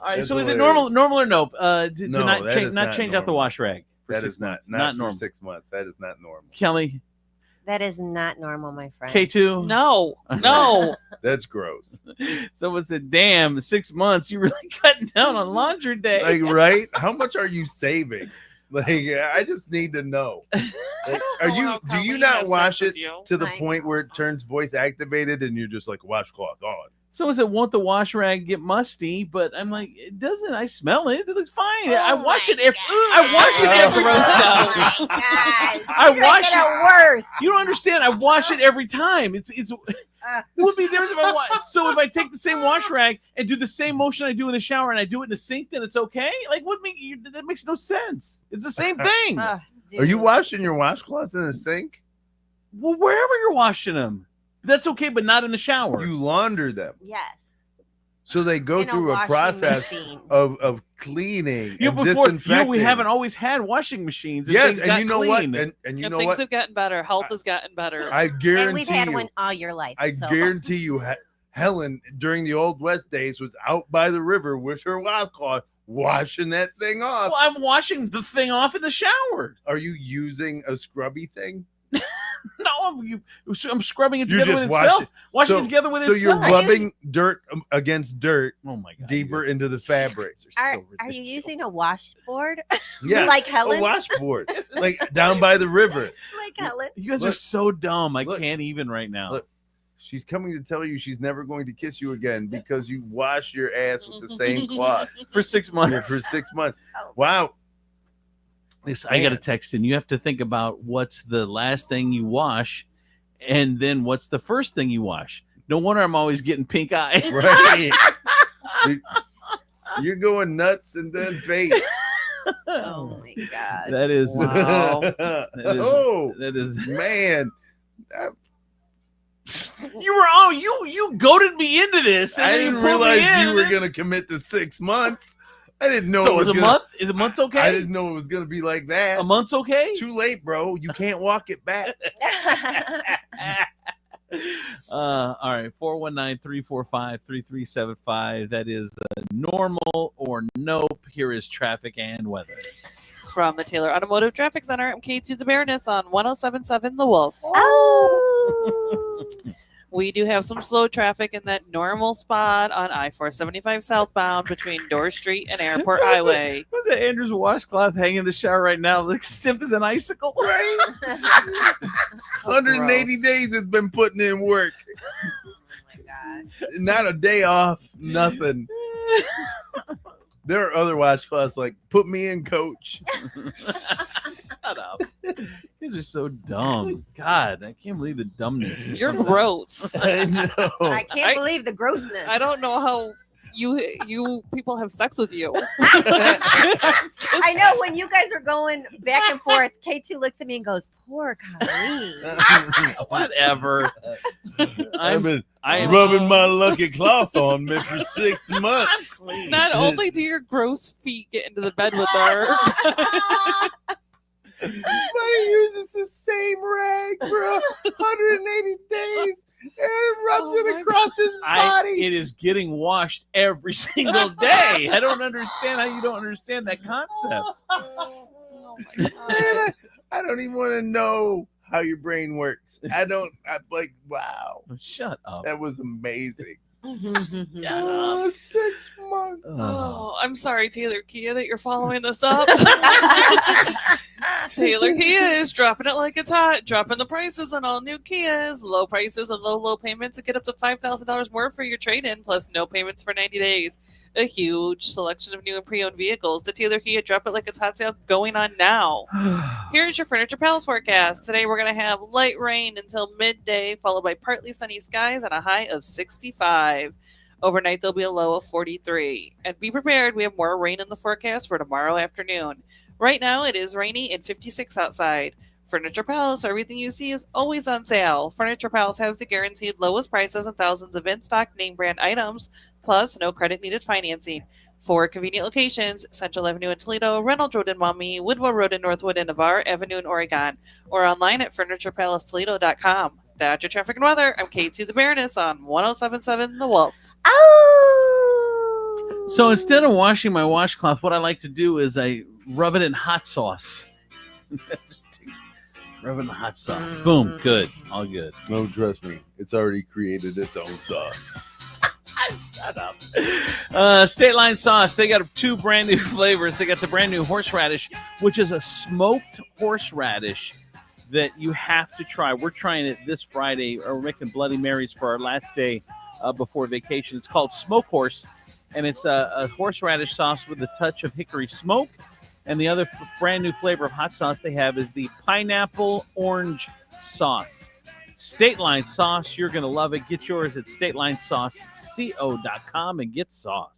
right. That's So is it hilarious. normal or no? To No, not that change is not not change out the normal. wash rag. for That 6 is months. not normal. for 6 months. That is not normal. Kelly, That is not normal, my friend. K2. No. That's gross. Someone said, "Damn, 6 months. You really cutting down on laundry day." Like, right? How much are you saving? Like, I just need to know. Like, do you not wash it to the point where it turns voice activated and you're just like washcloth on? Someone said, "Won't the wash rag get musty?" But I'm like, it doesn't. I smell it. It looks fine. I wash it every. I wash it every time. Oh my gosh. I wash Making it worse. You don't understand. I wash it every time. It would be different if I wash. So if I take the same wash rag and do the same motion I do in the shower and I do it in the sink, then it's okay. Like that makes no sense. It's the same thing. Are you washing your washcloths in the sink? Well, wherever you're washing them, that's okay, but not in the shower. You launder them. Yes. So they go In a through a washing process machine. of cleaning Yeah, and before disinfecting. we haven't always had washing machines. And Yes, things and got you know clean. what? And you know things what? have gotten better. Health has gotten better. I And guarantee we've had you. one all your life. I so. guarantee you, Helen during the Old West days was out by the river with her washcloth washing that thing off. Well, I'm washing the thing off in the shower. Are you using a scrubby thing? No, I'm scrubbing it You together just with wash itself. it. Washing So- it together with so itself. you're rubbing dirt against dirt. Oh my God! Deeper into the fabric. Are you using a washboard? Yeah, like Helen? a washboard, like down by the river. Like Helen? You guys are Look. so dumb. I can't even right now. Look, she's coming to tell you she's never going to kiss you again because you wash your ass with the same cloth For 6 months. Yeah, for 6 months. Wow. I got a text in. You have to think about what's the last thing you wash, and then what's the first thing you wash. No wonder I'm always getting pink eye. Right. You're going nuts and then face. Oh my God. That is Wow. that is, Oh, that is man. You goaded me into this. And I then didn't you pulled me realize in. you were gonna commit to 6 months. I didn't know So it was is a gonna, month? Is a month okay? I didn't know it was gonna be like that. A month's okay? Too late, bro. You can't walk it back. All right, 419-345-3375. That is normal or nope. Here is traffic and weather. From the Taylor Automotive Traffic Center, I'm K2 the Baroness on 1077 The Wolf. We do have some slow traffic in that normal spot on I-475 southbound between Dorr Street and Airport Highway. What's that Andrew's washcloth hanging in the shower right now? Looks stiff as an icicle. Right? 180 days it's been putting in work. Not a day off, nothing. There are other washcloths like, put me in, coach. Shut up. These are so dumb. God, I can't believe the dumbness. You're gross. I know. I can't believe the grossness. I don't know how you people have sex with you. I know when you guys are going back and forth, K2 looks at me and goes, "Poor Colleen." Whatever. I've been rubbing my lucky cloth on me for 6 months. Not only do your gross feet get into the bed with her, but he uses the same rag for 180 days and rubs it across his body. It is getting washed every single day. I don't understand how you don't understand that concept. Man, I don't even want to know how your brain works. I'm like, wow. Shut up. That was amazing. 6 months. Oh, I'm sorry, Taylor Kia, that you're following this up. Taylor Kia is dropping it like it's hot, dropping the prices on all new Kias, low prices and low payments to get up to $5,000 more for your trade-in, plus no payments for 90 days. A huge selection of new and pre-owned vehicles. The Taylor Kia Drop It Like It's Hot sale going on now. Here's your Furniture Pals forecast. Today we're going to have light rain until midday, followed by partly sunny skies and a high of 65. Overnight, there'll be a low of 43. And be prepared, we have more rain in the forecast for tomorrow afternoon. Right now, it is rainy and 56 outside. Furniture Palace, everything you see is always on sale. Furniture Palace has the guaranteed lowest prices and thousands of in-stock name brand items, plus no credit needed financing. 4 convenient locations: Central Avenue in Toledo, Reynolds Road in Maumee, Woodwell Road in Northwood, and Navarre Avenue in Oregon, or online at FurniturePalaceToledo.com. That's your traffic and weather. I'm K2 the Baroness on 1077 The Wolf. So instead of washing my washcloth, what I like to do is I rub it in hot sauce. Rub it in hot sauce. Boom. Good. All good. No, trust me. It's already created its own sauce. Shut up. State Line Sauce. They got 2 brand new flavors. They got the brand new horseradish, which is a smoked horseradish that you have to try. We're trying it this Friday. Or we're making Bloody Marys for our last day before vacation. It's called Smoke Horse, and it's a horseradish sauce with a touch of hickory smoke. And the other brand new flavor of hot sauce they have is the pineapple orange sauce. State Line Sauce, you're going to love it. Get yours at StatelineSauceCo.com and get sauced.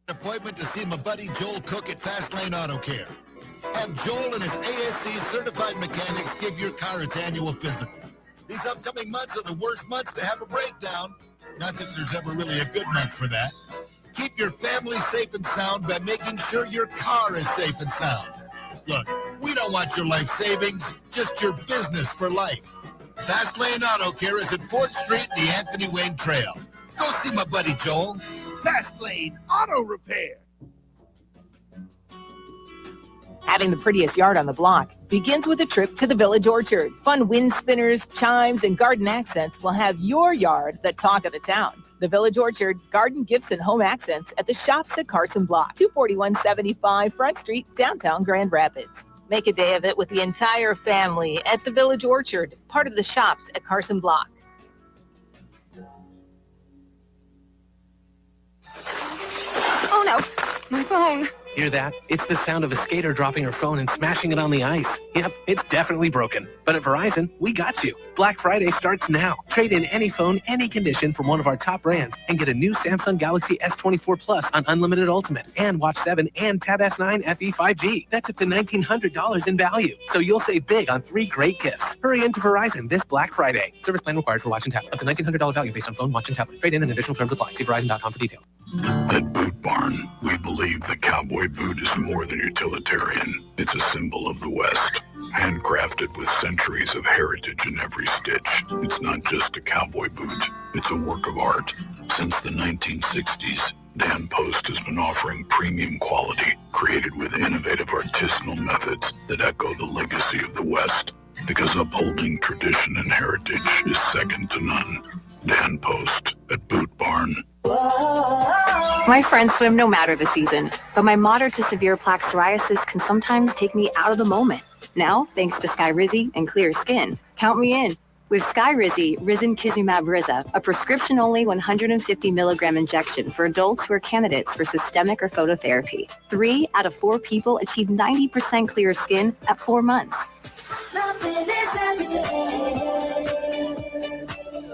Appointment to see my buddy Joel Cook at Fastlane Auto Care. Have Joel and his ASC certified mechanics give your car its annual physical. These upcoming months are the worst months to have a breakdown. Not that there's ever really a good month for that. Keep your family safe and sound by making sure your car is safe and sound. Look, we don't want your life savings, just your business for life. Fastlane Auto Care is at 4th Street, the Anthony Wayne Trail. Go see my buddy Joel. Fastlane Auto Repair. Having the prettiest yard on the block begins with a trip to the Village Orchard. Fun wind spinners, chimes, and garden accents will have your yard the talk of the town. The Village Orchard, garden gifts and home accents at the shops at Carson Block, 24175 Front Street, downtown Grand Rapids. Make a day of it with the entire family at the Village Orchard, part of the shops at Carson Block. Oh no, my phone. Hear that? It's the sound of a skater dropping her phone and smashing it on the ice. Yep, it's definitely broken. But at Verizon, we got you. Black Friday starts now. Trade in any phone, any condition from one of our top brands and get a new Samsung Galaxy S24 Plus on Unlimited Ultimate and Watch 7 and Tab S9 FE 5G. That's up to $1,900 in value. So you'll save big on 3 great gifts. Hurry into Verizon this Black Friday. Service plan required for watch and tablet. Up to $1,900 value based on phone, watch, and tablet. Trade in and additional terms apply. See Verizon.com for details. At Boot Barn, we believe the cowboy boot is more than utilitarian. It's a symbol of the West, handcrafted with centuries of heritage in every stitch. It's not just a cowboy boot, it's a work of art. Since the 1960s, Dan Post has been offering premium quality, created with innovative artisanal methods that echo the legacy of the West. Because upholding tradition and heritage is second to none. Dan Post at Boot Barn. My friends swim no matter the season, but my moderate to severe plaque psoriasis can sometimes take me out of the moment. Now, thanks to Skyrizi and clear skin, count me in. With Skyrizi, Risankizumab Riza, a prescription-only 150 milligram injection for adults who are candidates for systemic or phototherapy. 3 out of 4 people achieve 90% clear skin at 4 months.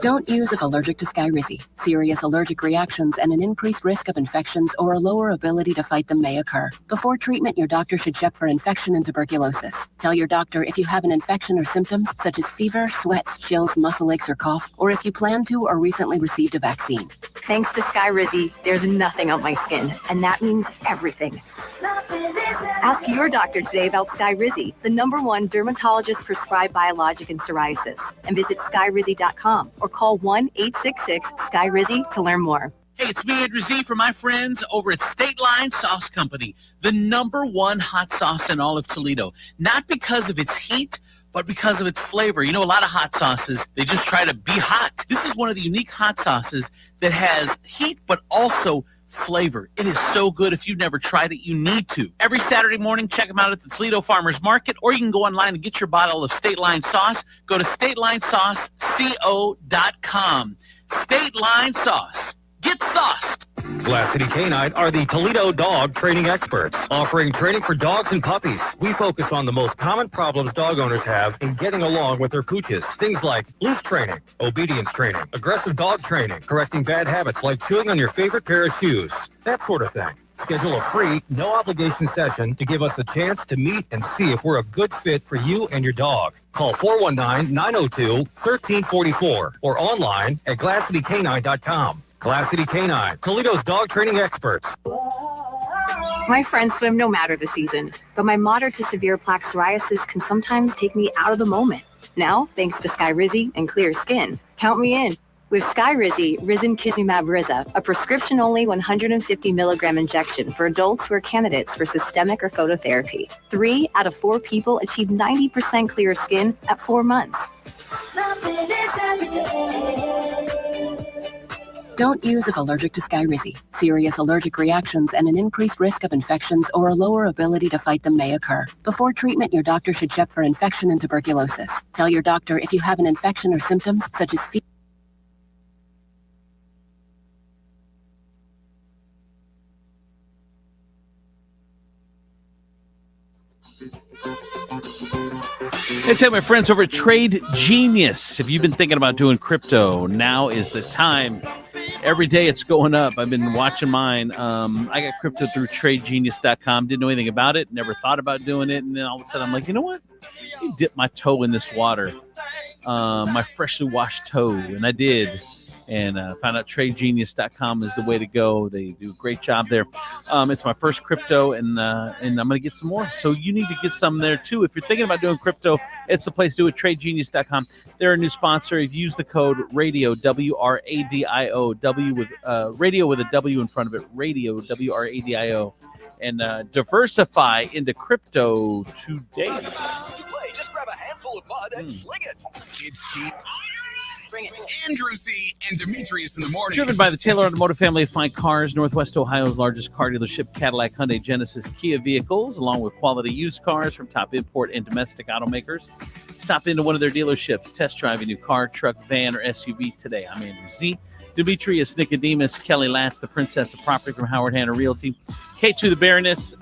Don't use if allergic to Skyrizi. Serious allergic reactions and an increased risk of infections or a lower ability to fight them may occur. Before treatment, your doctor should check for infection and tuberculosis. Tell your doctor if you have an infection or symptoms such as fever, sweats, chills, muscle aches, or cough, or if you plan to or recently received a vaccine. Thanks to Skyrizi, there's nothing on my skin, and that means everything. Ask your doctor today about Skyrizi, the #1 dermatologist-prescribed biologic in psoriasis, and visit skyrizi.com or call 1-866-SKYRIZI to learn more. Hey, it's me, Andrew Z, from my friends over at State Line Sauce Company, the #1 hot sauce in all of Toledo. Not because of its heat, but because of its flavor. You know, a lot of hot sauces, they just try to be hot. This is one of the unique hot sauces that has heat, but also flavor. It is so good. If you've never tried it, you need to. Every Saturday morning, check them out at the Toledo Farmers Market, or you can go online and get your bottle of State Line Sauce. Go to StatelineSauceCo.com. State Line Sauce. Get sauced. Glass City Canine are the Toledo dog training experts, offering training for dogs and puppies. We focus on the most common problems dog owners have in getting along with their pooches. Things like loose training, obedience training, aggressive dog training, correcting bad habits like chewing on your favorite pair of shoes, that sort of thing. Schedule a free, no-obligation session to give us a chance to meet and see if we're a good fit for you and your dog. Call 419-902-1344 or online at glasscitycanine.com. Glass City Canine, Toledo's dog training experts. My friends swim no matter the season, but my moderate to severe plaque psoriasis can sometimes take me out of the moment. Now, thanks to Skyrizi and clear skin, count me in. With Skyrizi, Risankizumab Riza, a prescription-only 150 milligram injection for adults who are candidates for systemic or phototherapy. 3 out of 4 people achieve 90% clear skin at 4 months. Don't use if allergic to Skyrizi. Serious allergic reactions and an increased risk of infections or a lower ability to fight them may occur. Before treatment, your doctor should check for infection and tuberculosis. Tell your doctor if you have an infection or symptoms such as fever. Hey, tell my friends over at Trade Genius. If you've been thinking about doing crypto, now is the time. Every day it's going up. I've been watching mine. I got crypto through TradeGenius.com. Didn't know anything about it. Never thought about doing it. And then all of a sudden I'm like, you know what? Let me dip my toe in this water. My freshly washed toe. And I did. And found out TradeGenius.com is the way to go. They do a great job there. It's my first crypto, and I'm going to get some more. So you need to get some there, too. If you're thinking about doing crypto, it's the place to do it, TradeGenius.com. They're a new sponsor. If you use the code RADIO, W-R-A-D-I-O, radio with a W in front of it, RADIO, W-R-A-D-I-O, and diversify into crypto today. Just grab a handful of mud and sling it. It's Steve. Bring it. Andrew Z and Demetrius in the morning. Driven by the Taylor Automotive family of fine cars, Northwest Ohio's largest car dealership, Cadillac, Hyundai, Genesis, Kia vehicles, along with quality used cars from top import and domestic automakers. Stop into one of their dealerships, test drive a new car, truck, van, or SUV today. I'm Andrew Z. Demetrius, Nicodemus, Kelly Latz, the princess of property from Howard Hanna Realty. K2 the Baroness.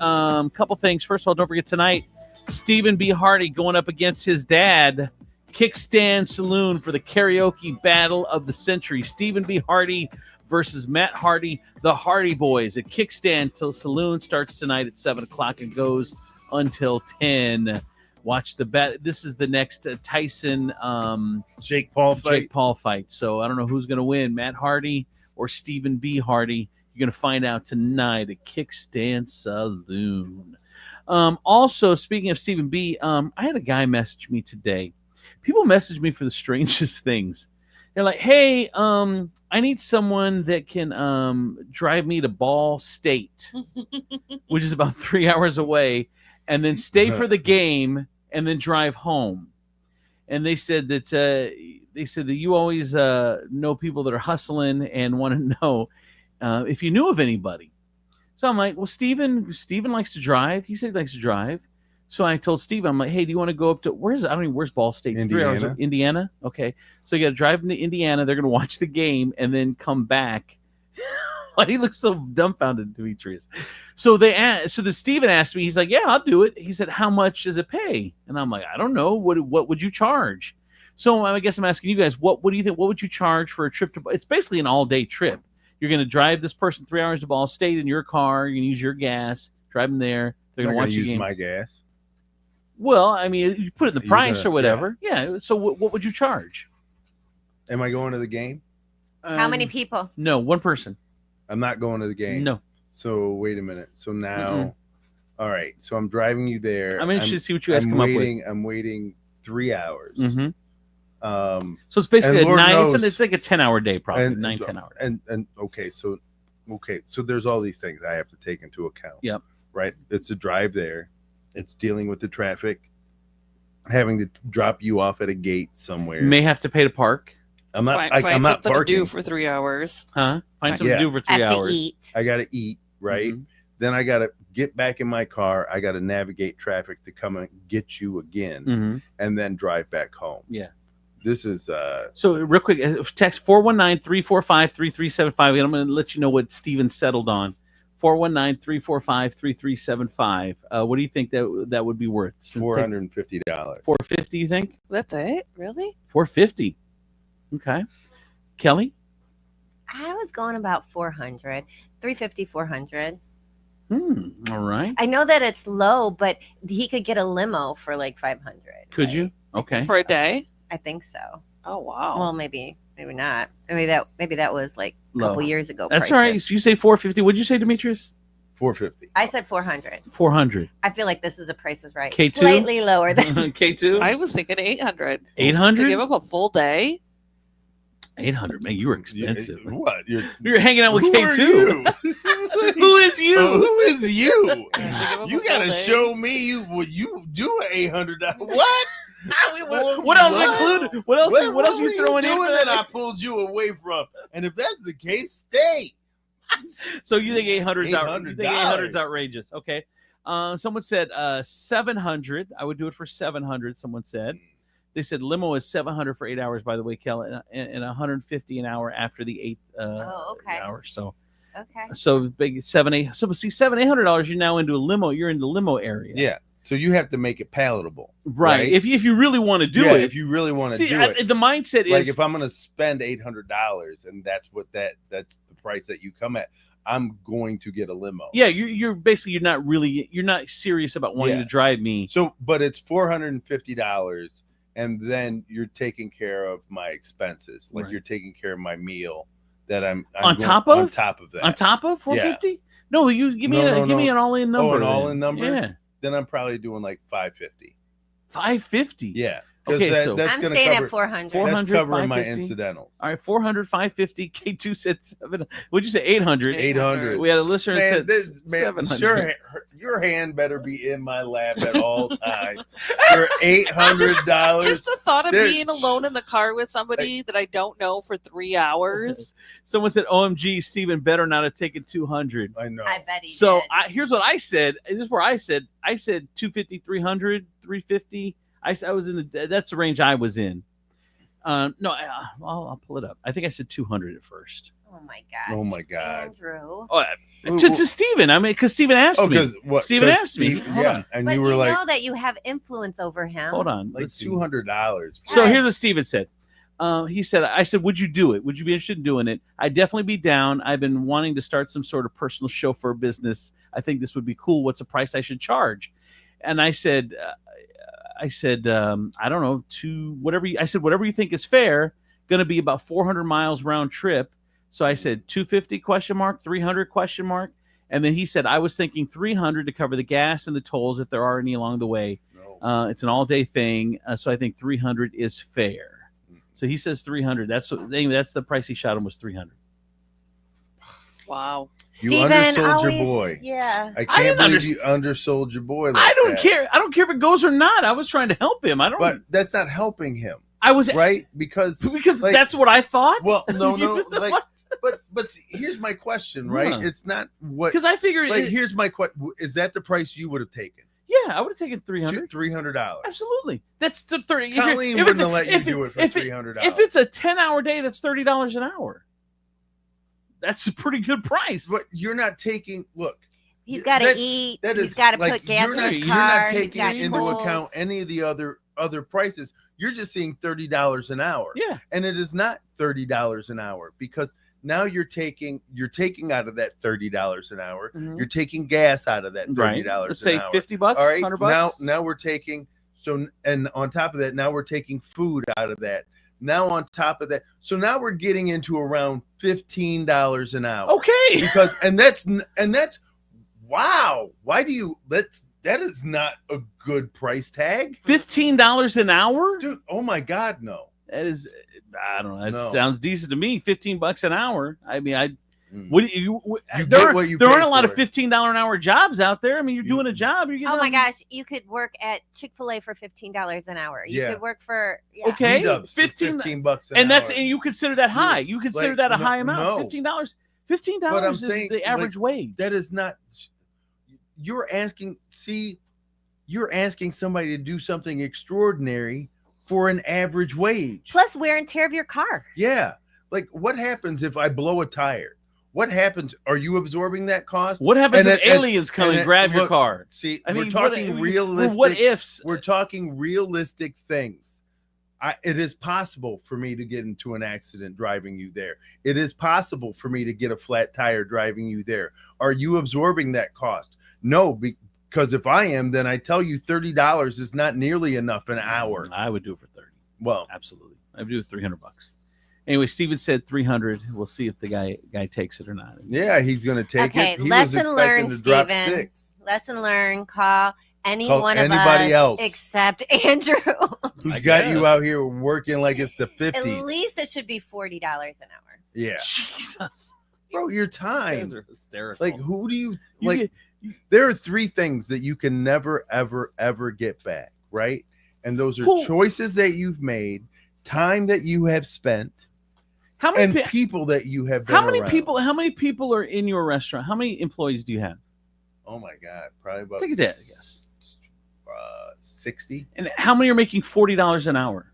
Couple things. First of all, don't forget tonight, Stephen B. Hardy going up against his dad, Kickstand Saloon, for the karaoke battle of the century. Stephen B. Hardy versus Matt Hardy, the Hardy Boys at Kickstand Saloon. Starts tonight at 7 o'clock and goes until 10. Watch the bet. This is the next Tyson Jake Paul fight. So I don't know who's going to win, Matt Hardy or Stephen B. Hardy. You're going to find out tonight at Kickstand Saloon. Also, speaking of Stephen B., I had a guy message me today. People message me for the strangest things. They're like, hey, I need someone that can drive me to Ball State, which is about 3 hours away, and then stay for the game and then drive home. And they said that you always know people that are hustling and want to know if you knew of anybody. So I'm like, well, Steven likes to drive. He said he likes to drive. So I told Steven, I'm like, hey, do you want to go up to where's Ball State? It's 3 hours. Indiana. Okay. So you got to drive into Indiana. They're going to watch the game and then come back. Why he looks so dumbfounded, Demetrius? So the Steven asked me, he's like, yeah, I'll do it. He said, how much does it pay? And I'm like, I don't know. What would you charge? So I guess I'm asking you guys, what do you think? What would you charge for a trip to? It's basically an all-day trip. You're going to drive this person 3 hours to Ball State in your car. You're going to use your gas. Drive them there. They're going to watch the game. Use my gas. Well, I mean, you put it in the price or whatever. Yeah. So what would you charge? Am I going to the game? How many people? No, one person. I'm not going to the game. No. So wait a minute. So now, all right. So I'm driving you there. I'm interested to see what you guys come up with. I'm waiting 3 hours. Mm-hmm. So it's basically a 9. It's like a 10-hour day, probably 9-10 hours. And okay, so there's all these things I have to take into account. Yep. Right. It's a drive there. It's dealing with the traffic, having to drop you off at a gate somewhere. You may have to pay to park. I'm not something parking. to do for 3 hours. Huh? Find something to do for 3 hours. I got to eat, right? Mm-hmm. Then I got to get back in my car. I got to navigate traffic to come and get you again, and then drive back home. Yeah. This is so real quick. Text 419-345-3375. I'm going to let you know what Steven settled on. 419-345-3375. What do you think that would be worth? $450. $450, you think? That's it? Really? $450. Okay. Kelly? I was going about 400. 350, 400. All right. I know that it's low, but he could get a limo for like 500. Could you? Okay. For a day? I think so. Oh wow. Well, maybe not. Maybe that was like a couple years ago. That's all right. So you say 450. What did you say, Demetrius? 450. I said 400. 400. I feel like this is a Price is Right. K2? Slightly lower than K2. I was thinking 800. 800 to give up a full day. 800, man. You were expensive. What? You're hanging out with K2. Who is you? Who is you? You gotta show me what you do $800. What? What else included? What else are you throwing in? That I pulled you away from. And if that's the case, stay. So you think 800 is outrageous? Okay. Someone said 700. I would do it for 700. Someone said. They said limo is 700 for 8 hours. By the way, Kelly, and 150 an hour after the 8 hours. So. Okay. So big $700-800. So see, $700-800. You're now into a limo. You're in the limo area. Yeah. So you have to make it palatable, right? If you really want to do it, if you really want to do it, the mindset is like if I'm going to spend $800 and that's the price that you come at, I'm going to get a limo. Yeah, you're not serious about wanting to drive me. So, but it's $450, and then you're taking care of my expenses, like you're taking care of my meal that I'm on top of that. On top of 450? Yeah. No, you give me an all-in number. Oh, an all-in number? Yeah. Then I'm probably doing like 550. 550. Yeah. Okay, so I'm staying at 400. That's covering my incidentals. All right, 400, 550. K2 said 700. What'd you say? 800. 800. We had a listener that said 700. Sure, your hand better be in my lap at all times. For $800. Just the thought of being alone in the car with somebody that I don't know for 3 hours. Someone said, "OMG, Steven better not have taken 200." I know. I bet he did. Here's what I said. This is where I said 250, 300, 350. I was in that's the range I was in. No, I'll pull it up. I think I said 200 at first. Oh my gosh. Oh my God. Andrew. Oh, to Steven. I mean, because Steven asked me. because what? Steven 'Cause asked me. Steve- Hold yeah, on. and But you were like, know that you have influence over him. Hold on. like Let's see. $200. So here's what Steven said. I said, would you do it? Would you be interested in doing it? I'd definitely be down. I've been wanting to start some sort of personal chauffeur business. I think this would be cool. What's the price I should charge? And I said, I don't know, whatever you think is fair. Going to be about 400 miles round trip. So I said 250 ? 300 ? And then he said, I was thinking 300 to cover the gas and the tolls if there are any along the way. No. It's an all day thing. So I think 300 is fair. So he says 300. That's the price he shot him was 300. Wow. You Steven undersold your always- boy. Yeah. I I can't didn't believe you undersold your boy. Like I don't that. care. I don't care if it goes or not. I was trying to help him. I don't. But that's not helping him. I was right because like, that's what I thought. Well, no, like, What? but see, here's my question, right? Huh. It's not what Because I figured. Like, here's my question: is that the price you would have taken? Yeah, I would have taken $300. $300. Absolutely. That's the 30. Colleen wouldn't have let you do it for $300. If it's a 10-hour day, that's $30 an hour. That's a pretty good price. But you're not taking. Look, He's got to eat. He's got to put gas in his You're car. not taking he's got into tolls. account any of the other prices. You're just seeing $30 an hour. Yeah, and it is not $30 an hour because now you're taking out of that $30 an hour. Mhm. You're taking gas out of that $30 Right. an hour. Let's say $50, All right. $100. Now we're taking and on top of that, now we're taking food out of that. Now on top of that, so now we're getting into around $15 an hour. Okay. Because and that's wow. Why do you that is not a good price tag. $15 an hour, dude. Oh my God, no. That is, I don't know. That No. sounds decent to me. $15 an hour. I mean, You there get aren't, what you there pay aren't a lot of for it. $15 an hour jobs out there. I mean, you're doing a job. You're getting Oh my gosh, you could work at Chick-fil-A for $15 an hour. You Yeah. could work for Okay, B-dubs for 15 $15 an and that's hour. and you consider that high. You consider Like, that a no- high amount. no. $15. But $15 I'm is saying the average wage. That is not. You're asking somebody to do something extraordinary for an average wage. Plus wear and tear of your car. Yeah. Like, what happens if I blow a tire? What happens? Are you absorbing that cost? What happens And if it- aliens come and grab your look, car? See, I we're mean, talking realistic. What ifs? We're talking realistic things. It is possible for me to get into an accident driving you there. It is possible for me to get a flat tire driving you there. Are you absorbing that cost? No, because if I am, then I tell you $30 is not nearly enough an hour. I would do it for 30. Well, absolutely. I would do it $300. Anyway, Steven said 300. We'll see if the guy takes it or not. Yeah, he's going to take Okay, it. He was lesson expecting learned, to drop Steven. 6. Lesson learned. Call any Call one of anybody us else. except Andrew. Who's got you out here working like it's the 50s? At least it should be $40 an hour. Yeah. Jesus. Bro, your time. Those are hysterical. Like, who do you You like? get- There are 3 things that you can never, ever, ever get back, right? And those are Who- choices that you've made, time that you have spent, How many and pe- people that you have been How many around. people? How many people are in your restaurant? How many employees do you have? Oh my God, probably about Take a guess. 60. And how many are making $40 an hour?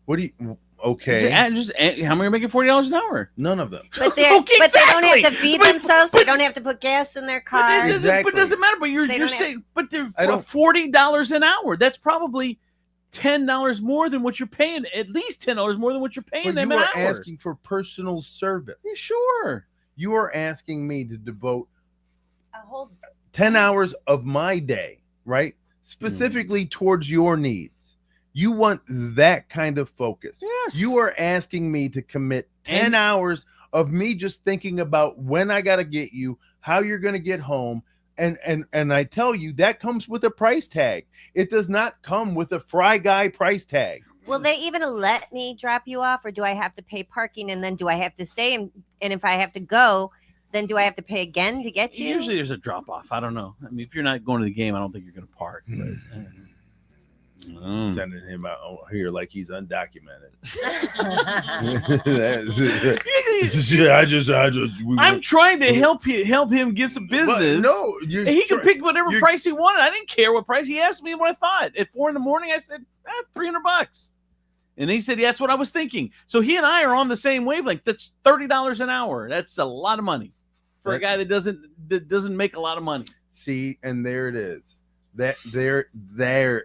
What do you? Okay, How many are making $40 an hour? none of them. But they Okay, but they don't have to exactly. feed But- themselves. They don't have to put gas in their car. But it doesn't matter. But you're They you're don't have- saying, but they're I don't- $40 an hour. That's probably $10 more than what you're paying. At least $10 more than what you're paying But them you an are hour. asking for personal service. Yeah, sure. You are asking me to devote A whole 10 hours of my day, right? Specifically towards your needs. You want that kind of focus. Yes. You are asking me to commit 10 hours of me just thinking about when I got to get you, how you're going to get home. And I tell you, that comes with a price tag. It does not come with a Fry Guy price tag. Will they even let me drop you off, or do I have to pay parking, and then do I have to stay? And if I have to go, then do I have to pay again to get you? Usually there's a drop off. I don't know. I mean, if you're not going to the game, I don't think you're going to park. But, Sending him out here like he's undocumented. I'm trying to help him get some business. no, And he can pick whatever price he wanted. I didn't care what price he asked me what I thought. At 4 a.m, I said $300. And he said, yeah, that's what I was thinking. So he and I are on the same wavelength. That's $30 an hour. That's a lot of money for a guy that doesn't make a lot of money. See, and there it is. There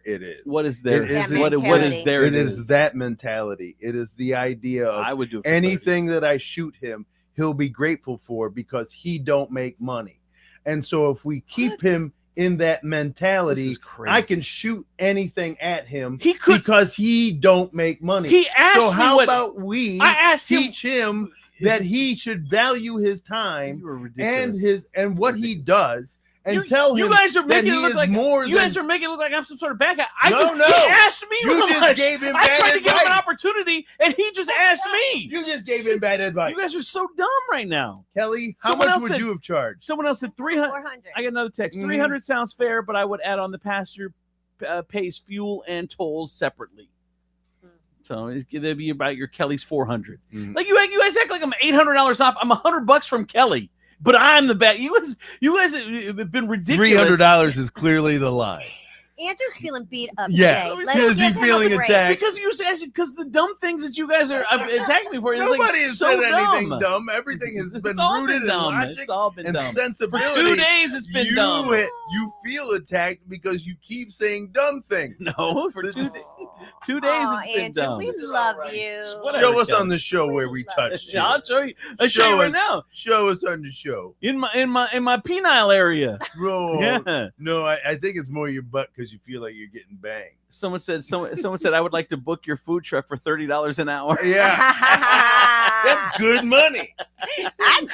it is. What is there? What is there? It is that mentality. It is the idea of I would do anything that I shoot him, he'll be grateful for because he don't make money. And so if we keep him in that mentality, I can shoot anything at him because he don't make money. He asked so me how what- about we I asked teach him that he should value his time and what he does and tell him You guys are that making he it look is like more you than guys are making it look like I'm some sort of bad guy. No. He asked me. You how just much. gave him I bad tried to give him an advice. opportunity, and he just asked me. You just gave him bad advice. You guys are so dumb right now. Kelly, how Someone much else would said- you have charged? Someone else said 300. I got another text. Mhm. 300 sounds fair, but I would add on the passenger pays fuel and tolls separately. So it'd be about your Kelly's 400. Like you guys act like I'm $800 off. I'm $100 from Kelly, but I'm the bad. You guys have been ridiculous. $300 is clearly the line. Andrew's feeling beat up Yeah, today. because Let's he's give him feeling a break. attacked. Because the dumb things that you guys are attacking me for. It's Nobody like has so said anything dumb. dumb. Everything has been all rooted been dumb. in logic It's all been and dumb. sensibility. For 2 days, it's been dumb. You feel attacked because you keep saying dumb things. No, for 2 days. 2 days, Aw, it's been Andrew, dumb. we love you. Show us on the show where we touched you. I'll show you. I'll show you right now. Show us on the show. In my penile area. Bro, Yeah. no, I think it's more your butt because you feel like you're getting banged. Someone said I would like to book your food truck for $30 an hour. Yeah. That's good money. I'd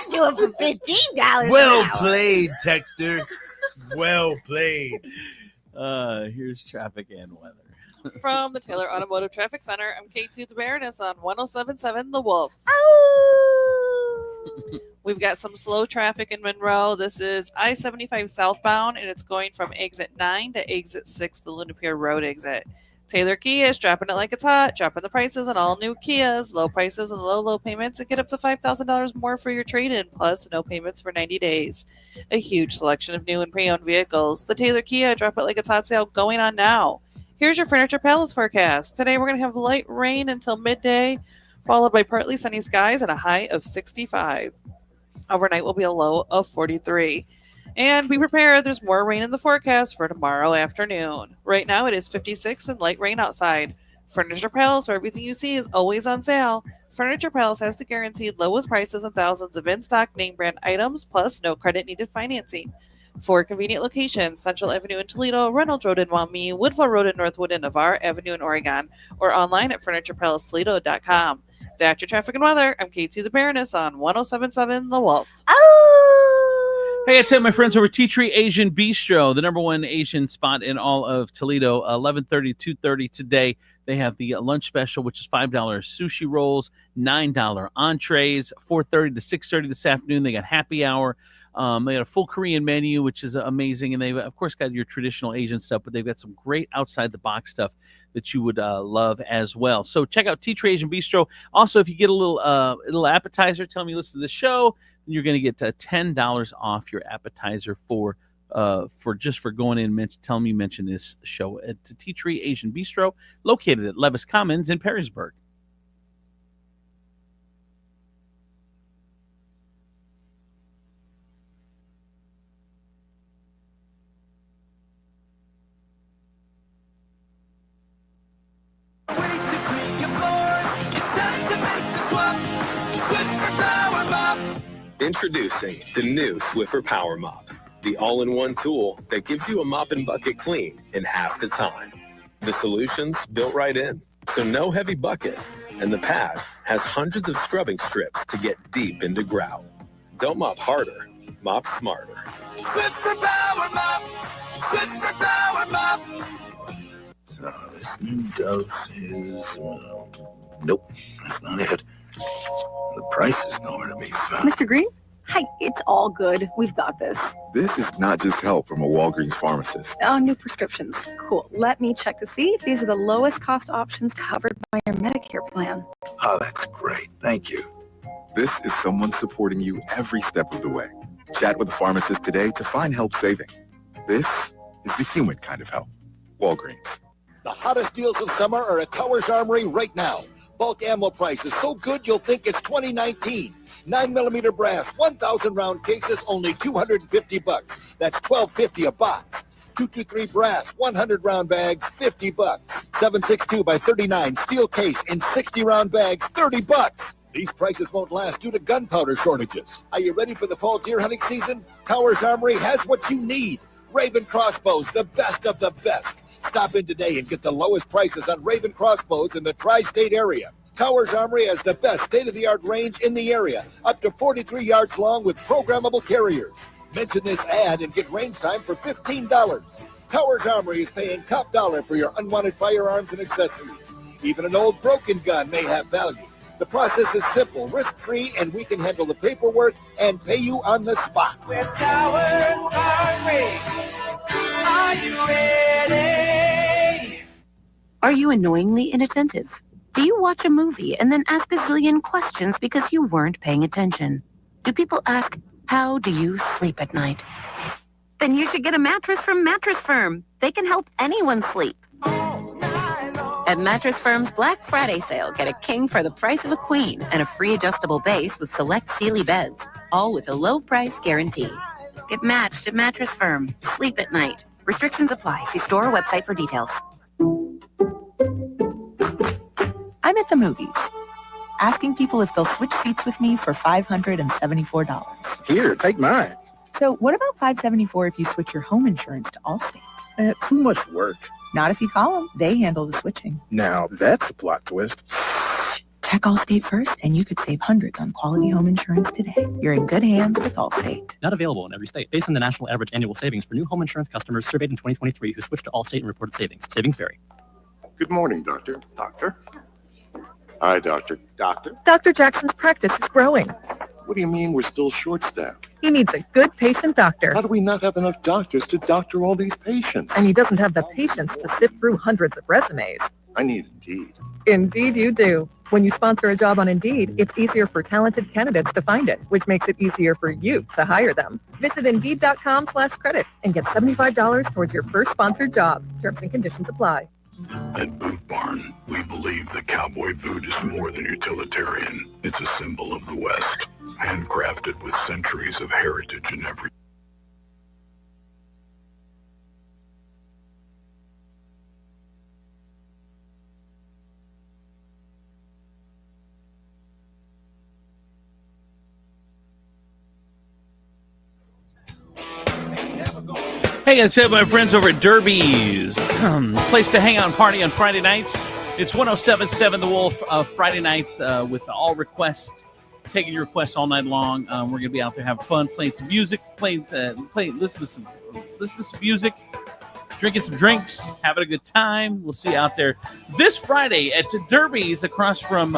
do it for $15 Well an hour. played, Texter. Well played. Here's traffic and weather. From the Taylor Automotive Traffic Center, I'm K2 the Baroness on 107.7 The Wolf. We've got some slow traffic in Monroe. This is I-75 southbound, and it's going from exit 9 to exit 6, the Luna Pier Road exit. Taylor Kia is dropping it like it's hot, dropping the prices on all new Kias, low prices and low payments, and get up to $5,000 more for your trade-in, plus no payments for 90 days. A huge selection of new and pre-owned vehicles. The Taylor Kia Drop It Like It's Hot sale going on now. Here's your Furniture Palace forecast. Today we're going to have light rain until midday, followed by partly sunny skies and a high of 65. Overnight will be a low of 43. And be prepared, there's more rain in the forecast for tomorrow afternoon. Right now it is 56 and light rain outside. Furniture Palace, where everything you see is always on sale. Furniture Palace has the guaranteed lowest prices and thousands of in-stock name brand items, plus no credit needed financing. 4 convenient locations: Central Avenue in Toledo, Reynolds Road in Maumee, Woodville Road in Northwood, and Navarre Avenue in Oregon, or online at FurniturePalaceToledo.com. That's your traffic and weather. I'm K2 the Baroness on 107.7 The Wolf. Hey, I tell my friends over Tea Tree Asian Bistro, the #1 Asian spot in all of Toledo, 11:30, 2:30 today. They have the lunch special, which is $5 sushi rolls, $9 entrees, 4:30 to 6:30 this afternoon. They got happy hour. They got a full Korean menu, which is amazing. And they've, of course, got your traditional Asian stuff, but they've got some great outside-the-box stuff that you would love as well. So check out Tea Tree Asian Bistro. Also, if you get a little appetizer, tell them you listen to the show, then you're going to get $10 off your appetizer for going in and telling me you mention this show at Tea Tree Asian Bistro, located at Levis Commons in Perrysburg. Introducing the new Swiffer Power Mop, the all-in-one tool that gives you a mop and bucket clean in half the time. The solution's built right in, so no heavy bucket, and the pad has hundreds of scrubbing strips to get deep into grout. Don't mop harder, mop smarter. Swiffer Power Mop! Swiffer Power Mop! So this new dose is... nope, that's not it. The price is nowhere to be found. Mr. Green? Hi, it's all good. We've got this. This is not just help from a Walgreens pharmacist. Oh, new prescriptions. Cool. Let me check to see if these are the lowest cost options covered by your Medicare plan. Oh, that's great. Thank you. This is someone supporting you every step of the way. Chat with a pharmacist today to find help saving. This is the human kind of help. Walgreens. The hottest deals of summer are at Towers Armory right now. Bulk ammo prices so good you'll think it's 2019. 9mm brass, 1,000 round cases, only $250. That's $12.50 a box. 223 brass, 100 round bags, $50. 762 by 39 steel case in 60 round bags, $30. These prices won't last due to gunpowder shortages. Are you ready for the fall deer hunting season? Towers Armory has what you need. Raven crossbows, the best of the best. Stop in today and get the lowest prices on Raven crossbows in the tri-state area. Towers Armory has the best state-of-the-art range in the area, up to 43 yards long with programmable carriers. Mention this ad and get range time for $15. Towers Armory is paying top dollar for your unwanted firearms and accessories. Even an old broken gun may have value. The process is simple, risk-free, and we can handle the paperwork and pay you on the spot. We're Towers Armory. Are you ready? Are you annoyingly inattentive? Do you watch a movie and then ask a zillion questions because you weren't paying attention? Do people ask, how do you sleep at night? Then you should get a mattress from Mattress Firm. They can help anyone sleep. At Mattress Firm's Black Friday sale, get a king for the price of a queen and a free adjustable base with select Sealy beds, all with a low price guarantee. Get matched at Mattress Firm. Sleep at night. Restrictions apply. See store or website for details. I'm at the movies, asking people if they'll switch seats with me for $574. Here, take mine. So what about $574 if you switch your home insurance to Allstate? Too much work. Not if you call them. They handle the switching. Now, that's a plot twist. Check Allstate first, and you could save hundreds on quality home insurance today. You're in good hands with Allstate. Not available in every state. Based on the national average annual savings for new home insurance customers surveyed in 2023 who switched to Allstate and reported savings. Savings vary. Good morning, Doctor. Doctor? Hi, Doctor. Doctor? Dr. Jackson's practice is growing. What do you mean we're still short-staffed? He needs a good patient doctor. How do we not have enough doctors to doctor all these patients? And he doesn't have the patience to sift through hundreds of resumes. I need Indeed. Indeed you do. When you sponsor a job on Indeed, it's easier for talented candidates to find it, which makes it easier for you to hire them. Visit Indeed.com/credit and get $75 towards your first sponsored job. Terms and conditions apply. At Boot Barn, we believe the cowboy boot is more than utilitarian. It's a symbol of the West, handcrafted with centuries of heritage in every... Hey, it's my friends over at Derby's. Place to hang out and party on Friday nights. It's 107.7 The Wolf Friday nights with all requests, taking your requests all night long. We're going to be out there having fun, playing some music, listening to some music, drinking some drinks, having a good time. We'll see you out there this Friday at Derby's across from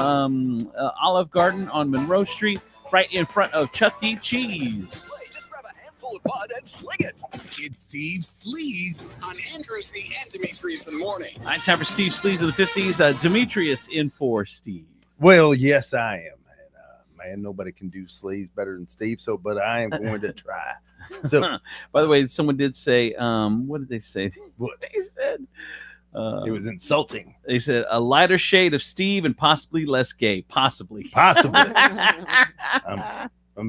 Olive Garden on Monroe Street, right in front of Chuck E. Cheese. Of mud and sling it. It's Steve Sleaze on Andrewsy and Demetrius in the morning. All right, time for Steve Sleaze of the 50s. Demetrius in for Steve. Well, yes, I am. And, man, nobody can do sleaze better than Steve, but I am going to try. So, by the way, someone did say, what did they say? What they said? It was insulting. They said a lighter shade of Steve and possibly less gay. Possibly. I'm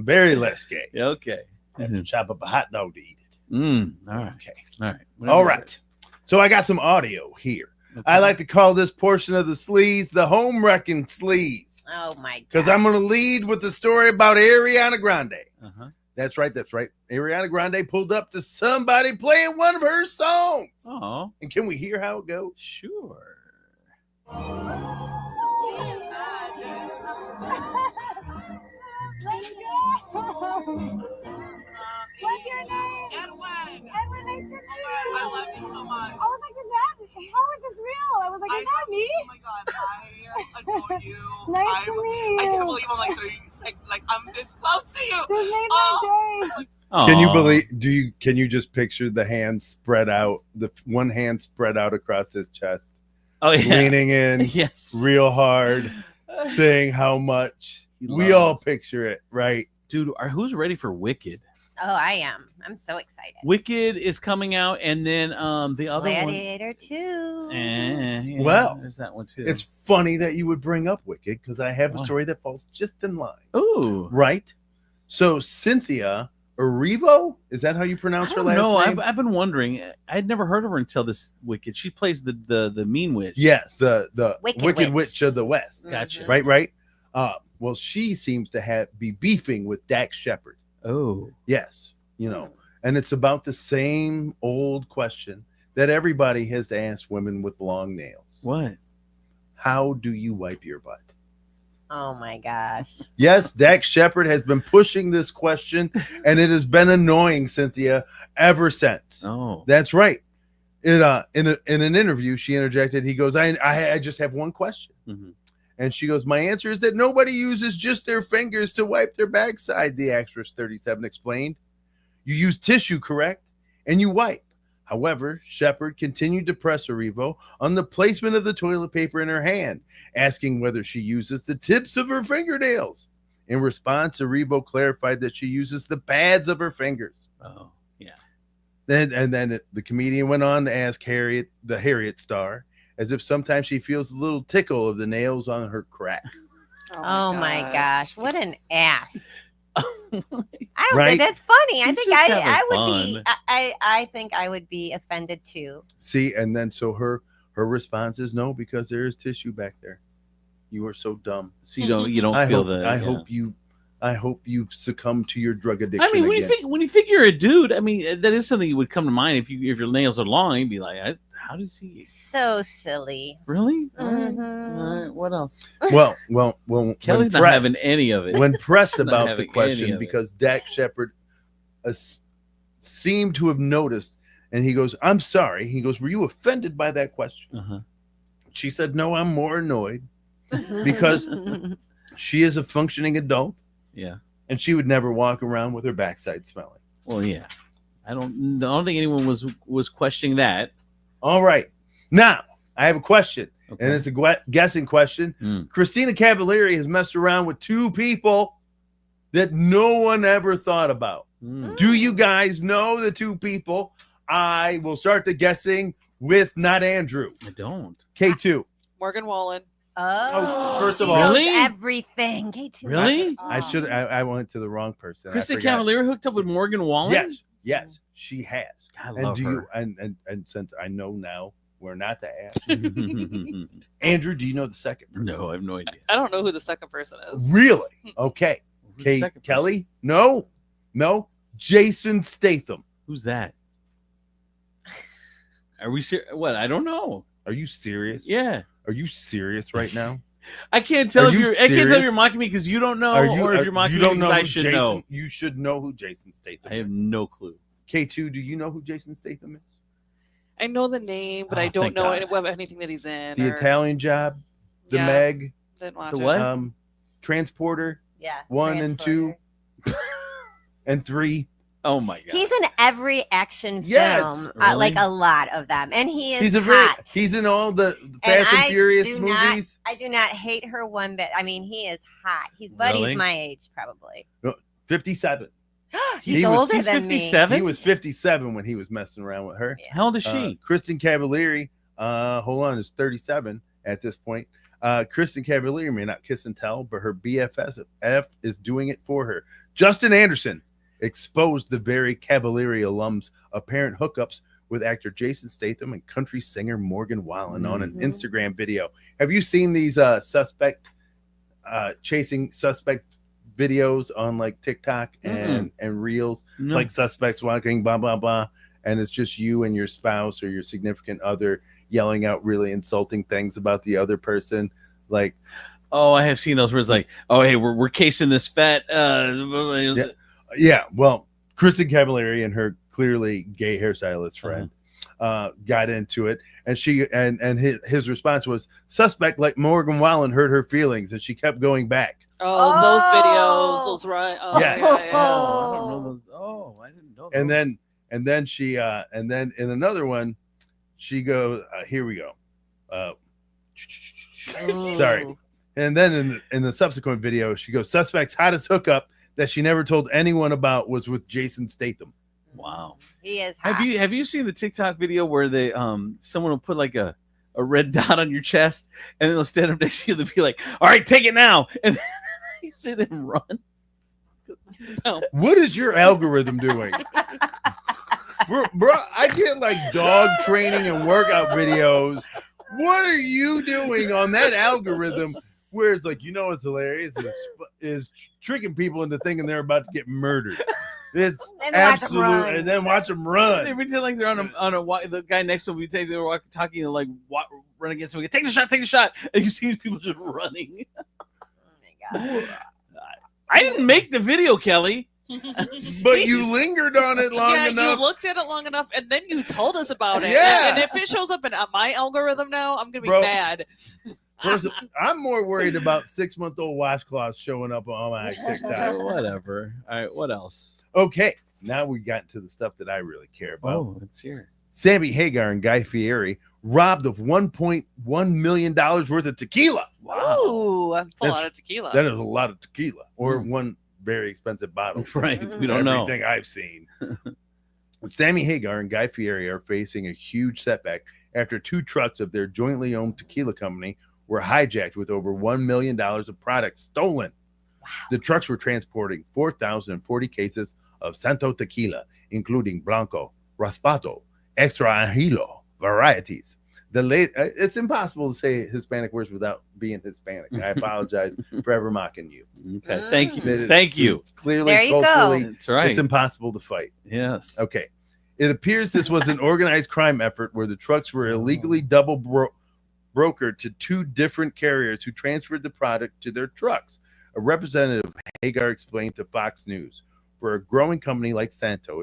very less gay. Okay. I had to chop up a hot dog to eat it. All right. Okay. All right. All right. So I got some audio here. Okay. I like to call this portion of the sleaze the home wrecking sleaze. Oh, my God. Because I'm going to lead with the story about Ariana Grande. Uh-huh. That's right. Ariana Grande pulled up to somebody playing one of her songs. Oh. And can we hear how it goes? Sure. Let's go. What's your name? Edwin. Edwin, nice to meet you. I love you so much. I was like, how is this real? I was like, is that me? Oh my God, I adore you. Nice to meet you. I can't believe I'm like I'm this close to you. This made my day. Can you believe? Can you just picture the hand spread out, the one hand spread out across his chest? Oh yeah, leaning in, yes, real hard, saying how much. We all picture it, right? Dude, who's ready for Wicked? Oh, I am. I'm so excited. Wicked is coming out, and then the other Gladiator 2. one. Well, there's that one too. It's funny that you would bring up Wicked because I have a Why? story that falls just in line. Ooh. Right? So Cynthia Erivo, is that how you pronounce her last No, name? I've been wondering. I'd never heard of her until this Wicked. She plays the mean witch. Yes, the Wicked Wicked Witch. Witch of the West. Gotcha. Right. Well, she seems to be beefing with Dax Shepard. Oh. Yes, and it's about the same old question that everybody has to ask women with long nails. What? How do you wipe your butt? Oh my gosh. Yes, Dax Shepard has been pushing this question, and it has been annoying Cynthia ever since. Oh, that's right. In an interview, she interjected. He goes, "I just have one question," and she goes, "My answer is that nobody uses just their fingers to wipe their backside." The actress 37 explained. You use tissue, correct? And you wipe. However, Shepard continued to press Erivo on the placement of the toilet paper in her hand, asking whether she uses the tips of her fingernails. In response, Erivo clarified that she uses the pads of her fingers. Oh, yeah. Then the comedian went on to ask Harriet, the Harriet star, as if sometimes she feels a little tickle of the nails on her crack. Oh my gosh. What an ass. I don't Right? think that's funny. I She's think just I having would be fun. I think I would be offended too. See, and then so her response is no, because there is tissue back there. You are so dumb. So you don't I feel hope, I hope you've succumbed to your drug addiction. I mean, when again. you think you're a dude, I mean, that is something that would come to mind if your nails are long. You'd be like, how does he? So silly. Really? Mhm. All right. What else? Well, Kelly's when not having any of it. When pressed Not about the having any question, of it. because Dax Shepard seemed to have noticed, and he goes, "I'm sorry." He goes, "Were you offended by that question?" She said, "No, I'm more annoyed because she is a functioning adult, Yeah. and she would never walk around with her backside smelling." Well, yeah. I don't think anyone was questioning that. All right. Now, I have a question, and it's a guessing question. Christina Cavallari has messed around with two people that no one ever thought about. Do you guys know the two people? I will start the guessing with not Andrew. I don't. K2. Morgan Wallen. Oh, first of she all- knows Really? everything. K2. Really? I went to the wrong person. I Kristen forgot. Cavallari hooked up with Morgan Wallen? Yes, she has. I love her. And since I know now we're not to ask. Andrew, do you know the second person? No, I have no idea. I don't know who the second person is. Really? Okay. Who's the second Kelly? No. Jason Statham. Who's that? Are we serious? What? I don't know. Are you serious? Yeah. Are you serious right now? I can't tell Are if you you're. I can't tell if serious? you're mocking me because you don't know, or if you're mocking you me don't because know I who should Jason, know. You should know who Jason Statham I have no clue. K2, do you know who Jason Statham is? I know the name, but I don't thank know God. anything that he's in. The or- Italian Job, the Yeah. Meg, Didn't watch The it. what? Transporter, Yeah. 1 and 2, and 3. Oh my God. He's in every action Yes. film, Really? like a lot of them, and he is hot. He's in all the And Fast and I Furious do movies. I do not hate her one bit. I mean, he is hot. He's buddies Really? my age, probably. 57. He's older than me. He was 57 when he was messing around with her. How old is she? Kristen Cavallari, hold on, is 37 at this point. Kristen Cavallari may not kiss and tell, but her BFF is doing it for her. Justin Anderson exposed the very Cavallari alums' apparent hookups with actor Jason Statham and country singer Morgan Wallen on an Instagram video. Have you seen these chasing suspect videos on like TikTok and Reels? No. Like suspects walking, blah, blah, blah. And it's just you and your spouse or your significant other yelling out really insulting things about the other person. Like, Oh, I have seen those where it's like, oh, hey, we're casing this fat. yeah. Well, Kristen Cavallari and her clearly gay hairstylist friend got into it, and she and his response was, "Suspect like Morgan Wallen hurt her feelings," and she kept going back. Oh, those videos, those right? Oh, Yeah. yeah. I don't know those. Oh, I didn't know. And those. then she and then in another one, she goes, "Here we go." Sorry. And then in the subsequent video, she goes, "Suspect's hottest hookup that she never told anyone about was with Jason Statham. Wow. He is hot. Have you seen the TikTok video where they someone will put like a red dot on your chest and then they'll stand up next to you and they'll be like, all right, take it now. And then you see them run. No. What is your algorithm doing? Bro, I get like dog training and workout videos. What are you doing on that algorithm where it's like, what's hilarious is tricking people into thinking they're about to get murdered. It's absolute, and then watch them run. They pretend like they're on a the guy next to him. They were walkie-talkie and like run against him. Take the shot, and you see these people just running. Oh my god! I didn't make the video, Kelly. But you lingered on it long enough. Yeah, you looked at it long enough, and then you told us about it. Yeah. And if it shows up in my algorithm now, I'm gonna be mad. First, I'm more worried about 6-month-old washcloths showing up on my TikTok. Whatever. All right, what else? Okay, now we got to the stuff that I really care about. Oh, let's hear. Sammy Hagar and Guy Fieri robbed of $1.1 million worth of tequila. Wow, that's a lot of tequila. That is a lot of tequila, or one very expensive bottle. Right, we don't know. Everything I've seen. Sammy Hagar and Guy Fieri are facing a huge setback after 2 trucks of their jointly owned tequila company were hijacked with over $1 million of products stolen. Wow. The trucks were transporting 4,040 cases of Santo tequila, including Blanco, Raspato, Extra Anhelo varieties. It's impossible to say Hispanic words without being Hispanic. I apologize for ever mocking you. Okay, thank you. Thank you. It's clearly, there you culturally, go. That's right. It's impossible to fight. Yes. Okay. It appears this was an organized crime effort where the trucks were illegally double brokered to 2 different carriers who transferred the product to their trucks. A representative of Hagar explained to Fox News, for a growing company like Santo,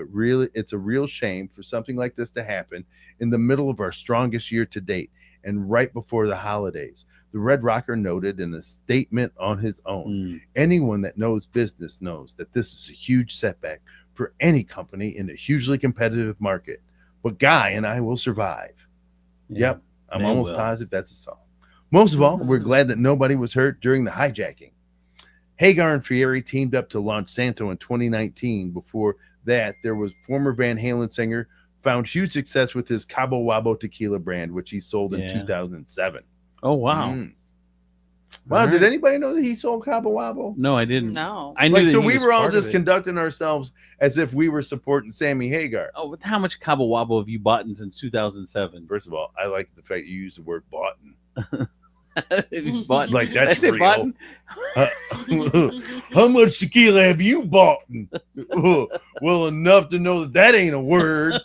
it's a real shame for something like this to happen in the middle of our strongest year to date and right before the holidays. The Red Rocker noted in a statement on his own, anyone that knows business knows that this is a huge setback for any company in a hugely competitive market. But Guy and I will survive. Yeah, yep, I'm almost positive that's a song. Most of all, we're glad that nobody was hurt during the hijacking. Hagar and Fieri teamed up to launch Santo in 2019. Before that, there was former Van Halen singer found huge success with his Cabo Wabo tequila brand, which he sold in 2007. Oh, wow. Wow, All did right. anybody know that he sold Cabo Wabo? No, I didn't. No. I knew that so he we was were all part of just it. conducting ourselves as if we were supporting Sammy Hagar. Oh, but how much Cabo Wabo have you bought since 2007? First of all, I like the fact you use the word bought. Bought, like that's I say real. bought? How much tequila have you bought? Well, enough to know that ain't a word.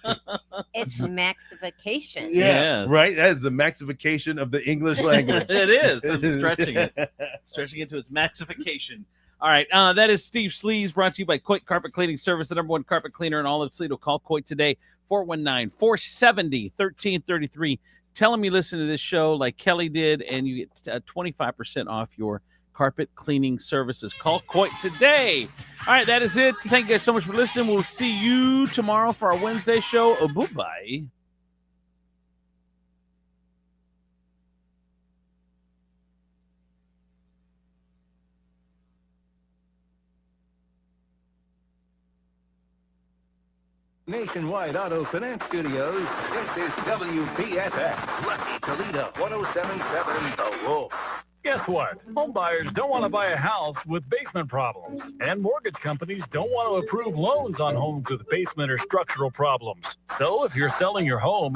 It's maxification. Yeah, right. That is the maxification of the English language. It is. I'm stretching it to its maxification. All right, that is Steve Sleaze, brought to you by Coit Carpet Cleaning Service, the #1 carpet cleaner in all of Toledo. Call Coit today, 419-470-1333. Tell them you listen to this show like Kelly did, and you get 25% off your carpet cleaning services. Call Coit today. All right, that is it. Thank you guys so much for listening. We'll see you tomorrow for our Wednesday show. Oh, bye-bye. Nationwide Auto Finance Studios, this is WPFX, Lucky Toledo, 107.7 The Wolf. Guess what? Home buyers don't want to buy a house with basement problems, and mortgage companies don't want to approve loans on homes with basement or structural problems. So if you're selling your home